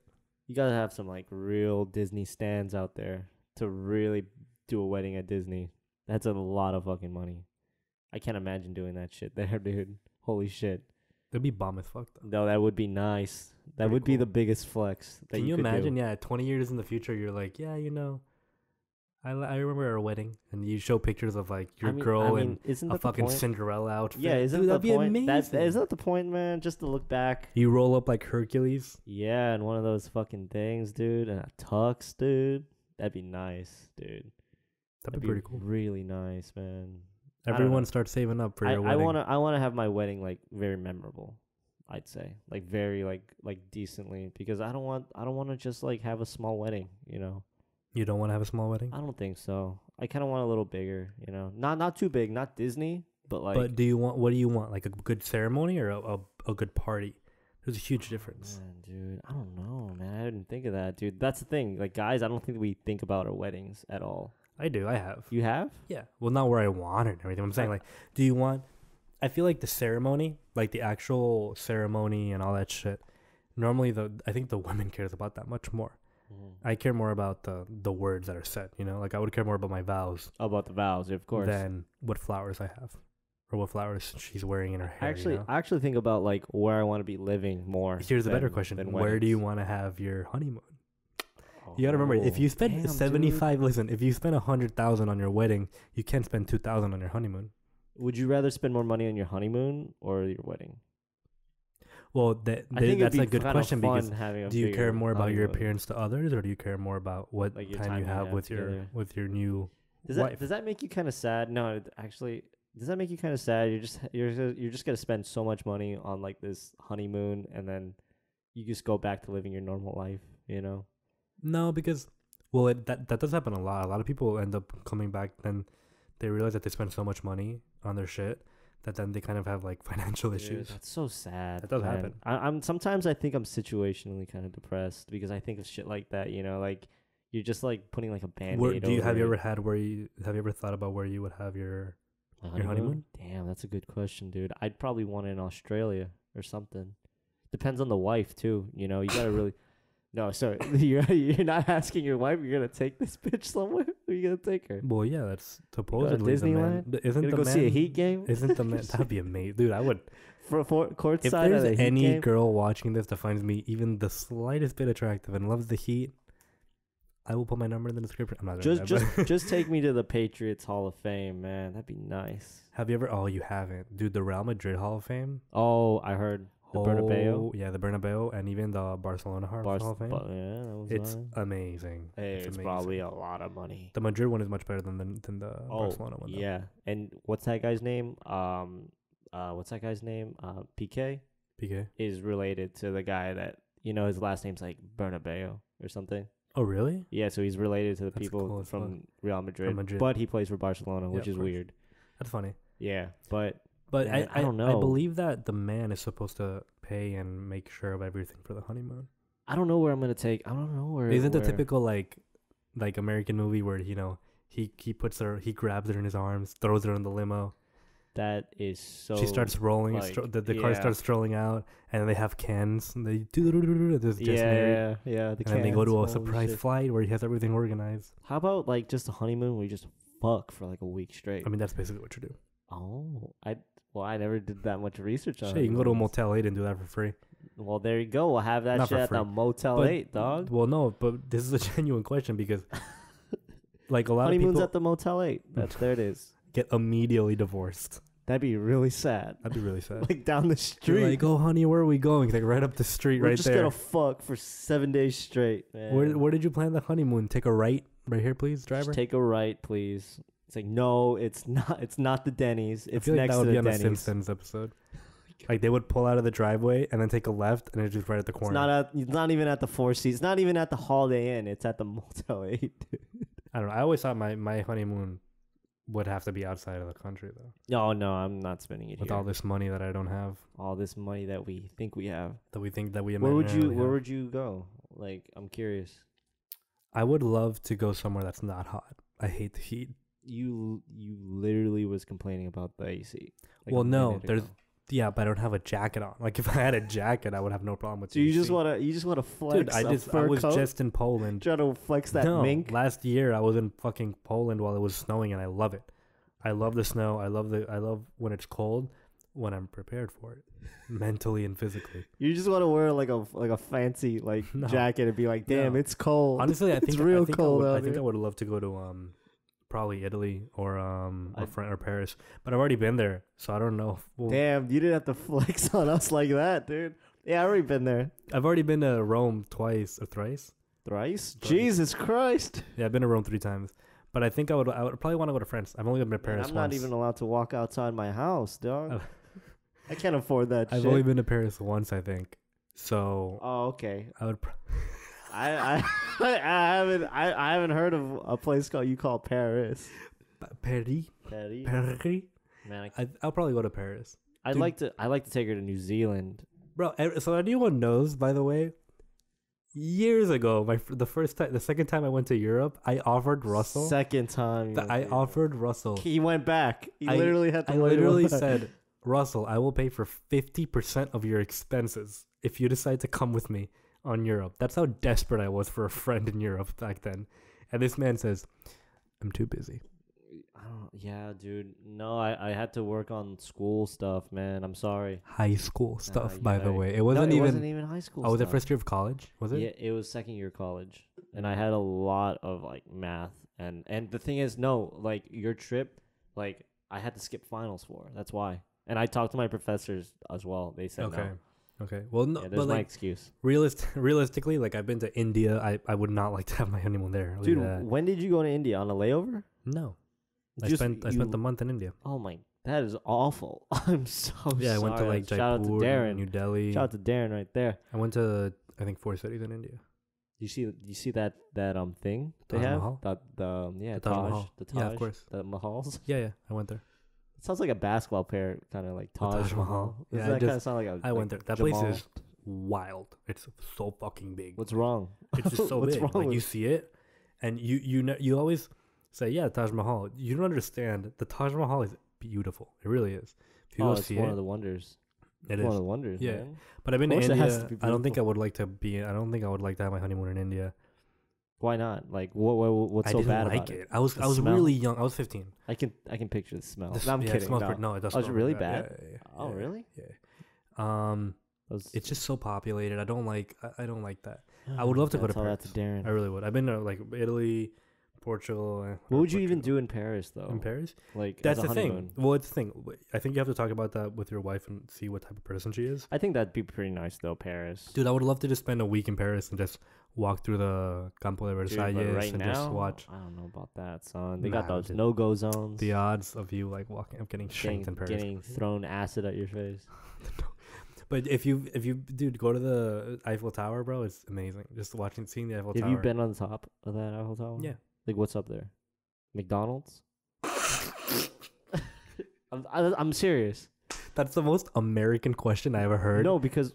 You gotta have some like real Disney stands out there to really do a wedding at Disney. That's a lot of fucking money. I can't imagine doing that shit there, dude. Holy shit. It'd be bomb as fuck though. No, that would be nice. That Pretty would be cool. the biggest flex. That Can you could do. imagine? Yeah, 20 years in the future, you're like, yeah, I remember our wedding, and you show pictures of like your girl in isn't a that the fucking point? Cinderella outfit. Yeah, isn't Dude, the that'd be point? amazing. Isn't that the point, man? Just to look back. You roll up like Hercules. Yeah, and one of those fucking things, dude, and a tux, dude. That'd be nice, dude. That'd be pretty cool. Really nice, man. I don't Everyone know. start saving up for your I wedding. I wanna have my wedding like very memorable. I'd say like very like decently, because I don't want to just like have a small wedding. You don't want to have a small wedding? I don't think so. I kind of want a little bigger. Not too big, not Disney, but like. But what do you want? Like a good ceremony or a good party? There's a huge difference. Man, dude, I don't know, man. I didn't think of that, dude. That's the thing. Like, guys, I don't think we think about our weddings at all. I do. I have. You have? Yeah. Well, not where I want it and everything. I'm saying like, do you want? I feel like the ceremony, like the actual ceremony and all that shit. Normally, I think the woman cares about that much more. I care more about the words that are said. Like I would care more about my vows About the vows, of course. than what flowers I have or what flowers she's wearing in her hair. I actually think about like where I want to be living more. Here's a better than question: Where weddings. do you want to have your honeymoon? You gotta remember, if you spend damn, 75, dude. listen, if you spend 100,000 on your wedding, you can't spend 2,000 on your honeymoon. Would you rather spend more money on your honeymoon or your wedding? Well, I think that's it'd a be good kinda question fun because having a do you care bigger more about your honeymoon. appearance to others, or do you care more about what Like your time you time you have have with together. your new Does wife? that make you kind of sad? No, actually, does that make you kind of sad? You're just gonna spend so much money on like this honeymoon, and then you just go back to living your normal life. No, because that does happen a lot. A lot of people end up coming back, then they realize that they spend so much money on their shit that then they kind of have like financial Dude, issues. that's so sad. That does man. happen. I'm sometimes I think I'm situationally kind of depressed because I think of shit like that. Like you're just like putting like a band-aid. Have you over ever it. have you ever thought about where you would have your My your honeymoon? Damn, that's a good question, dude. I'd probably want it in Australia or something. Depends on the wife too. You gotta really. No, sorry. You're not asking your wife. You're gonna take this bitch somewhere. Where you gonna take her? Well, yeah, that's supposedly the man. Disneyland? Isn't Gonna the go man? see a Heat game? Isn't the man? That'd be amazing, dude. I would. For courtside If at a there's Heat any game? girl watching this that finds me even the slightest bit attractive and loves the Heat, I will put my number in the description. I'm not gonna Just take me to the Patriots Hall of Fame, man. That'd be nice. Have you ever? Oh, you haven't, dude. The Real Madrid Hall of Fame. Oh, I heard the Bernabeu. Yeah, the Bernabeu, and even the Barcelona Hall of Fame. Yeah, that was It's nice. amazing. Hey, it's amazing. probably a lot of money. The Madrid one is much better than the Barcelona one. Though. Yeah, and what's that guy's name? PK PK. is related to the guy that his last name's like Bernabeu or something. Oh, really? Yeah, so he's related to the That's people cool as fuck. from Real Madrid, Madrid. but he plays for Barcelona, which of is course. weird. That's funny. Yeah, but Man, I don't I know. believe that the man is supposed to pay and make sure of everything for the honeymoon. I don't know where I'm gonna take. I don't know where. Isn't the where- typical like American movie where he grabs her in his arms, throws her in the limo. That is so. She starts rolling. like, The car yeah. starts strolling out, and then they have cans. And they do this just married. Yeah. And then they go to a holy surprise shit. flight where he has everything organized. How about like just a honeymoon where you just fuck for like a week straight? I mean, that's basically what you do. Oh, I never did that much research on. Shit, you can go to a honeymoons. Motel 8 and do that for free. Well, there you go. We'll have that Not shit for at the free. Motel But- 8, dog. Well, no, but this is a genuine question because, like, a lot of Honeymoons people at the Motel 8. There it is. get immediately divorced That'd be really sad. That'd be really sad. Like down the You're street. like, oh honey, where are we going? Like right up the street, We're right just there. gonna fuck for 7 days straight, man. Where did you plan the honeymoon? Take a right here, please, driver. Just take a right, please. It's like, no, it's not. It's not the Denny's. I It's feel like next that would to be the on a Denny's. Simpsons episode. Like they would pull out of the driveway and then take a left, and it's just right at the corner. It's not even at the Four Seasons. It's not even at the Holiday Inn. It's at the Motel 8. I don't know. I always thought my honeymoon would have to be outside of the country though. No, I'm not spending it With here. all this money that I don't have, All this money that we think we have. that we think that we Where would imaginarily have. would you go? Like, I'm curious. I would love to go somewhere that's not hot. I hate the heat. You literally was complaining about the AC. Like Well, a no, minute there's ago. yeah, but I don't have a jacket on. Like if I had a jacket, I would have no problem with. So you AC. just wanna flex? Dude, a I fur was coat? just in Poland. Trying to flex that No, mink. last year I was in fucking Poland while it was snowing, and I love it. I love the snow. I love when it's cold, when I'm prepared for it, mentally and physically. You just want to wear like a fancy like No. jacket and be like, damn, No. it's cold. Honestly, I It's think real I think cold I would, out I think here. I would love to go to probably Italy or I- or Paris, but I've already been there, so I don't know. Damn, you didn't have to flex on us like that, dude. Yeah, I already been there. I've already been to Rome twice or thrice. Thrice? Thrice. Jesus Christ. Yeah, I've been to Rome 3 times, but I think I would probably want to go to France. I've only been to Man, Paris I'm once. not even allowed to walk outside my house, dog. Oh. I can't afford that I've shit. only been to Paris once, I think. So Oh, okay. I would. I I haven't heard of a place you call Paris. Paris. Paris. Paris. Man, I'll probably go to Paris, I'd dude. like to take her to New Zealand. bro. So anyone knows, by the way, years ago, the second time I went to Europe, I offered Russell. Second time. I offered Russell. He went back. He I- literally had to. I let him literally back. said, Russell, I will pay for 50% of your expenses if you decide to come with me on Europe. That's how desperate I was for a friend in Europe back then. And this man says, I'm too busy. Yeah, dude. No, I had to work on school stuff, man. I'm sorry. High school stuff, you by the right. way. It No, wasn't it even. wasn't even high school. Oh, was it stuff. first year of college? Was it? Yeah, it was second year college, and I had a lot of like math, and the thing is, no, like your trip, like I had to skip finals for. That's why. And I talked to my professors as well. They said Okay. no. Okay. Well, no, Yeah, but there's my like excuse. realistically, like I've been to India. I would not like to have my honeymoon there. Look Dude, at that. when did you go to India on a layover? No. I Just spent the month in India. Oh my, that is awful. I'm so Yeah, I went to sorry. like Shout out to Jaipur, Darren. New Delhi. Shout out to Darren right there. I went to I think 4 cities in India. You see that thing they Taj have? Mahal? Yeah, The Taj Mahal. the Taj, Yeah, of course. the Mahals. Yeah, I went there. It sounds like a basketball player, kind of like Taj, Taj Mahal. Mahal. Yeah, Does I that kind of just- sound like a? I went there. like That Jamal? place is wild. It's so fucking big. What's wrong? It's just so What's big. wrong Like with you see it, and you always say, yeah, Taj Mahal. You don't understand. The Taj Mahal is beautiful. It really is. If you go it's see one it, of the wonders. it One of is. the wonders. Yeah. Man. But I've been to Of course it has India. to be I don't think I beautiful. would like to be. I don't think I would like to have my honeymoon in India. Why not? Like, what's I so didn't bad like about it. it? I was The smell? really young. I was 15. I can picture the smell. The No, I'm yeah, it kidding. smells No. pretty- no, it does. Oh, it's smell really pretty bad? Yeah. Oh, really? Yeah. Um, That was- it's just so populated. I don't like. I don't like that. I would love to go to Tell that to Paris. Darren. I really would. I've been to like Italy, Portugal. What would you even do in Paris though? in Paris? Like That's as a the thing. honeymoon? Well, it's the thing. I think you have to talk about that with your wife and see what type of person she is. I think that'd be pretty nice though, Paris. Dude, I would love to just spend a week in Paris and just walk through the Campo de Dude, Versalles but right and now, just watch I don't know about that, son. They Nah, got those dude. no-go zones. the odds of you like walking, of getting shanked in Paris. Getting thrown acid at your face. But if you dude go to the Eiffel Tower, bro, it's amazing. Just seeing the Eiffel Have Tower. you been on the top of that Eiffel Tower? Yeah. Like what's up there? McDonald's? I'm serious. That's the most American question I ever heard No, because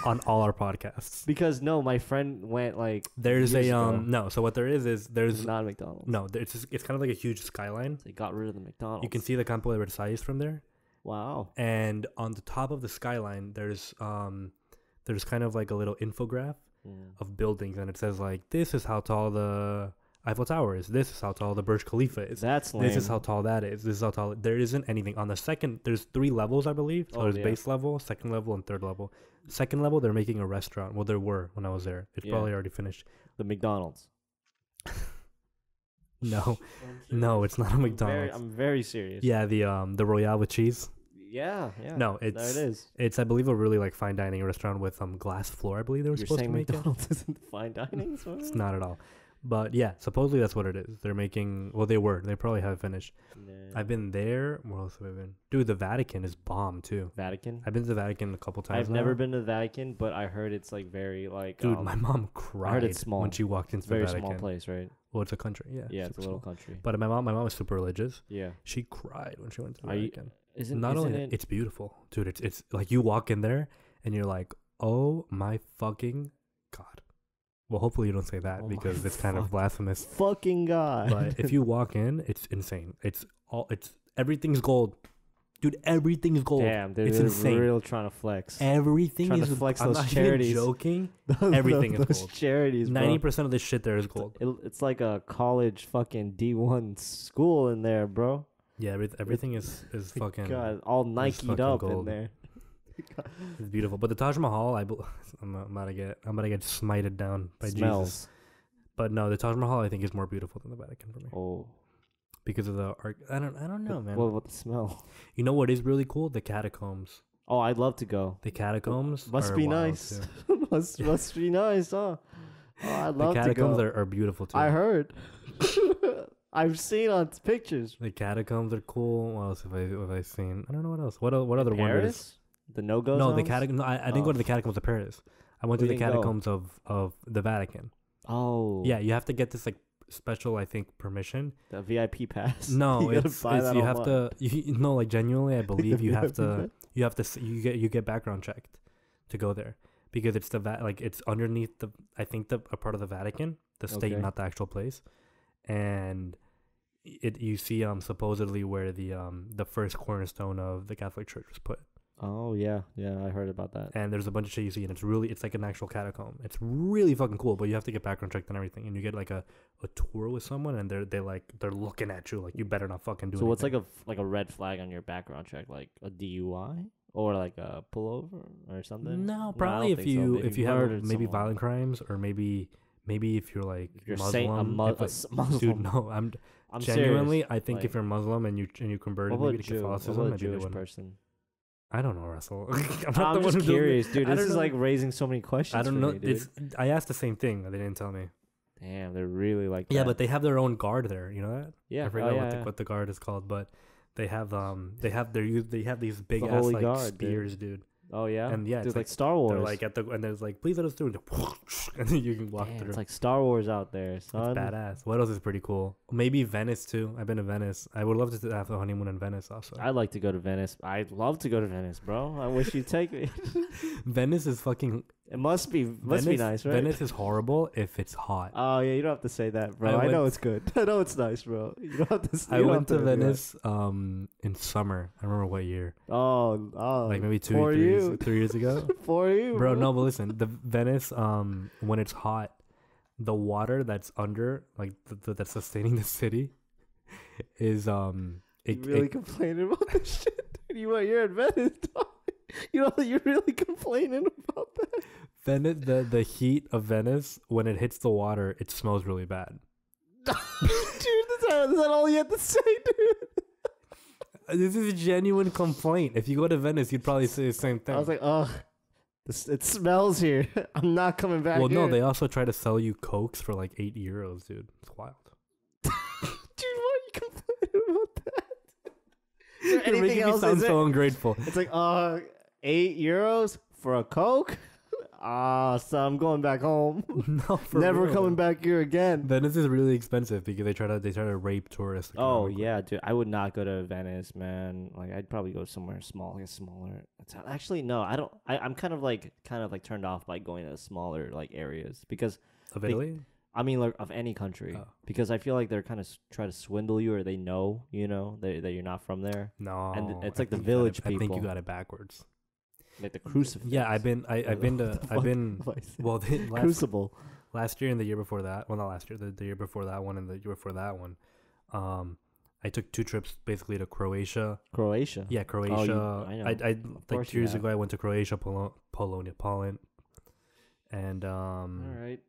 on all our podcasts. no, my friend went like There's years a ago. no. So what there is It's there's not McDonald's. no. It's kind of like a huge skyline. They got rid of the McDonald's. You can see the Campo de Versalles from there. Wow. And on the top of the skyline there's kind of like a little infograph of buildings, and it says like, this is how tall the Eiffel Tower is, this is how tall the Burj Khalifa is, That's lame. this is how tall that is, this is how tall. There isn't anything on the second. There's 3 levels, I believe. So Oh, there's yeah. base level, second level, and third level. Second level, they're making a restaurant. Well, there were when I was there. It's Yeah. probably already finished. the McDonald's. No, no, it's not a McDonald's. I'm very serious. Yeah, the Royale with cheese. Yeah. No, There it is. it's I believe a really like fine dining restaurant with glass floor. I believe they were You're supposed to saying make McDonald's isn't fine dining? it. It's not at all. But yeah, supposedly that's what it is. They're making. Well, they were. They probably have finished. Nah. I've been there. Where else have I been? Dude, the Vatican is bomb too. Vatican. I've been to the Vatican a couple times. I've never been to the Vatican, but I heard it's like very like. Dude, my mom cried it's small. when she walked into It's a very the Vatican. small place, right? Well, it's a country. Yeah. Yeah, it's a super little small. country. But my mom is super religious. Yeah. She cried when she went to the Are you- Vatican. Isn't Not only isn't that, it's beautiful, dude. It's like you walk in there and you're like, oh my fucking god. Well, hopefully you don't say that Oh my because it's kind of blasphemous. fucking god. But if you walk in, it's insane. It's everything's gold, dude. Everything's gold. Damn, dude, it's they're insane. real trying to flex. Everything Trying is. to flex I'm those not charities. even joking. Those- everything is those gold. charities, bro. 90% of this shit there is gold. It's like a college fucking D1 school in there, bro. Yeah, everything is fucking. God, all it's Nike'd fucking up in gold. there. It's beautiful. But the Taj Mahal, I'm about to get smited down by Jesus. Smells. But no, the Taj Mahal I think is more beautiful than the Vatican for me Oh, because of the art. I don't know, man. what about the smell? You know what is really cool? The catacombs. Oh, I'd love to go. The catacombs Must are be wild, nice. too. must be nice, huh? Oh, I'd The love to catacombs go. are beautiful too. I heard. I've seen on pictures. The catacombs are cool. What else have I seen? I don't know what else. What other wonders? Paris? The no-go No, zones? the catacombs. No, I didn't go Oh. to the catacombs of Paris. I went to We the didn't go. catacombs of the Vatican. Oh. Yeah, you have to get this like special, I think, permission. The VIP pass. No, You gotta it's buy that you have online. to no, like genuinely I believe you have VIP to you get background checked to go there because it's it's underneath I think a part of the Vatican, the state, Okay. not the actual place. And you see supposedly where the first cornerstone of the Catholic Church was put. Oh, yeah. Yeah, I heard about that. And there's a bunch of shit you see, and it's like an actual catacomb. It's really fucking cool, but you have to get background checked and everything, and you get like a tour with someone, and they're looking at you like you better not fucking do So what's anything. like a red flag on your background check? Like a DUI? Or like a pullover or something? No, I probably don't if think so. you Maybe if you have murdered maybe someone. violent crimes, or maybe if you're like If you're Muslim. Muslim. Dude, no, I'm genuinely. serious. I think if Like, you're Muslim and you converted what maybe about to Jew? What Catholicism, about a maybe they Jewish wouldn't. person? I don't know, Russell. I'm not I'm the one just who curious, does it. dude. I This don't is know. like raising so many questions. I don't for know. me, dude. It's I asked the same thing. They didn't tell me. Damn, they're really like that. Yeah, but they have their own guard there. You know that? yeah, I forgot yeah. what the guard is called, but they have these big ass holy like guard, dude. spears, dude. Oh yeah, And yeah, dude, it's like Star Wars. They're like and there's like, please let us through, and then you can walk Damn, through. it's like Star Wars out there, son. It's badass. What else is pretty cool? Maybe Venice too. I've been to Venice. I would love to have a honeymoon in Venice also. I'd like to go to Venice. I'd love to go to Venice, bro. I wish you'd take me. Venice is fucking. It must be Venice, nice, right? Venice is horrible if it's hot. Oh yeah, you don't have to say that, bro. I I know went- it's good. I know it's nice, bro. You don't have to. I you don't went to have do that. Venice in summer. I remember what year. Oh, Like maybe for you. 3 years ago. For you, Bro, no, but listen, the Venice, when it's hot, the water that's under, like that's sustaining the city, is You really complaining about this shit, dude. You're in Venice, dog. You're really complaining about that. Venice, the heat of Venice when it hits the water, it smells really bad. Dude, is that all you have to say, dude? This is a genuine complaint. If you go to Venice, you'd probably say the same thing. I was like, ugh, it smells here. I'm not coming back. Well, no, here. they also try to sell you Cokes for like €8, dude. It's wild. Dude, why are you complaining about that? Is there You're anything making me else? sound Is so ungrateful. It's like, €8 for a Coke? So I'm going back home. No, for Never real, coming though. back here again. Venice is really expensive because they try to rape tourists. Oh economically. yeah, dude. I would not go to Venice, man. Like I'd probably go somewhere small, like a smaller. Actually, no, I don't. I'm kind of like turned off by going to smaller like areas because Of They- Italy? I mean like of any country Oh. because I feel like they're kind of try to swindle you or they know that you're not from there. No. And it's I like the think you got village it- I think people. you got it backwards. Like the crucifix. Yeah, I've been well Crucible. last year and the year before that. Well, not last year, the year before that one and the year before that one. I took 2 trips basically to Croatia. Croatia. Yeah, Croatia. I know. I Of like course 2 you years have. ago I went to Croatia, Poland, and All right.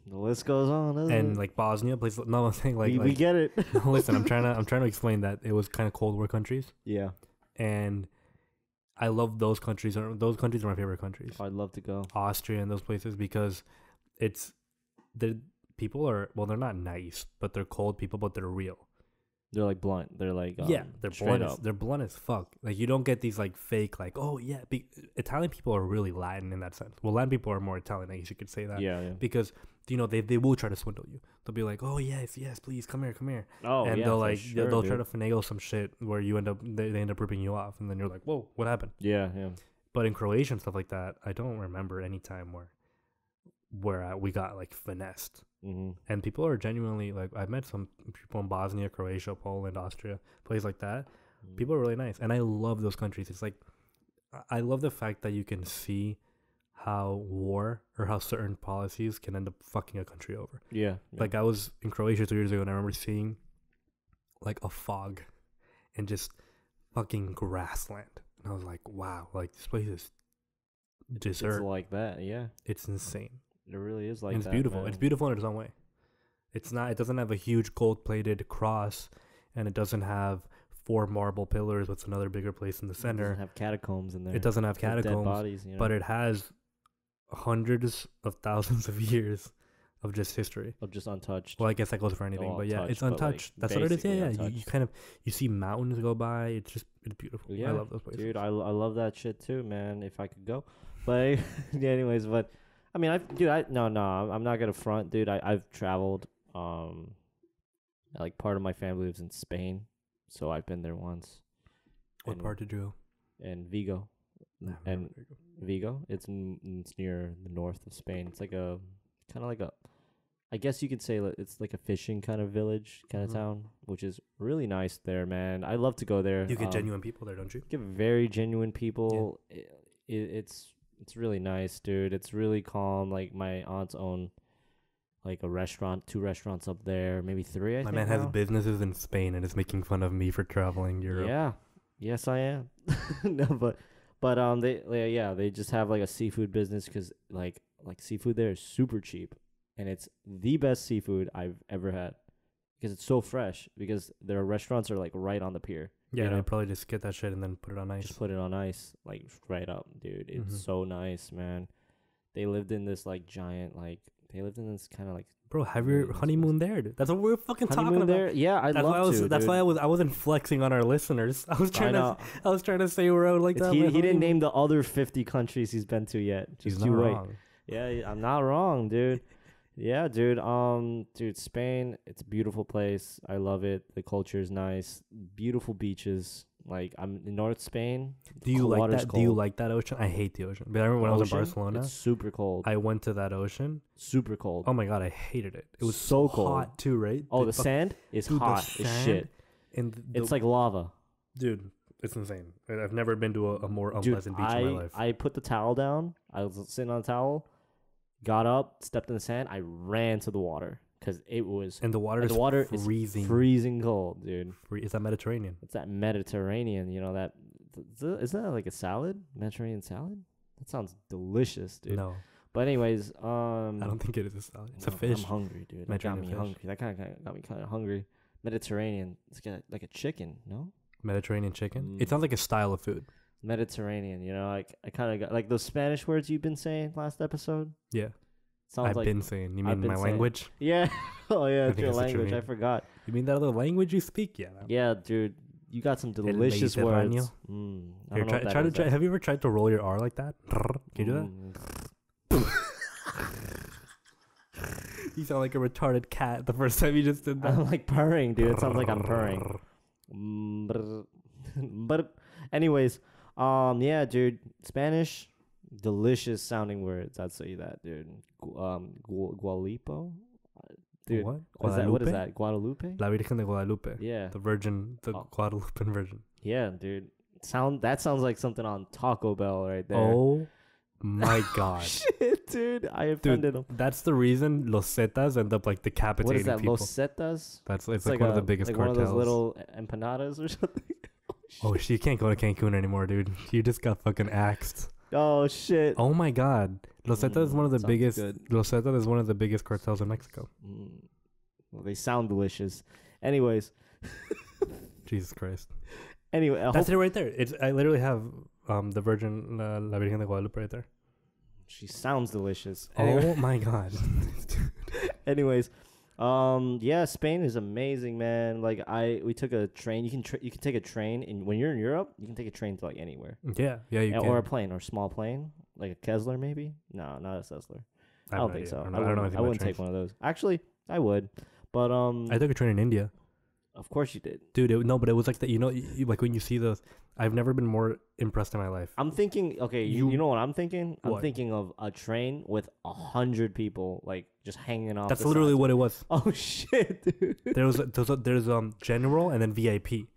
The list goes on, doesn't and it? like Bosnia, places. No, I'm saying like, we get it. no, listen, I'm trying to explain that it was kind of Cold War countries, Yeah. and I love those countries. Those countries are my favorite countries. I'd love to go. Austria and those places, because it's the people are, well, they're not nice, but they're cold people, but they're real. They're like blunt. They're like Yeah, they're straight blunt. up. They're blunt as fuck. Like you don't get these like fake like, oh yeah. Italian people are really Latin in that sense. Well, Latin people are more Italian, I guess you could say that. Yeah. Because they will try to swindle you. They'll be like, oh yes, please come here. Oh, And yeah, they'll for like sure, they'll dude. try to finagle some shit where you they end up ripping you off, and then you're like, whoa, what happened? Yeah. But in Croatia and stuff like that, I don't remember any time where we got like finessed. Mm-hmm. And people are genuinely like, I've met some people in Bosnia, Croatia, Poland, Austria, places like that. People are really nice, and I love those countries. It's like I love the fact that you can see how war or how certain policies can end up fucking a country over. Yeah. Like I was in Croatia 2 years ago, and I remember seeing like a fog and just fucking grassland, and I was like, wow, like this place is desert. It's like that. Yeah. It's insane. It really is like And it's that. beautiful. Man. It's beautiful in its own way. It doesn't have a huge gold-plated cross, and it doesn't have 4 marble pillars with another bigger place in the It doesn't center. have catacombs in there. It doesn't have With dead catacombs, bodies, you know? but it has hundreds of thousands of years of just history. Of just untouched. Well, I guess that goes for anything, Well, but yeah, untouched, it's but, like, untouched. That's what it is. basically Yeah. You untouched. kind of you see mountains go by. It's beautiful. Yeah, I love those places. Dude, I love that shit too, man. If I could go, but yeah, anyways, but I mean, I'm not gonna front, dude. I've traveled. Like part of my family lives in Spain, so I've been there once. What And- part did you go? And Vigo, Nah, and there you go. Vigo. It's near the north of Spain. It's like a kind of like a, I guess you could say it's like a fishing kind of village, kind of Mhm. town, which is really nice there, man. I love to go there. You get genuine people there, don't you? Get very genuine people. It's really nice, dude. It's really calm. Like my aunts own like a restaurant, 2 restaurants up there, maybe 3. I My think man has now. businesses in Spain and is making fun of me for traveling Europe. Yeah. Yes, I am. No, but they just have like a seafood business because like seafood there is super cheap, and it's the best seafood I've ever had because it's so fresh. Because their restaurants are like right on the pier. Yeah, you know? they probably just get that shit and then put it on ice. Just put it on ice, like right up, dude. It's Mhm. so nice, man. They lived in this like giant, like they lived in this kind of like Bro, have really your nice honeymoon there, dude. That's what we're fucking talking honeymoon about. there. Yeah, I'd That's love why I was. to. That's dude. why I wasn't flexing on our listeners. I was I trying know. to. I was trying to say we're out like that. He my didn't honeymoon. name the other 50 countries he's been to yet. He's Just not you wait. wrong. Yeah, I'm not wrong, dude. Yeah, dude. Dude, Spain, it's a beautiful place. I love it. The culture is nice. Beautiful beaches. Like I'm in North Spain. Do you like water's that? Do you cold. like that ocean? I hate the ocean. But I remember when I was in Ocean, Barcelona, It's super cold. I went to that ocean. Super cold. Oh my god, I hated it. It was So cold. hot too, right? Oh, the fuck- sand is dude, the hot as sand shit. And It's like lava. dude, it's insane. I've never been to a more Dude, unpleasant beach in my life. I put the towel down. I was sitting on a towel, got up, stepped in the sand. I ran to the water because it was And the water, and is the water freezing. is freezing cold, dude. Is that Mediterranean? It's that Mediterranean, you know that. Isn't that like a salad? Mediterranean salad? That sounds delicious, dude. No, But anyways, I don't think it is a salad. It's a no, fish. I'm hungry, dude. That got Mediterranean me fish. hungry. That kind of got me kind of hungry. Mediterranean. It's got like a chicken, no? Mediterranean chicken. It Mm. sounds like a style of food. Mediterranean. You know, like I kind of got like those Spanish words you've been saying last episode. Yeah, Sounds I've like been saying. You I've mean been my saying- language? yeah. Oh yeah, I it's think your that's what you language. I mean. forgot. You mean that other language you speak? Yeah. No. Yeah, dude. You got some delicious words. Mediterráneo. I Here, don't know what that try to is. try. Have you ever tried to roll your R like that? Can you do that? You sound like a retarded cat the first time you just did that. I'm like purring, dude. It sounds like I'm purring. But anyways, yeah, dude. Spanish, delicious sounding words. I'd say that, dude. Gualipo, dude. What? What is that? Guadalupe? La Virgen de Guadalupe. Yeah, The Virgin, the Oh. Guadalupean Virgin. yeah, dude. That sounds like something on Taco Bell right there. Oh my god. Shit, dude. I offended him. That's the reason Los Zetas end up like What decapitating is that? people. Los Zetas? It's like one of the biggest like cartels. one of those little empanadas or something. Oh, you can't go to Cancun anymore, dude. You just got fucking axed. Oh shit. Oh my God, Rosetta is one of the sounds biggest. good. Rosetta is one of the biggest cartels in Mexico. Well, they sound delicious. Anyways. Jesus Christ. Anyway, That's it right there. It's I literally have the Virgin La Virgen de Guadalupe right there. she sounds delicious. Oh my God. Anyways, yeah, Spain is amazing, man. Like we took a train. You can take a train, and when you're in Europe, you can take a train to like anywhere. Yeah, you can. Or a plane, or a small plane, like a Kessler maybe. No, not a Kessler. I don't think so. I don't know anything I about wouldn't trains. take one of those. Actually, I would, but I took a train in India. of course you did. Dude, no, but it was like that. You know, like when you see those, I've never been more impressed in my life. I'm thinking, okay, you know what I'm thinking? I'm What? thinking of a train with 100 people, like just hanging off. That's the literally sides. what it was. Oh shit, dude. There's general and then VIP,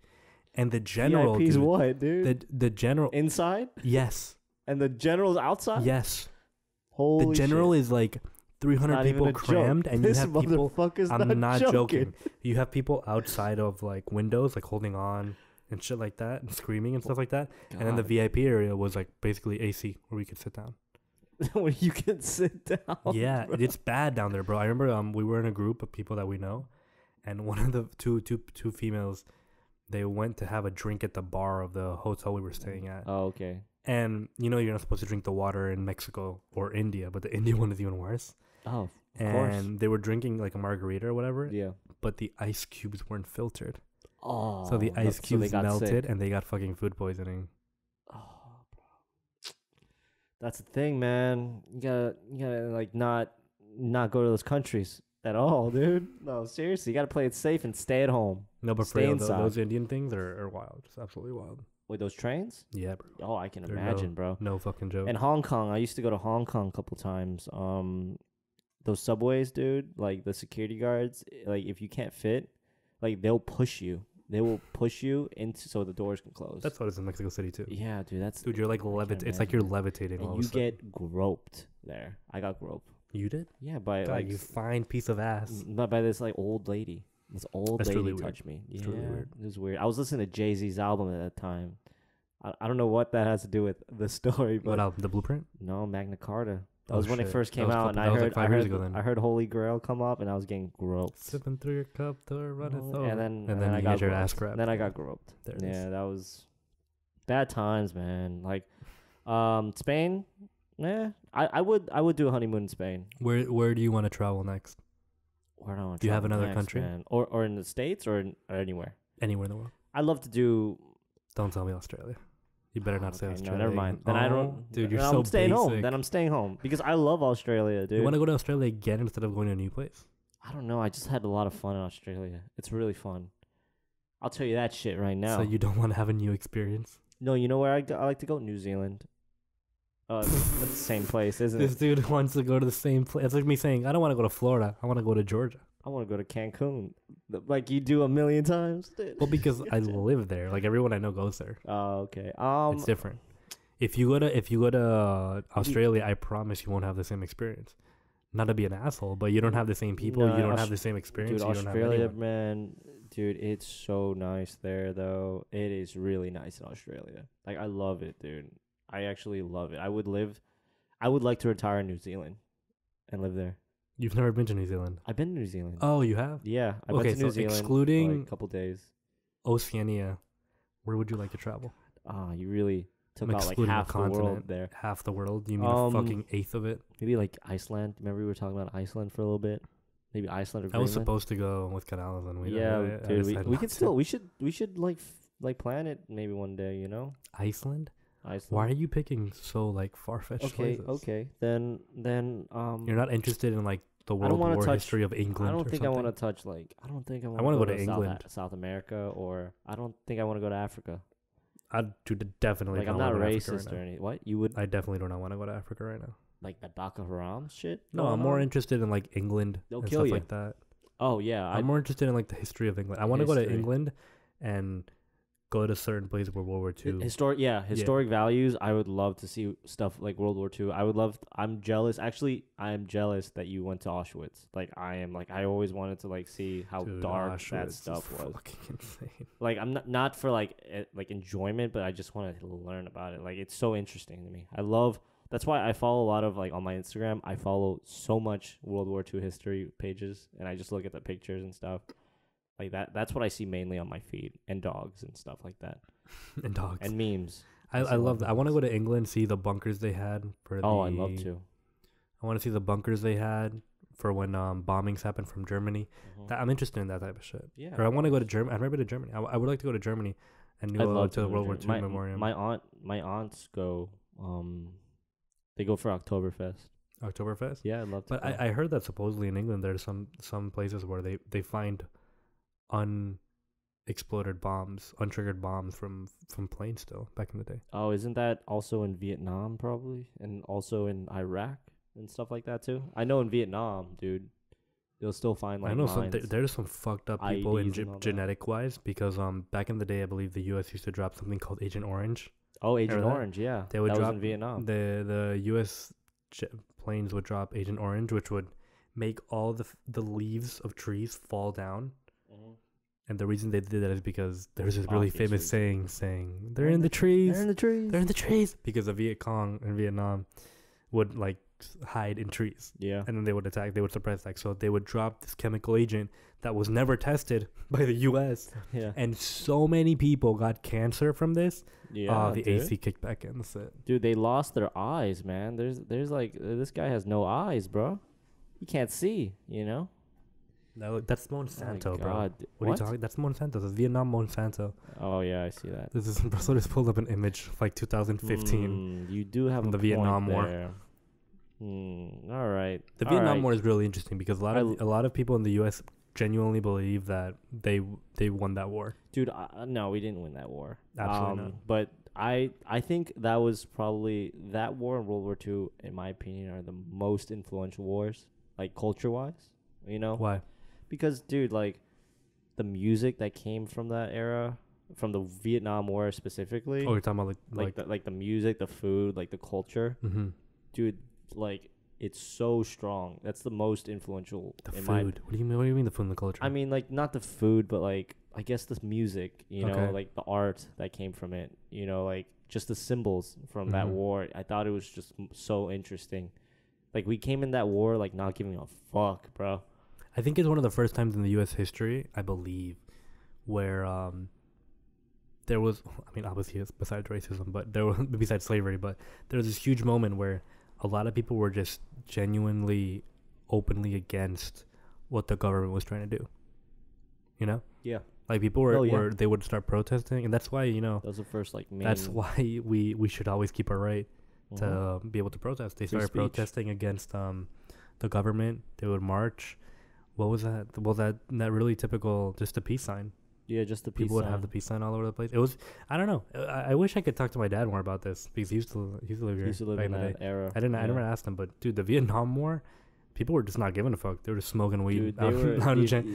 and the general. VIP's dude, what, dude? the general. Inside, Yes, and the general's outside. yes. Holy The general shit. is like 300 Not even people a joke. crammed, and This you have people. motherfucker's I'm not joking. joking. You have people outside of like windows, like holding on and shit like that, and screaming and stuff like that. And then the God. VIP area was like basically AC where we could sit down. Where you can sit down. Yeah, bro. it's bad down there, bro. I remember we were in a group of people that we know, and one of the two females, they went to have a drink at the bar of the hotel we were staying at. Oh, okay. And you know you're not supposed to drink the water in Mexico or India, but the Indian one is even worse. Oh, of And course. they were drinking like a margarita or whatever, Yeah. but the ice cubes weren't filtered. Oh. So the ice so they cubes got melted sick. and they got fucking food poisoning. Oh, bro. That's the thing, man. You gotta like not go to those countries at all, dude. No, seriously, you gotta play it safe and stay at home. No, but for Stay real, inside. those Indian things are wild. It's absolutely wild. Wait, those trains? Yeah, bro. Oh, I can They're imagine, bro. No fucking joke. And Hong Kong, I used to go to Hong Kong a couple times. Those subways, dude, like the security guards, like if you can't fit, like they'll push you. They will push you into so the doors can close. That's what it is in Mexico City too. Yeah, dude. That's Dude, you're like It's like you're levitating. all and of you a sudden. get groped there. I got groped. You did? Yeah, by God, like you fine piece of ass. not by this like old lady. This old That's lady really weird. touched me. That's Yeah, really weird. it was weird. I was listening to Jay-Z's album at that time. I don't know what that has to do with the story, but What album? The Blueprint? no, Magna Carta. That Oh, was when it shit. first That came was out, couple- and I that was heard, like 5 I years heard, ago then. I heard Holy Grail come up, and I was getting groped. Sipping through your cup to run it over. And then you I get got your groped. ass grabbed. Then I got groped. There it Yeah, is. that was bad times, man. Like, Spain. Yeah, I would do a honeymoon in Spain. Where do you want to travel next? Where do I wanna Do you have travel another next, country? man? Or in the States or anywhere? Anywhere in the world. I'd love to do. Don't tell me Australia. You better not say Okay, Australia. No, never mind. Then oh, I don't. Dude, you're then so I'm staying home. basic. Then I'm staying home because I love Australia, dude. You want to go to Australia again instead of going to a new place? I don't know. I just had a lot of fun in Australia. It's really fun. I'll tell you that shit right now. So you don't want to have a new experience? No, you know where I like to go? New Zealand. That's the same place, isn't This it? dude wants to go to the same place. It's like me saying, I don't want to go to Florida. I want to go to Georgia. I want to go to Cancun, like you do a million times. Dude. Well, because I live there. Like everyone I know goes there. Oh, okay. It's different. If you go to Australia, I promise you won't have the same experience. Not to be an asshole, but you don't have the same people. No, you don't have the same experience. dude, You don't have Australia, anyone. man, dude, it's so nice there, though. It is really nice in Australia. Like, I love it, dude. I actually love it. I would like to retire in New Zealand and live there. You've never been to New Zealand. I've been to New Zealand. Oh, you have? Yeah, I've Okay, been to New so Zealand excluding- for like a couple days. Oceania. Where would you like to travel? You really took out like Excluding half the world there. Half the world? You mean a fucking eighth of it? Maybe like Iceland. Remember we were talking about Iceland for a little bit? Maybe Iceland or I was Greenland? supposed to go with Canales and we Yeah, I dude, decided we not could to. still we should like plan it maybe one day, you know? Iceland? Iceland. Why are you picking so like far fetched Okay, places? okay. Then You're not interested in like the I World don't wanna War touch- history of England. I don't or think I something? want to touch like I don't think I want wanna to go to England. South America, or I don't think I want to go to Africa. I definitely Like don't I'm not wanna go to Africa racist right or now. anything. What? You would I definitely do not want to go to Africa right now. like the Boko Haram shit? No, going I'm more on? interested in like England They'll and kill stuff you. like that. Oh yeah, I'm more interested in like the history of England. I want to go to History. England and go to certain places where World War II. Historic values. I would love to see stuff like World War II. I'm jealous. Actually, I am jealous that you went to Auschwitz. Like I am. Like I always wanted to like see how Dude, dark Auschwitz that is stuff was. fucking insane. Like I'm not for like enjoyment, but I just want to learn about it. Like it's so interesting to me. That's why I follow a lot of like on my Instagram. I follow so much World War II history pages, and I just look at the pictures and stuff. Like that's what I see mainly on my feed, and dogs and stuff like that, And dogs. and memes. I love that. I want to go to England, see the bunkers they had for Oh, I'd love to. I want to see the bunkers they had for when bombings happened from Germany. I'm interested in that type of shit. Yeah. Or I want to go to Germany. I've never been to Germany. I would like to go to Germany and go to the World War II memorial. My aunts go. They go for Oktoberfest. Oktoberfest. Yeah, I'd love to. But go. I heard that supposedly in England there's some places where they find unexploded bombs, untriggered bombs from planes still back in the day. Oh, isn't that also in Vietnam probably, and also in Iraq and stuff like that too? I know in Vietnam, dude, they'll still find like. I know mines, there's some fucked up people in IEDs and all that. genetic wise because back in the day I believe the U.S. used to drop something called Agent Orange. Oh, Agent Remember that? Orange, yeah. They would that drop was in Vietnam. The U.S. Planes would drop Agent Orange, which would make all the leaves of trees fall down. And the reason they did that is because there's this really famous saying they're in the trees. They're in the trees. They're in the trees. Because the Viet Cong in Vietnam would like hide in trees. Yeah. And then they would attack. They would surprise attack. So they would drop this chemical agent that was never tested by the U.S. Yeah. And so many people got cancer from this. Yeah. The dude. AC kicked back in. That's it. Dude, they lost their eyes, man. There's like this guy has no eyes, bro. He can't see, you know? No, that's Monsanto, Oh my bro. God. What are you talking? That's Monsanto. That's Vietnam Monsanto. Oh yeah, I see that. This is Russell just pulled up an image of like 2015. You do have from the a Vietnam point War. there. All right. The All Vietnam right. War is really interesting because a lot of people in the U.S. genuinely believe that they won that war. Dude, no, we didn't win that war. Absolutely not. But I think that was probably that war and World War II, in my opinion, are the most influential wars, like culture wise. You know Why? Because, dude, like the music that came from that era, from the Vietnam War specifically. Oh, you're talking about like the music, the food, like the culture, mm-hmm. dude. Like it's so strong. That's the most influential. The food. What do you mean the food and the culture? I mean, like not the food, but like I guess the music. You know, Okay. like the art that came from it. You know, like just the symbols from that Mhm. war. I thought it was just so interesting. Like we came in that war like not giving a fuck, bro. I think it's one of the first times in the U.S. history, I believe, where there was, I mean, obviously it's besides racism, but there was besides slavery, but there was this huge moment where a lot of people were just genuinely, openly against what the government was trying to do. You know? Yeah. Like people were they would start protesting, and that's why That was the first like main. that's why we should always keep our right to be able to protest. They Free started speech. protesting against the government. They would march. What was that? Well, that really typical, just a peace sign. Yeah, just the peace People would sign. have the peace sign all over the place. It was, I don't know. I wish I could talk to my dad more about this because he used to live here. He used to live back in the that day. era. I never asked him, but dude, the Vietnam War, people were just not giving a fuck. They were just smoking weed. Dude,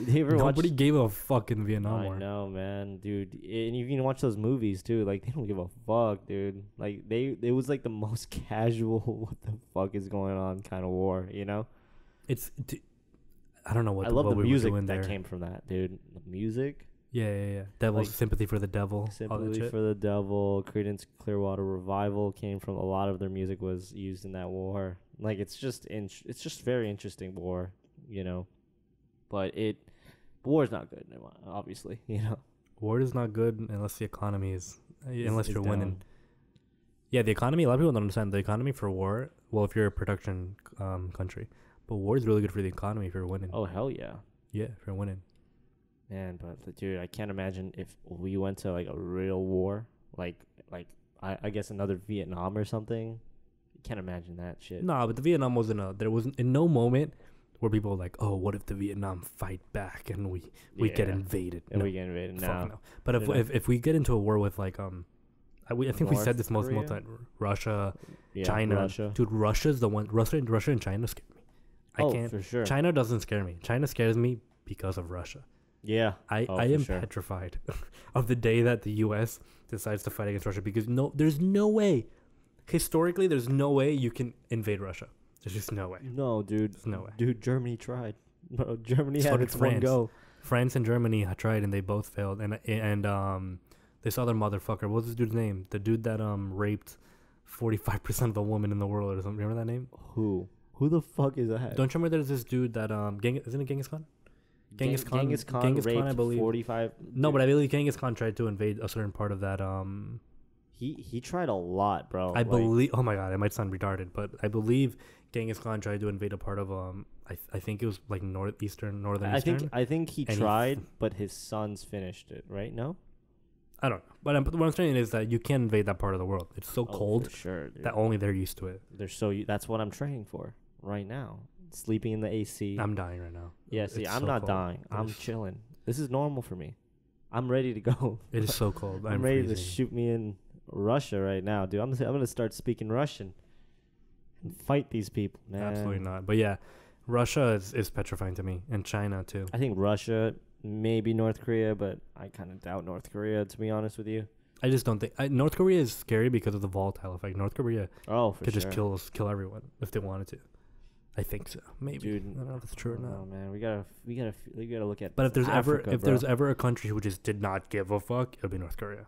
they were Nobody gave a fuck in the Vietnam War. I know, man, dude. And you can watch those movies too. Like they don't give a fuck, dude. Like it was like the most casual. What the fuck is going on? Kind of war, you know. I don't know what. I love the we were music doing that there. came from that, dude. The music. Yeah. Devil's Like, Sympathy for the Devil. all that Sympathy shit. for the Devil, Creedence Clearwater Revival came from a lot of their music was used in that war. Like it's just very interesting war, you know. But war's not good, obviously, you know. War is not good unless the economy unless you're winning. down. Yeah, the economy. A lot of people don't understand the economy for war. Well, if you're a production country, but war is really good for the economy if you're winning. Oh hell yeah. Yeah, if you're winning. Man, but dude, I can't imagine if we went to like a real war, like I guess another Vietnam or something. Can't imagine that shit. No, but the Vietnam there wasn't in no moment where people were like, oh, what if the Vietnam fight back and we get Yeah. invaded? And No, we get invaded. fuck No. no. But They're not. if we get into a war with like I think we said North this most Korea? time. Russia, Yeah, China, Russia. dude, Russia's the one. Russia and China scare me. I can't. For sure. China doesn't scare me. China scares me because of Russia. Yeah. I Oh, I for am sure. petrified of the day that the U.S. decides to fight against Russia because there's no way. Historically, there's no way you can invade Russia. There's just no way. No, dude. There's no way. Dude, Germany tried. Bro, Germany So had did its one France. go. France and Germany had tried and they both failed. And this other motherfucker, what's this dude's name? The dude that raped 45% of the women in the world or something. Remember that name? Who? Who the fuck is that? Don't you remember there's this dude that isn't it Genghis Khan? Genghis Khan. Genghis Khan Genghis raped Khan, I believe. 45. No, but I believe Genghis Khan tried to invade a certain part of that. He tried a lot, bro. I believe. Oh my god, it might sound retarded, but I believe Genghis Khan tried to invade a part of I think it was like northern eastern. I think he and tried, but his sons finished it. Right? No. I don't know, but what I'm saying is that you can't invade that part of the world. It's so cold For sure, dude. that only they're used to it. That's what I'm training for right now. Sleeping in the AC. I'm dying right now. Yeah, see, It's I'm so not cold. dying. I'm chilling. This is normal for me. I'm ready to go. It is so cold. I'm ready to shoot me in Russia right now, dude. I'm gonna start speaking Russian and fight these people, man. Absolutely not. But yeah, Russia is petrifying to me, and China too. I think Russia, maybe North Korea, but I kind of doubt North Korea, to be honest with you. I just don't think North Korea is scary because of the volatile effect. North Korea Oh, for could sure. just kill everyone if they wanted to. I think so. Maybe. Dude, I don't know if it's true or not. Oh man, we gotta look at. But if there's Africa, ever a country who just did not give a fuck, it'll be North Korea.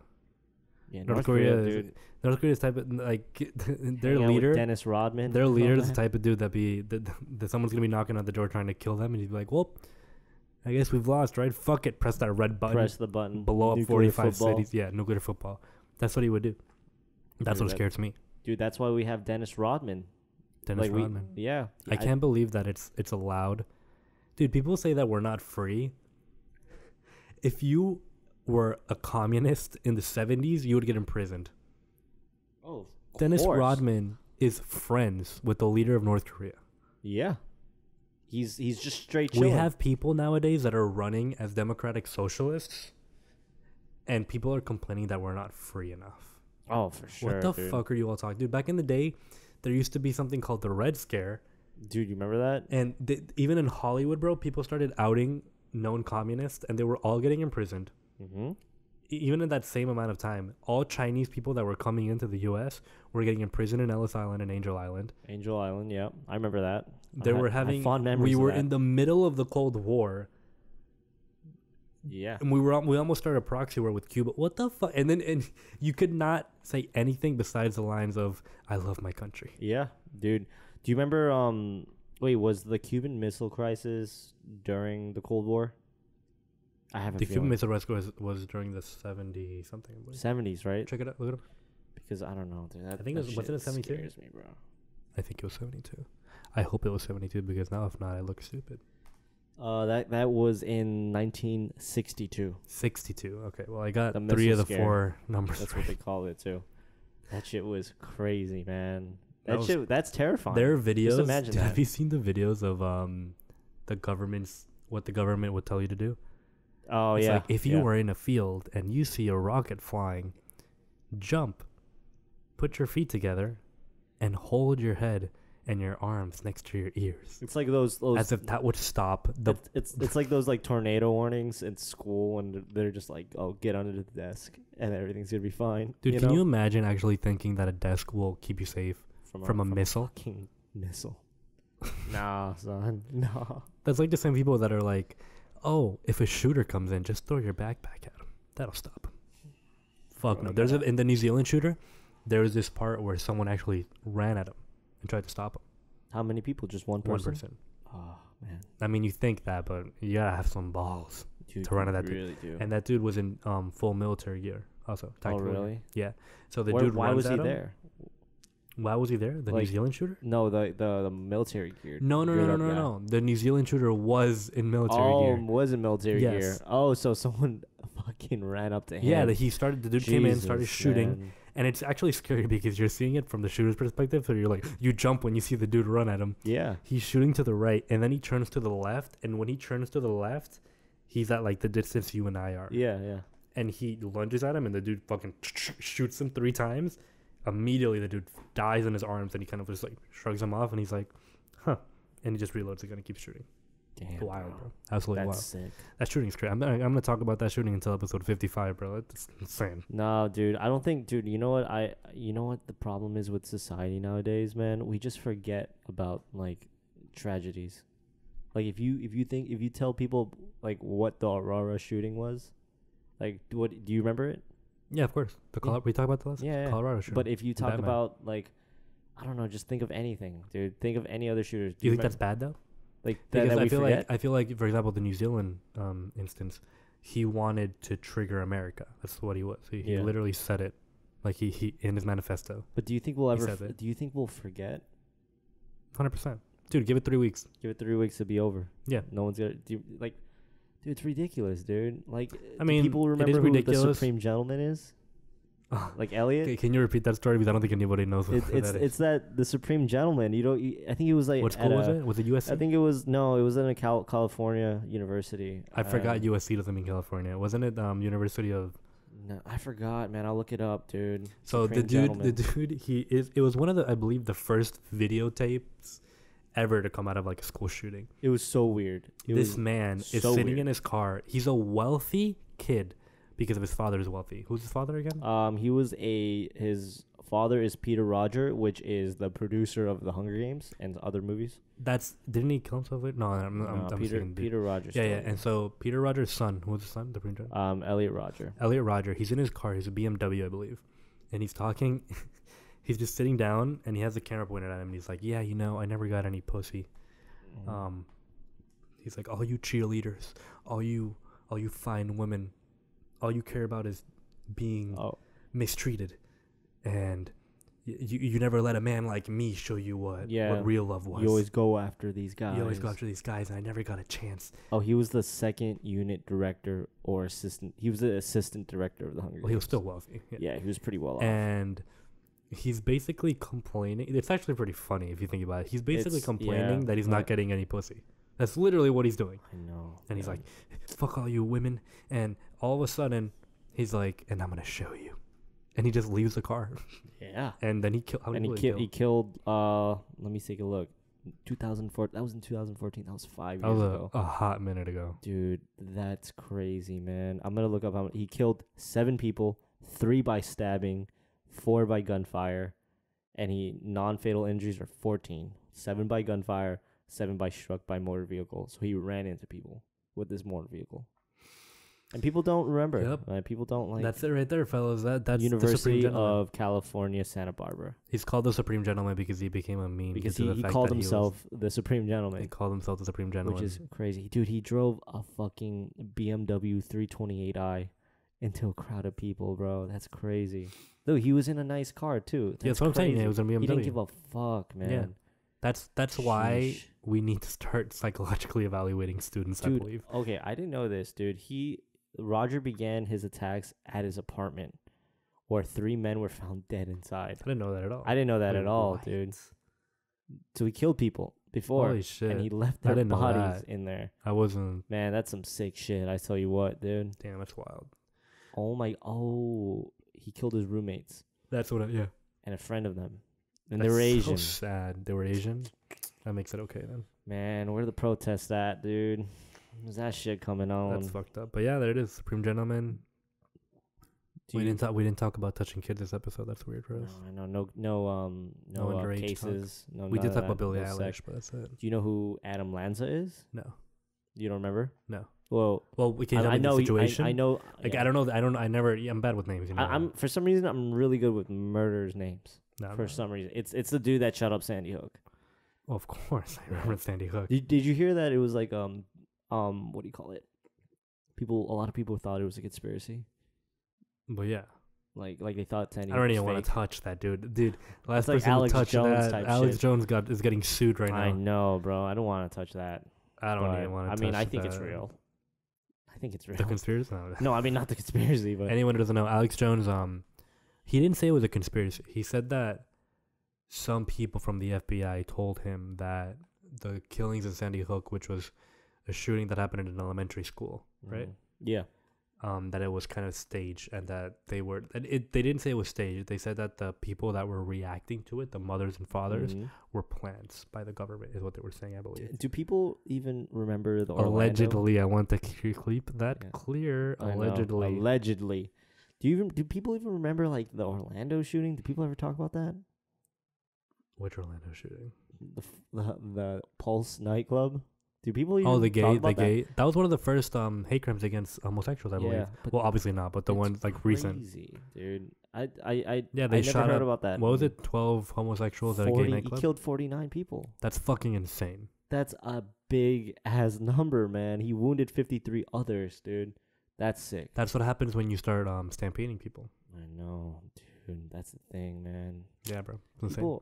yeah, North Korea, dude. North Korea's type of like their Hang out with leader. Dennis Rodman. Their and all leader is the that. type of dude that someone's gonna be knocking on the door trying to kill them, and he'd be like, "Well, I guess we've lost, right? Fuck it, press that red button, Press the button. blow up Nuclear 45 football. cities." Yeah, nuclear football. That's what he would do. That's Dude, what scares me. Dude, that's why we have Dennis Rodman. Dennis Like, Rodman. Yeah. I can't believe that it's allowed. Dude, people say that we're not free. If you were a communist in the 70s, you would get imprisoned. Oh, of Dennis course. Rodman is friends with the leader of North Korea. Yeah. He's just straight We chilling. have people nowadays that are running as democratic socialists, and people are complaining that we're not free enough. Oh, for sure. What the dude. fuck are you all talking? Dude, back in the day, there used to be something called the Red Scare, Dude, you remember that? and even in Hollywood, bro, people started outing known communists, and they were all getting imprisoned. Mm-hmm. Even in that same amount of time, all Chinese people that were coming into the U.S. were getting imprisoned in Ellis Island and Angel Island. Angel Island, yeah. I remember that. They were I have having. fond memories We were of that. in the middle of the Cold War, Yeah. and we almost started a proxy war with Cuba. What the fuck? And you could not say anything besides the lines of "I love my country." Yeah, dude. Do you remember wait, was the Cuban Missile Crisis during the Cold War? I have a The Cuban feeling. Missile Crisis was during the 70 something. 70s, right? Check it out. Look it up. Because I don't know, dude. That, I think that it was it shit 72? scares me, bro. I think it was 72. I hope it was 72 because now if not, I look stupid. That was in 1962. 62. Okay. Well, I got The 3 of missile the scare. 4 numbers. That's what they call it too. That shit was crazy, man. That was- That's terrifying. There are videos. imagine Dude, that. have you seen the videos of what the government would tell you to do? Oh It's yeah. like if you yeah. were in a field and you see a rocket flying, jump, put your feet together, and hold your head and your arms next to your ears, It's like those as if that would stop the. it's like those like tornado warnings in school when they're just like, oh, get under the desk and everything's gonna be fine. Dude, can know? you imagine actually thinking that a desk will keep you safe from a missile? fucking missile? Nah, son. Nah. That's like the same people that are like, oh, if a shooter comes in, just throw your backpack at him. That'll stop him. Fuck no. Bro, In the New Zealand shooter, there was this part where someone actually ran at him and tried to stop him. How many people? Just one One person? person. Oh man. I mean, you think that, but you gotta have some balls. Dude, To run you at that dude. really do. And that dude was in full military gear also. Oh tactical gear. really? Yeah. So the Where- dude why runs was he at him. there? Why was he there? The New Like, Zealand shooter? No, the military gear. No. geared up guy. No. The New Zealand shooter was in military Oh, gear. was in military Yes. gear. Oh, so someone fucking ran up to him. Yeah, the dude came in, started Jesus, shooting, man. and it's actually scary because you're seeing it from the shooter's perspective. So you're like, you jump when you see the dude run at him. Yeah. He's shooting to the right, and then he turns to the left, and when he turns to the left, he's at like the distance you and I are. Yeah, yeah. And he lunges at him, and the dude fucking shoots him 3 times. Immediately, the dude dies in his arms, and he kind of just like shrugs him off, and he's like, huh. And he just reloads again and keeps shooting. Damn, Wild, bro. Absolutely That's wild. sick. That shooting's crazy. I'm gonna talk about that shooting until episode 55, bro. It's insane. No, dude, I don't think, dude. You know what? You know what the problem is with society nowadays, man. We just forget about like tragedies. Like if you tell people like what the Aurora shooting was, like do you remember it? Yeah, of course. We talked about the last Yeah, yeah. Colorado shooting. But if you talk Batman. about like, I don't know, just think of anything, dude. Think of any other shooters. Do you think that's bad though? like Because that I we feel forget? I feel like, for example, the New Zealand instance, he wanted to trigger America. That's what he was. He Yeah. literally said it, like he in his manifesto. But do you think we'll ever? said it. Do you think we'll forget? 100%, dude. Give it 3 weeks. Give it 3 weeks to be over. Yeah. No one's gonna do like. Dude, it's ridiculous, dude. Like, I do mean, people it remember is who the ridiculous. Supreme Gentleman is? Like Elliot. Okay, can you repeat that story? Because I don't think anybody knows what It's that is. it's that the Supreme Gentleman. You know, I think it was like What school was it? Was it USC? I think it was no, it was in a California university. I forgot USC doesn't mean California. Wasn't it University of? No, I forgot, man. I'll look it up, dude. So Supreme the Gentleman. dude, it was one of the, I believe, the first videotapes ever to come out of like a school shooting. It was so weird. This man is so sitting weird. in his car. He's a wealthy kid because of his father is wealthy. Who's his father again? His father is Peter Roger, which is the producer of the Hunger Games and other movies. Didn't he kill himself later? No, I'm Peter Roger. Yeah, yeah. And so Peter Rogers' son, who's the son? The printer. Elliot Roger. Elliot Roger. He's in his car. He's a BMW, I believe, and he's talking. He's just sitting down, and he has the camera pointed at him. And he's like, "Yeah, you know, I never got any pussy." He's like, "All you cheerleaders, all you fine women, all you care about is being mistreated, and you never let a man like me show you what real love was. You always go after these guys. You always go after these guys, and I never got a chance." Oh, he was the second unit director or assistant. He was the assistant director of the Hunger Games. Well, he was still wealthy. Yeah, he was pretty well off. And he's basically complaining. It's actually pretty funny if you think about it. He's basically complaining that he's not getting any pussy. That's literally what he's doing. I know. And he's like, "Fuck all you women." And all of a sudden, he's like, "And I'm gonna show you." And he just leaves the car. Yeah. And then he killed. And he killed. Let me take a look. 2004. That was in 2014. That was 5 years ago. A hot minute ago. Dude, that's crazy, man. I'm gonna look up how he killed 7 people, 3 by stabbing, 4 by gunfire, and non-fatal injuries are 14. 7 by gunfire, 7 by struck by motor vehicle. So he ran into people with this motor vehicle. And people don't remember. Yep. People don't like. That's it right there, fellas. That's the Supreme University Gentleman. of California, Santa Barbara. He's called the Supreme Gentleman because he became a meme. Because due to the he fact called that himself the Supreme He Gentleman, called himself the Supreme Gentleman. which is crazy. Dude, he drove a fucking BMW 328i into a crowd of people, bro. That's crazy. Though he was in a nice car too. That's what I'm saying. Yeah, it was a BMW. He didn't give a fuck, man. Yeah. That's why Sheesh. we need to start psychologically evaluating students, Dude, I believe. okay, I didn't know this, dude. Roger began his attacks at his apartment, where 3 men were found dead inside. I didn't know that at all. I didn't know that Wait, at all, what? dude. So he killed people before, Holy shit. and he left I their didn't know bodies that. in there. I wasn't. Man, that's some sick shit. I tell you what, dude. Damn, that's wild. He killed his roommates That's what yeah. and a friend of them. And That's they were Asian. So sad. They were Asian. That makes it okay then. Man, where the protests at, dude? Where's that shit coming on? That's fucked up. But yeah, there it is. Supreme Gentleman. We didn't talk about touching kids this episode. That's weird for us. No, I know. No underage cases. No, We none did of talk that. about Billie No Eilish, sex. but that's it. Do you know who Adam Lanza is? No. You don't remember? No. Well, We can tell I me know. the situation. I know. Like yeah. I don't know. I never. I'm bad with names. You know? I'm for some reason I'm really good with murderers' names. No, For some reason, it's the dude that shut up Sandy Hook. Well, of course, I remember Sandy Hook. Did you hear that it was like what do you call it? A lot of people thought it was a conspiracy. But yeah, Like they thought Sandy I Hook don't was even want fake. to touch that, dude. Last like person Alex to touch Jones that, type Alex shit. Jones is getting sued right now. I know, bro. I don't want to touch that. I don't but, even want to. I mean, I touch think it's that. real. I think it's real. The conspiracy? No. No, I mean not the conspiracy, but Anyone who doesn't know, Alex Jones, he didn't say it was a conspiracy. He said that some people from the FBI told him that the killings in Sandy Hook, which was a shooting that happened in an elementary school, right? Yeah. that it was kind of staged and that they didn't say it was staged. They said that the people that were reacting to it, the mothers and fathers, were plants by the government, is what they were saying, I believe. Do people even remember the Orlando? Allegedly, I want to keep that clear. Allegedly. Do people even remember like the Orlando shooting? Do people ever talk about that? Which Orlando shooting? The Pulse nightclub. Do people even the talk about gay. That was one of the first hate crimes against homosexuals, I believe. Well, obviously not, but the ones like recent. Crazy, dude. They shot never heard up, about that. What was it? 12 homosexuals at a gay nightclub. He killed 49 people. That's fucking insane. That's a big ass number, man. He wounded 53 others, dude. That's sick. That's what happens when you start stampeding people. I know, dude. That's the thing, man. Yeah, bro.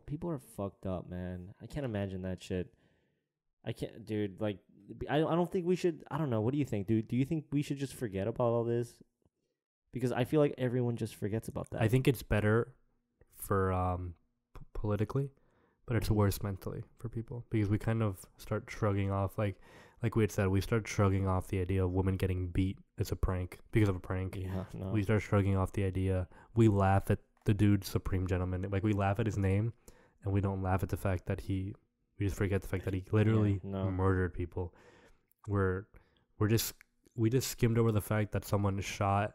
People are fucked up, man. I can't imagine that shit. I can't, dude. Like, I don't think we should. I don't know. What do you think, dude? Do you think we should just forget about all this? Because I feel like everyone just forgets about that. I think it's better for politically, but it's worse mentally for people because we kind of start shrugging off, like we had said, we start shrugging off the idea of women getting beat as a prank because of a prank. Yeah, no. We start shrugging off the idea. We laugh at the dude, Supreme Gentleman. Like we laugh at his name, and we don't laugh at the fact that we just forget the fact that he literally murdered people. We just skimmed over the fact that someone shot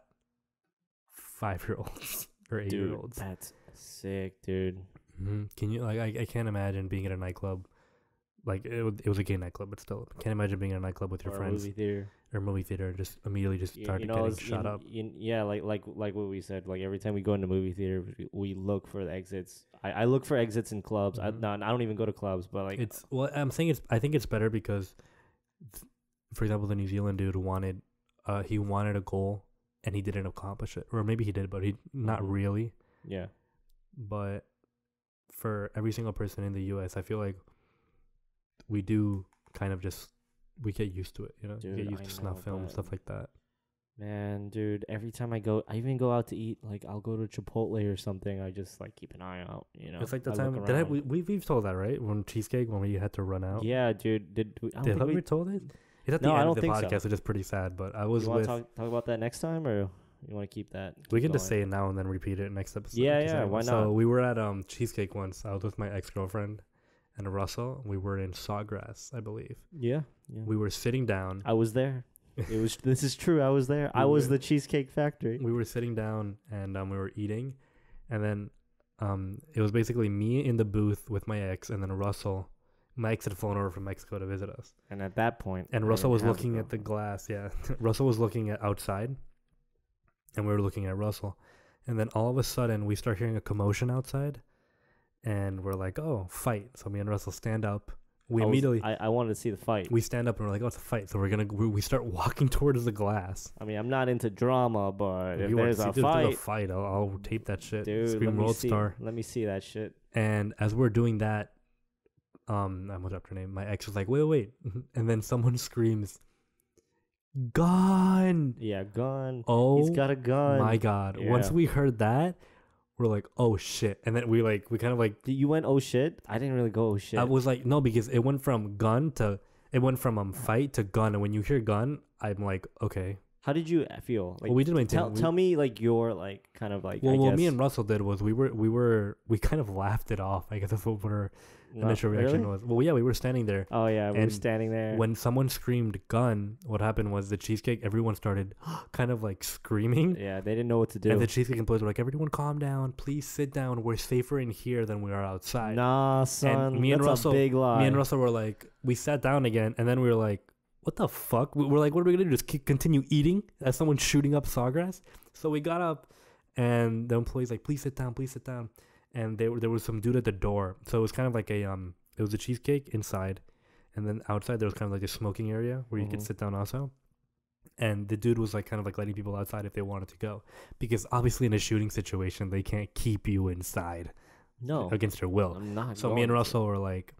5-year-olds or 8-year-olds. That's sick, dude. Mm-hmm. Can you I can't imagine being at a nightclub. Like it was a gay nightclub, but still, can't imagine being in a nightclub with your friends or movie theater and just immediately just start getting shot up. Like what we said. Like every time we go into movie theater, we look for the exits. I look for exits in clubs. I don't even go to clubs, but like I'm saying I think it's better because, for example, the New Zealand dude wanted a goal and he didn't accomplish it, or maybe he did, but he not really. Yeah. But for every single person in the U.S., I feel like we do kind of we get used to it, you know? Dude, we get used to snuff film and stuff like that. Man, dude, every time I even go out to eat, like I'll go to Chipotle or something, I just like keep an eye out, you know? It's like the time, we've told that, right? When Cheesecake, when we had to run out. Yeah, dude, have we told it? It's at the end of the podcast, which is pretty sad, but I was you want to talk about that next time, or you want to keep that? We can just say it now and then repeat it next episode. Yeah, why not? So we were at Cheesecake once. I was with my ex-girlfriend and Russell. We were in Sawgrass, I believe. Yeah. We were sitting down. I was there. This is true. I was there. I was the Cheesecake Factory. We were sitting down and we were eating, and then it was basically me in the booth with my ex, and then Russell. My ex had flown over from Mexico to visit us. And at that point, and Russell was looking at the glass. Yeah, Russell was looking at outside, and we were looking at Russell, and then all of a sudden we start hearing a commotion outside. And we're like, oh, fight. So me and Russell stand up. I wanted to see the fight. We stand up and we're like, oh, it's a fight. So we start walking towards the glass. I mean, I'm not into drama, but if there's a fight, I'll tape that shit. Dude, Scream World Star. Let me see that shit. And as we're doing that, I almost dropped her name. My ex was like, wait. And then someone screams, gun. Yeah, gun. Oh, he's got a gun. My God. Yeah. Once we heard that, we're like, oh shit. And then we kind of like. You went, oh shit? I didn't really go, oh shit. I was like, no, because it went from fight to gun. And when you hear gun, I'm like, okay. How did you feel? Like, well, we did maintain. Tell me like your like kind of like. Well, what me and Russell did was we kind of laughed it off. I guess that's what our initial reaction was. Well, yeah, we were standing there. Oh yeah, we were standing there. When someone screamed gun, what happened was the Cheesecake. Everyone started kind of like screaming. Yeah, they didn't know what to do. And the Cheesecake employees were like, "Everyone, calm down. Please sit down. We're safer in here than we are outside." Nah, son. And that's a big lie. Me and Russell were like, we sat down again, and then we were like, what the fuck? We're like, what are we going to do? Just continue eating as someone's shooting up Sawgrass? So we got up, and the employee's like, please sit down, please sit down. And there was some dude at the door. So it was kind of like it was a Cheesecake inside. And then outside, there was kind of like a smoking area where you could sit down also. And the dude was like kind of like letting people outside if they wanted to go. Because obviously in a shooting situation, they can't keep you inside. No. Against your will. I'm not so me and Russell were like,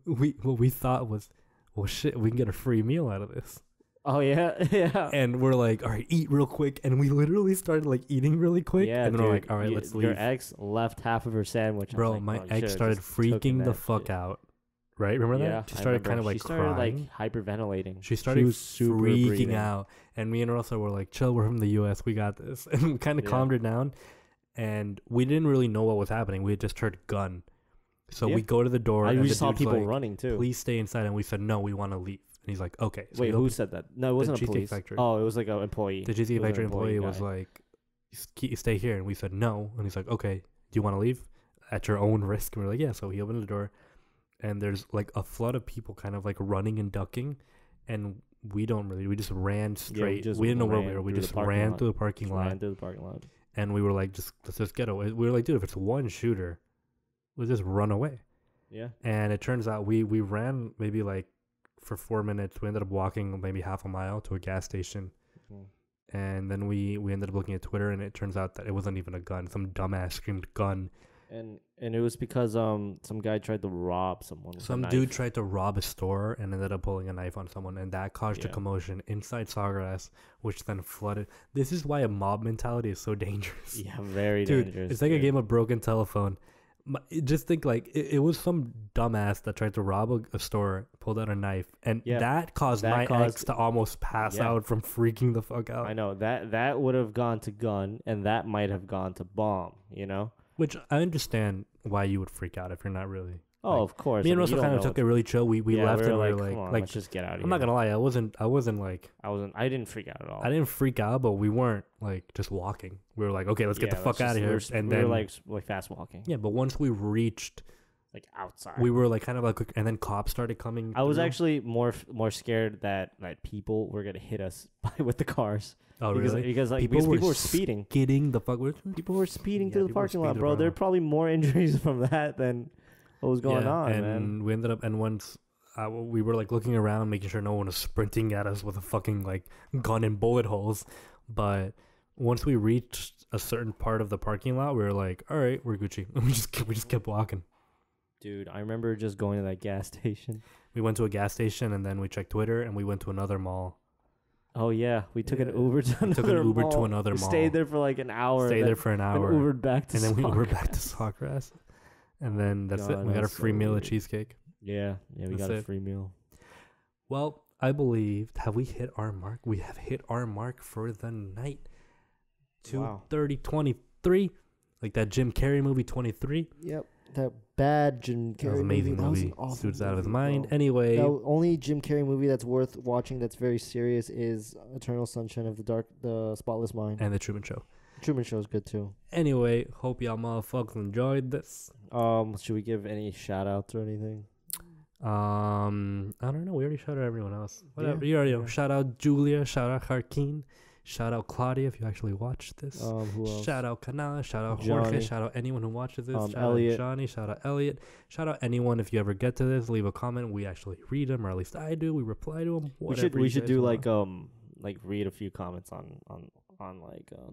what we thought was, well, shit, we can get a free meal out of this. Oh, yeah? Yeah. And we're like, all right, eat real quick. And we literally started, like, eating really quick. Yeah, and then we're like, all right, let's leave. Your ex left half of her sandwich. Bro, my ex started freaking the fuck out. right? Remember Yeah, that? She I started remember. kind of like she started crying. like hyperventilating. She started was super freaking breathing. out. And me and Russell were like, chill, we're from the US, we got this. And we kind of Yeah. calmed her down. And we didn't really know what was happening. We had just heard gun. So Yeah. we go to the door. I and we the saw dude's people like, running too. please stay inside. And we said, no, we want to leave. And he's like, okay. So Wait, he who opened- said that? No, it wasn't a Cheesecake police. Factory. Oh, it was like an employee. The Cheesecake It was an Factory employee was guy. like, stay here. And we said, no. And he's like, okay, do you want to leave? At your own risk. And we are like, yeah. So he opened the door. And there's like a flood of people kind of like running and ducking. And we just ran straight. just we didn't know where we ran were. We through the just parking ran lot. through the parking Just lot. ran through the parking lot. And we were like, let's just get away. We were like, dude, if it's one shooter, we'll just run away. Yeah. And it turns out we ran maybe like for 4 minutes. We ended up walking maybe half a mile to a gas station. Mm-hmm. And then we ended up looking at Twitter, and it turns out that it wasn't even a gun. Some dumbass screamed gun. And it was because some guy tried to rob someone. With a Some knife. dude tried to rob a store and ended up pulling a knife on someone, and that caused a Yeah. commotion inside Sawgrass, which then flooded. This is why a mob mentality is so dangerous. Yeah, very Dude, dangerous. it's like a dude. game of broken telephone. Just think like it was some dumbass that tried to rob a store, pulled out a knife, and Yeah, that caused that my caused- ex to almost pass Yeah. out from freaking the fuck out. I know that would have gone to gun, and that might have gone to bomb. You know. Which I understand why you would freak out if you're not really. Oh, Like, of course. Me and I mean, Russell you don't kind of know took it really chill. We yeah, left we and were we like, were come on, like let's just get out of here. I'm not gonna lie, I wasn't like I didn't freak out at all. I didn't freak out, but we weren't like just walking. We were like, okay, let's get the fuck out of here. And we then were like fast walking. yeah, but once we reached, Like outside. we were like kind of like, and then cops started coming. I was through. actually more scared that people were gonna hit us with the cars. Oh because, really? Because like People because were people were speeding. Getting the fuck. People were speeding Yeah, through the people were parking lot, speeding bro. through the There are parking probably more injuries from that than what was going on, and man. we ended up, and once we were like looking around, making sure no one was sprinting at us with a fucking like gun and bullet holes. But once we reached a certain part of the parking lot, we were like, all right, we're Gucci. And we just kept walking. Dude, I remember just going to that gas station. We went to a gas station, and then we checked Twitter, and we went to another mall. Oh yeah, we took an Yeah. Uber to another took an Uber mall. to another We mall. Stayed there for like an hour. Stayed then, there for an hour, Then Ubered back to and then we Ubered back to Sawgrass. Sawgrass. And then that's it. God, We got a that's free so meal weird. at Cheesecake. Yeah, we That's got a it. free meal. Well, I believe, have we hit our mark? We have hit our mark for the night. Wow. 2:30, 23. Like that Jim Carrey movie, 23. Yep, that bad Jim Carrey That was an amazing That was movie. an awful Dude's out of his movie, mind. bro. Anyway, The only Jim Carrey movie that's worth watching that's very serious is Eternal Sunshine of the Spotless Mind. and The Truman Show. Truman Show is good too. Anyway, hope y'all motherfuckers enjoyed this. Should we give any shout outs or anything? I don't know. We already shouted out everyone else. Whatever. Yeah, You already know. yeah. Shout out Julia. Shout out Harkeen. Shout out Claudia if you actually watched this. Who else? Shout out Kanala. Shout out Jorge. Johnny. Shout out anyone who watches this. Shout Elliot. out Johnny. Shout out Elliot. Shout out anyone if you ever get to this. Leave a comment. We actually read them, or at least I do. We reply to them. We should do like read a few comments on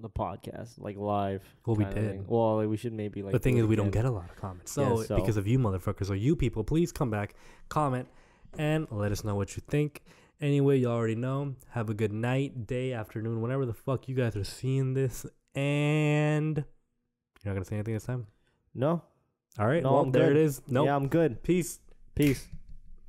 the podcast like live. Well, we kinda did. thing. Well, like, we should maybe like. the thing do is, it we don't again. get a lot of comments. Yeah, So, so- because of you motherfuckers or you people, please come back, comment, and let us know what you think. Anyway, you already know. Have a good night, day, afternoon, whenever the fuck you guys are seeing this. And you're not gonna say anything this time? No. All right. No, well, I'm there good. it is. Nope. Yeah, I'm good. Peace. Peace.